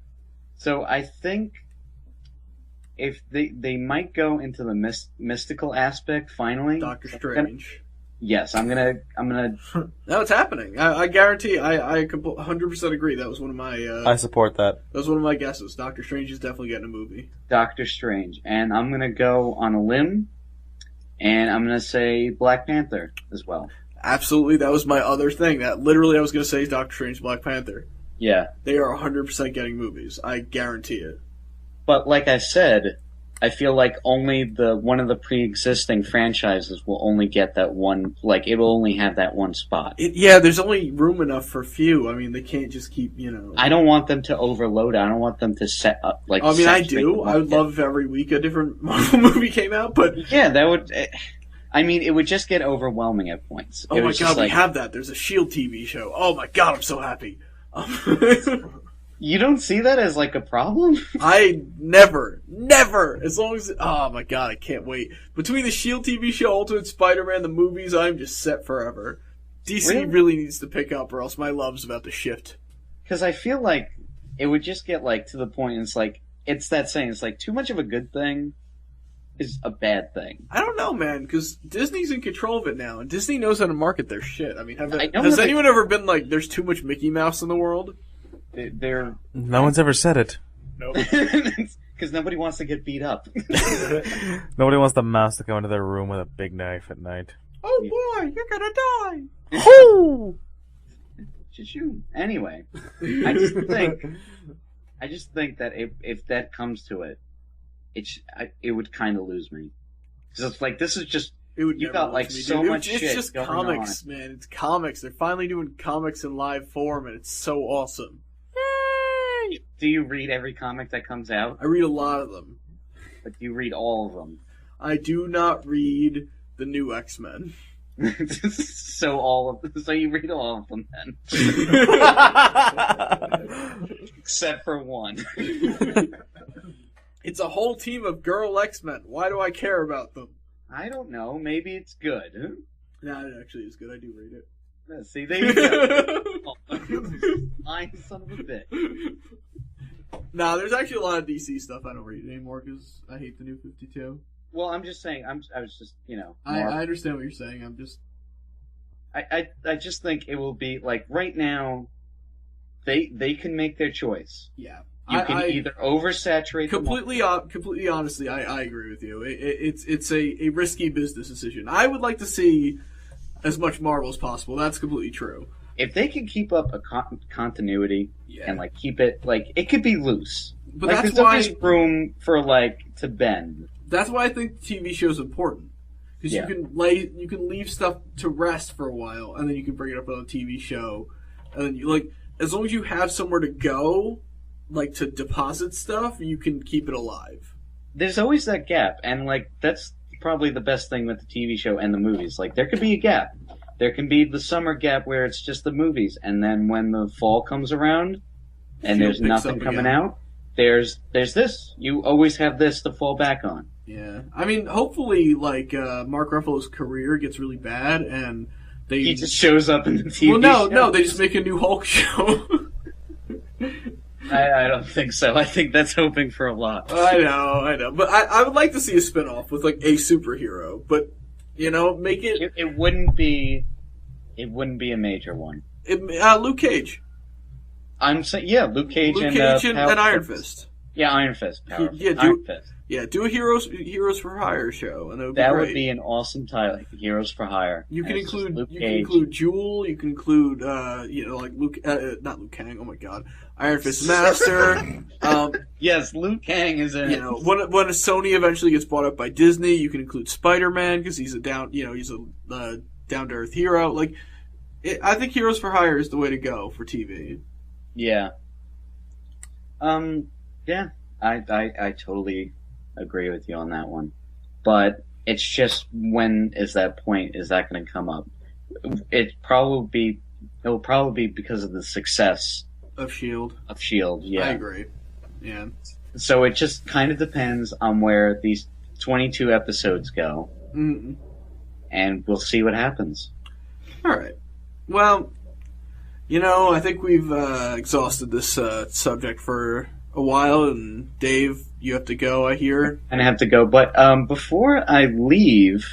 S5: So I think if they might go into the mystical aspect finally.
S1: Doctor Strange.
S5: Yes, I'm gonna.
S1: No, it's happening. I guarantee. I 100% agree. That was one of my.
S2: I support that.
S1: That was one of my guesses. Doctor Strange is definitely getting a movie.
S5: Doctor Strange, and I'm gonna go on a limb, and I'm gonna say Black Panther as well.
S1: Absolutely, that was my other thing. That literally I was going to say is Doctor Strange, Black Panther.
S5: Yeah,
S1: They are 100% getting movies. I guarantee it.
S5: but like I said, I feel like only one of the pre-existing franchises will only get that one. Like it will only have that one spot.
S1: Yeah, there's only room enough for a few. I mean, they can't just keep,
S5: I don't want them to overload it. I don't want them to set up like.
S1: I mean, I
S5: saturate
S1: do.
S5: the
S1: I would
S5: market.
S1: love if every week a different Marvel movie came out, but
S5: Yeah, that would. I mean, it would just get overwhelming at points.
S1: oh
S5: It
S1: my
S5: was
S1: god,
S5: just
S1: we
S5: like,
S1: have that. There's a S.H.I.E.L.D. TV show. Oh my god, I'm so happy.
S5: you don't see that as like a problem?
S1: I never, as long as, oh my god, I can't wait. Between the S.H.I.E.L.D. TV show, Ultimate Spider-Man, the movies, I'm just set forever. DC really needs to pick up or else my love's about to shift.
S5: Because I feel like it would just get like to the point. It's like it's that saying. It's like too much of a good thing is a bad thing.
S1: I don't know, man, because Disney's in control of it now, and Disney knows how to market their shit. I mean,
S5: I know
S1: has
S5: that they-
S1: anyone ever been like, there's too much Mickey Mouse in the world?
S5: They're
S2: No one's ever said it.
S3: Nope.
S5: because nobody wants to get beat up.
S2: Nobody wants the mouse to go into their room with a big knife at night.
S1: Oh boy, you're gonna die!
S5: Choo-choo. Anyway, I just think that if that comes to it, it would kind of lose me. Because it's like this is just
S1: It would
S5: You
S1: never
S5: got,
S1: lose
S5: like,
S1: me,
S5: so
S1: dude.
S5: much
S1: It's
S5: shit
S1: just
S5: going
S1: comics, man. It's comics. They're finally doing comics in live form, and it's so awesome.
S5: Do you read every comic that comes out?
S1: I read a lot of them.
S5: But do you read all of them?
S1: I do not read the new X-Men.
S5: So you read all of them then, except for one.
S1: It's a whole team of girl X-Men. Why do I care about them?
S5: I don't know. Maybe it's good.
S1: Nah, it actually is good. I do read it.
S5: See, there you go. Lying son of a bitch.
S1: Nah, there's actually a lot of DC stuff I don't read anymore because I hate the new 52.
S5: Well, I'm just saying. I was just,
S1: I understand what you're saying. I'm just...
S5: I just think it will be like right now. They can make their choice.
S1: Yeah.
S5: You can either oversaturate
S1: completely honestly, I agree with you. It's a risky business decision. I would like to see as much Marvel as possible. That's completely true.
S5: If they can keep up a continuity
S1: Yeah.
S5: and like keep it like it could be loose,
S1: But
S5: like,
S1: that's
S5: there's
S1: why
S5: always room for like to bend.
S1: that's why I think TV show is important because
S5: Yeah.
S1: you can leave stuff to rest for a while and then you can bring it up on a TV show, and then you as long as you have somewhere to go, like to deposit stuff, you can keep it alive.
S5: There's always that gap, and like that's probably the best thing with the TV show and the movies. Like there could be a gap. There can be the summer gap where it's just the movies, and then when the fall comes around and
S1: Shield
S5: there's
S1: picks
S5: nothing
S1: up
S5: coming
S1: again.
S5: out, there's this. You always have this to fall back on.
S1: Yeah, I mean, hopefully, Mark Ruffalo's career gets really bad and
S5: He just shows up in the TV
S1: well,
S5: show.
S1: no, they just make a new Hulk show.
S5: I don't think so. I think that's hoping for a lot.
S1: I know, but I would like to see a spinoff with like a superhero, but make it,
S5: It wouldn't be a major one.
S1: Luke Cage,
S5: I'm saying, yeah, Luke Cage
S1: Luke
S5: and
S1: Cage and
S5: Power
S1: Iron
S5: Fist.
S1: Fist.
S5: Yeah, Iron Fist. Power Fist.
S1: Yeah,
S5: Iron Fist.
S1: Yeah, do a Heroes for Hire show, and
S5: That
S1: great.
S5: would be an awesome title. Heroes for Hire.
S1: You can
S5: And it's just
S1: include
S5: Luke
S1: you
S5: Cage.
S1: can include Jewel. You can include like Luke, not Luke Kang. Oh my God, Iron Fist Master.
S5: Yes, Luke Kang is in.
S1: When Sony eventually gets bought up by Disney, you can include Spider-Man because he's a down to earth hero. I think Heroes for Hire is the way to go for TV.
S5: Yeah. Yeah. I totally agree with you on that one, but it's just when is that point? Is that going to come up? It'll probably be because of the success
S1: Of Shield.
S5: of Shield. Yeah.
S1: I agree. Yeah.
S5: So it just kind of depends on where these 22 episodes go, and we'll see what happens.
S1: All right. Well, I think we've exhausted this subject for a while, and Dave, you have to go, I hear.
S5: And I have to go, but before I leave,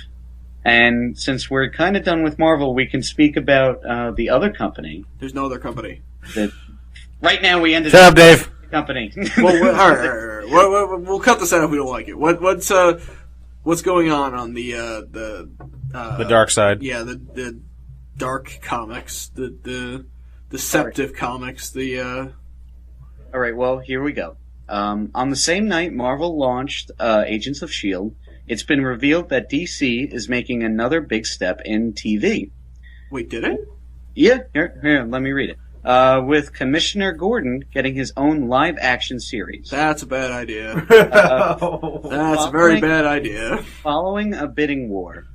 S5: and since we're kind of done with Marvel, we can speak about the other company.
S1: There's no other company.
S5: Right now we ended
S2: Shut up, Dave.
S5: the company.
S1: Well, all right. We'll cut this out if we don't like it. What's going on the
S2: dark side?
S1: Yeah, the dark comics, the deceptive comics,
S5: All right, well, here we go. On the same night Marvel launched Agents of S.H.I.E.L.D., it's been revealed that DC is making another big step in TV.
S1: Wait, did it?
S5: Yeah, here, let me read it. With Commissioner Gordon getting his own live-action series.
S1: That's a bad idea. That's a very bad idea.
S5: Following a bidding war,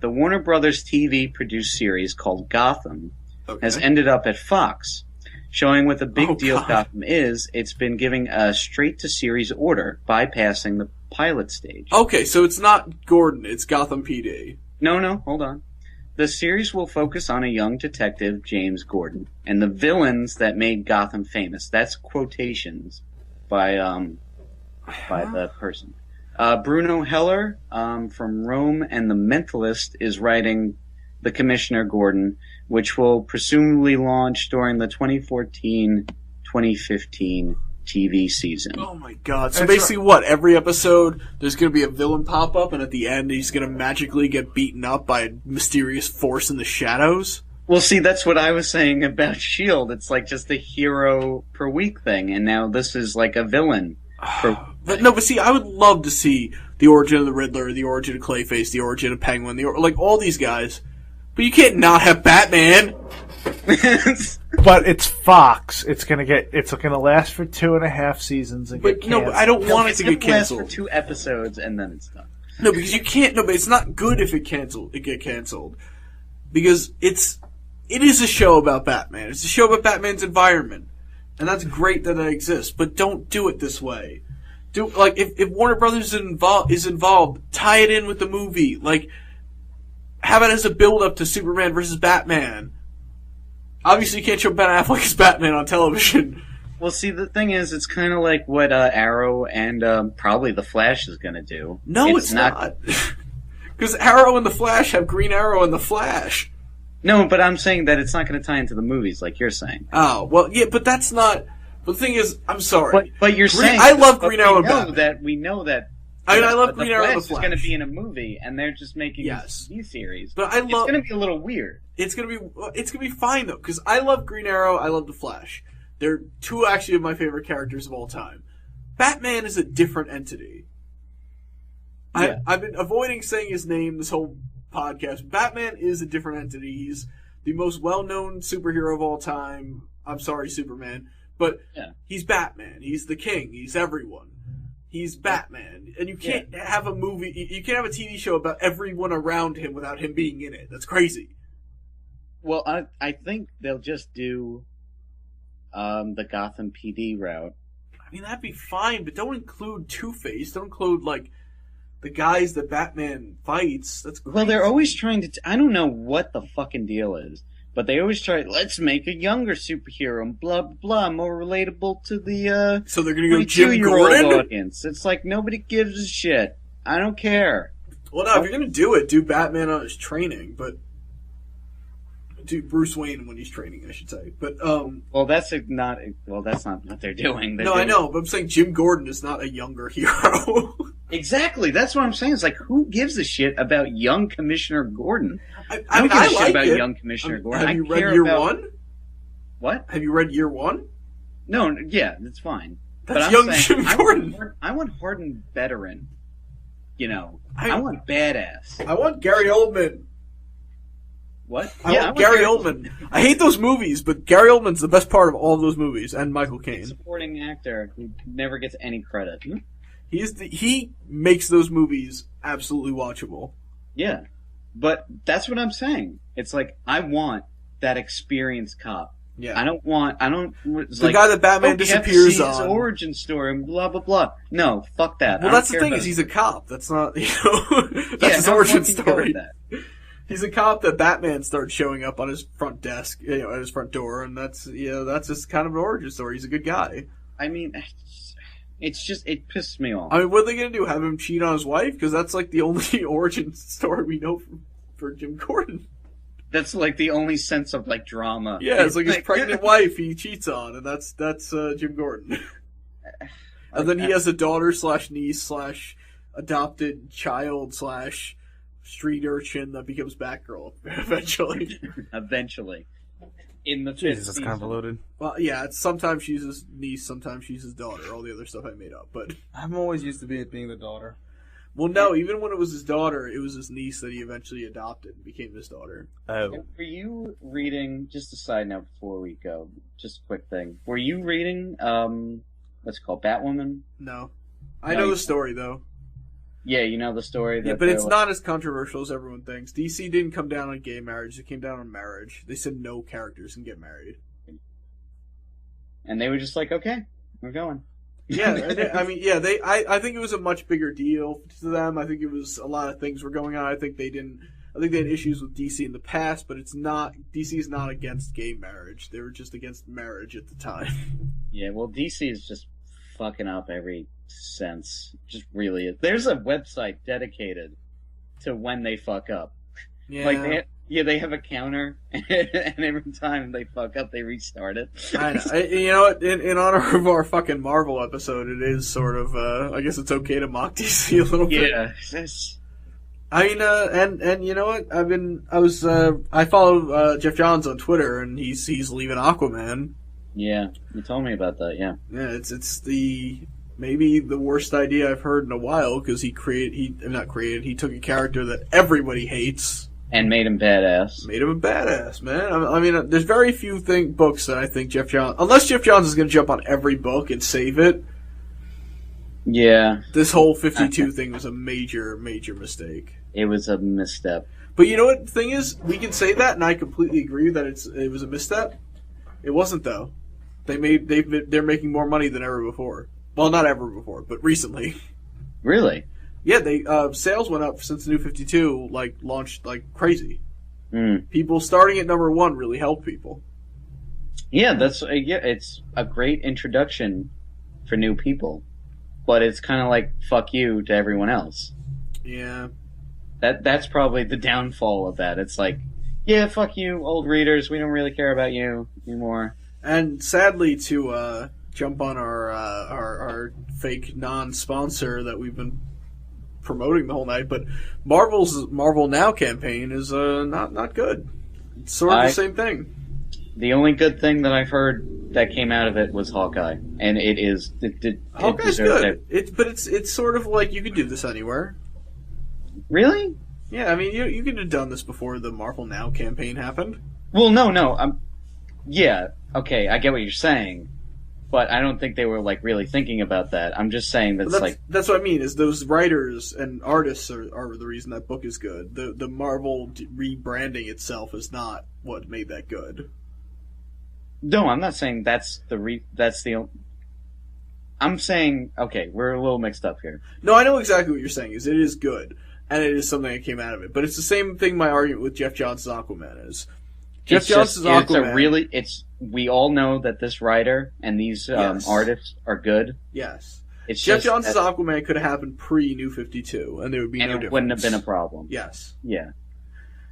S5: the Warner Brothers TV-produced series called Gotham has ended up at Fox. Showing what the big deal Gotham is, it's been giving a straight-to-series order, bypassing the pilot stage.
S1: Okay, so it's not Gordon, it's Gotham PD.
S5: No, hold on. The series will focus on a young detective, James Gordon, and the villains that made Gotham famous. That's quotations by the person. Bruno Heller from Rome and The Mentalist is writing The Commissioner Gordon, which will presumably launch during the 2014-2015 TV season.
S1: Oh my god. So basically what? Every episode there's going to be a villain pop up and at the end he's going to magically get beaten up by a mysterious force in the shadows?
S5: Well, see, that's what I was saying about S.H.I.E.L.D. It's like just a hero per week thing, and now this is like a villain.
S1: But see, I would love to see the origin of the Riddler, the origin of Clayface, the origin of Penguin, like all these guys. But you can't not have Batman.
S3: But it's Fox. It's gonna last for 2.5 seasons and get canceled.
S1: But I don't want it to get canceled.
S5: Last for 2 episodes and then it's done.
S1: No, because you can't. No, but it's not good if it get canceled, because it is a show about Batman. It's a show about Batman's environment, and that's great that it exists. But don't do it this way. If Warner Brothers is involved, tie it in with the movie. Like, have it as a build-up to Superman versus Batman. Obviously, you can't show Ben Affleck as Batman on television.
S5: Well, see, the thing is, it's kind of like what Arrow and probably The Flash is going to do.
S1: No, it's not. Because Arrow and The Flash have Green Arrow and The Flash.
S5: No, but I'm saying that it's not going to tie into the movies like you're saying.
S1: Oh, well, yeah, but that's not... But the thing is, I'm sorry.
S5: But you're saying...
S1: I love Green Arrow and Batman.
S5: We know that...
S1: I love Green Arrow and The
S5: Flash is going to be in a movie, and they're just making a TV series.
S1: But
S5: it's going to be a little weird.
S1: It's gonna be fine though, because I love Green Arrow, I love The Flash. They're two actually of my favorite characters of all time. Batman is a different entity. Yeah. I've been avoiding saying his name this whole podcast. Batman is a different entity. He's the most well-known superhero of all time. I'm sorry, Superman, but he's Batman. He's the king. He's everyone. He's Batman, and you can't have a movie. You can't have a TV show about everyone around him without him being in it. That's crazy.
S5: Well, I think they'll just do the Gotham PD route.
S1: I mean, that'd be fine, but don't include Two-Face. Don't include, like, the guys that Batman fights. That's crazy.
S5: Well, they're always trying to... I don't know what the fucking deal is, but they always try, let's make a younger superhero and blah, blah, blah, more relatable to the,
S1: So they're gonna go Jim Gordon?
S5: Audience. It's like, nobody gives a shit. I don't care.
S1: Well, no, if you're gonna do it, do Batman on his training, but... Do Bruce Wayne when he's training, I should say. But
S5: well, that's not what they're doing.
S1: I know, but I'm saying Jim Gordon is not a younger hero.
S5: Exactly, that's what I'm saying. It's like, who gives a shit about young Commissioner Gordon?
S1: I don't give a shit
S5: about young Commissioner Gordon.
S1: Have you read Year One?
S5: What?
S1: Have you read Year One?
S5: No, yeah, that's fine.
S1: That's young Jim Gordon.
S5: I want hardened veteran. I want badass.
S1: I want Gary Oldman.
S5: What?
S1: I want Gary Oldman. I hate those movies, but Gary Oldman's the best part of all of those movies, and Michael Caine.
S5: Supporting actor who never gets any credit.
S1: He makes those movies absolutely watchable.
S5: Yeah, but that's what I'm saying. It's like, I want that experienced cop.
S1: Yeah.
S5: I don't.
S1: The guy that Batman disappears
S5: his
S1: on.
S5: origin story and blah blah blah. No, fuck that.
S1: Well, that's the thing is he's a cop. That's not that's his origin story. He's a cop that Batman starts showing up on his front desk, at his front door, and that's his kind of an origin story. He's a good guy.
S5: I mean, it's just it pisses me off.
S1: I mean, what are they gonna do? Have him cheat on his wife? Because that's like the only origin story we know for Jim Gordon.
S5: That's like the only sense of like drama.
S1: Yeah, it's like his pregnant wife he cheats on, and that's Jim Gordon. And then he has a daughter / niece / adopted child / street urchin that becomes Batgirl eventually.
S5: Eventually, in the
S2: Jesus, it's
S5: season.
S2: convoluted.
S1: Well, yeah, sometimes she's his niece, sometimes she's his daughter. All the other stuff I made up, but
S2: I'm always used to being the daughter.
S1: well, no, even when it was his daughter, it was his niece that he eventually adopted and became his daughter.
S2: Oh.
S5: Were you reading? Just a side note before we go, just a quick thing. Were you reading? What's it called? Batwoman?
S1: No, I know the story though.
S5: Yeah, you know the story.
S1: Yeah, but it's not as controversial as everyone thinks. DC didn't come down on gay marriage; it came down on marriage. They said no characters can get married.
S5: And they were just like, okay, we're going.
S1: Yeah, I mean, yeah, I think it was a much bigger deal to them. I think it was a lot of things were going on. I think they had issues with DC in the past, but it's not. DC is not against gay marriage. They were just against marriage at the time.
S5: Yeah, well, DC is just fucking up every sense. Just really is. There's a website dedicated to when they fuck up.
S1: Yeah.
S5: Like they have a counter, and every time they fuck up, they restart it.
S1: I know. You know what? In honor of our fucking Marvel episode, it is sort of. I guess it's okay to mock DC a little bit.
S5: Yeah.
S1: I mean, and you know what? I follow Jeff Johns on Twitter, and he's leaving Aquaman.
S5: Yeah, you told me about that. Yeah.
S1: Yeah, it's maybe the worst idea I've heard in a while because he took a character that everybody hates
S5: and made him badass.
S1: Made him a badass, man. I mean, there's very few books that I think Jeff Johns, unless Jeff Johns is going to jump on every book and save it.
S5: Yeah.
S1: This whole 52 thing was a major, major mistake.
S5: It was a misstep.
S1: But you know what the thing is? We can say that, and I completely agree that it was a misstep. It wasn't though. They're making more money than ever before. Well, not ever before, but recently.
S5: Really?
S1: Yeah, sales went up since the New 52 launched like crazy.
S5: Mm.
S1: People starting at number 1 really helped people.
S5: Yeah, it's a great introduction for new people, but it's kind of like fuck you to everyone else.
S1: Yeah.
S5: That's probably the downfall of that. It's like, yeah, fuck you, old readers. We don't really care about you anymore.
S1: And sadly, to jump on our fake non-sponsor that we've been promoting the whole night, but Marvel's Marvel Now campaign is not good. It's sort of the same thing.
S5: The only good thing that I've heard that came out of it was Hawkeye, and
S1: Hawkeye's good. It's sort of like you could do this anywhere.
S5: Really?
S1: Yeah, I mean, you could have done this before the Marvel Now campaign happened.
S5: Well, no. Yeah, okay, I get what you're saying, but I don't think they were really thinking about that. I'm just saying that's
S1: what I mean. Is those writers and artists are the reason that book is good. The Marvel rebranding itself is not what made that good.
S5: No, I'm not saying I'm saying, okay, we're a little mixed up here.
S1: No, I know exactly what you're saying. It is good, and it is something that came out of it. But it's the same thing my argument with Jeff Johns' Aquaman is.
S5: We all know that this writer and these artists are good.
S1: Yes.
S5: Jeff
S1: Johns' Aquaman could have happened pre-New 52, and there would be no difference.
S5: It wouldn't have been a problem.
S1: Yes.
S5: Yeah.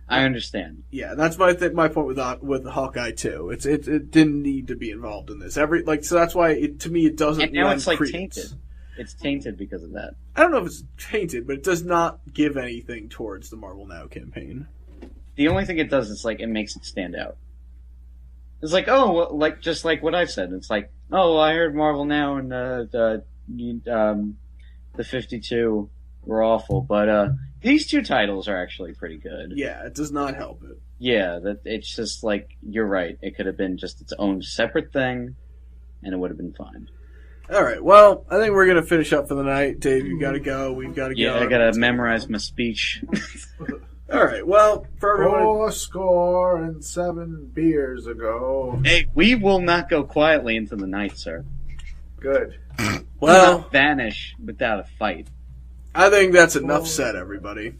S5: I understand.
S1: Yeah, that's my point with Hawkeye too. It didn't need to be involved in this. So that's why to me it doesn't.
S5: And now it's tainted. It's tainted because of that.
S1: I don't know if it's tainted, but it does not give anything towards the Marvel Now campaign.
S5: The only thing it does is it makes it stand out. It's just like what I've said. It's like, oh, I heard Marvel Now and the 52 were awful, but these two titles are actually pretty good.
S1: Yeah, it does not help it.
S5: Yeah, it's just you're right. It could have been just its own separate thing, and it would have been fine.
S1: All right, well, I think we're going to finish up for the night. Dave, you got to go. We've got to go.
S5: Yeah, I got to memorize my speech.
S1: All right. Well, for everyone,
S3: 4 beers ago.
S5: Hey, we will not go quietly into the night, sir.
S3: Good.
S1: well,
S5: Not vanish without a fight.
S1: I think that's enough said, everybody.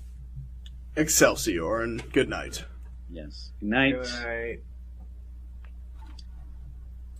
S1: Excelsior and good night.
S5: Yes. Good night.
S3: Good night.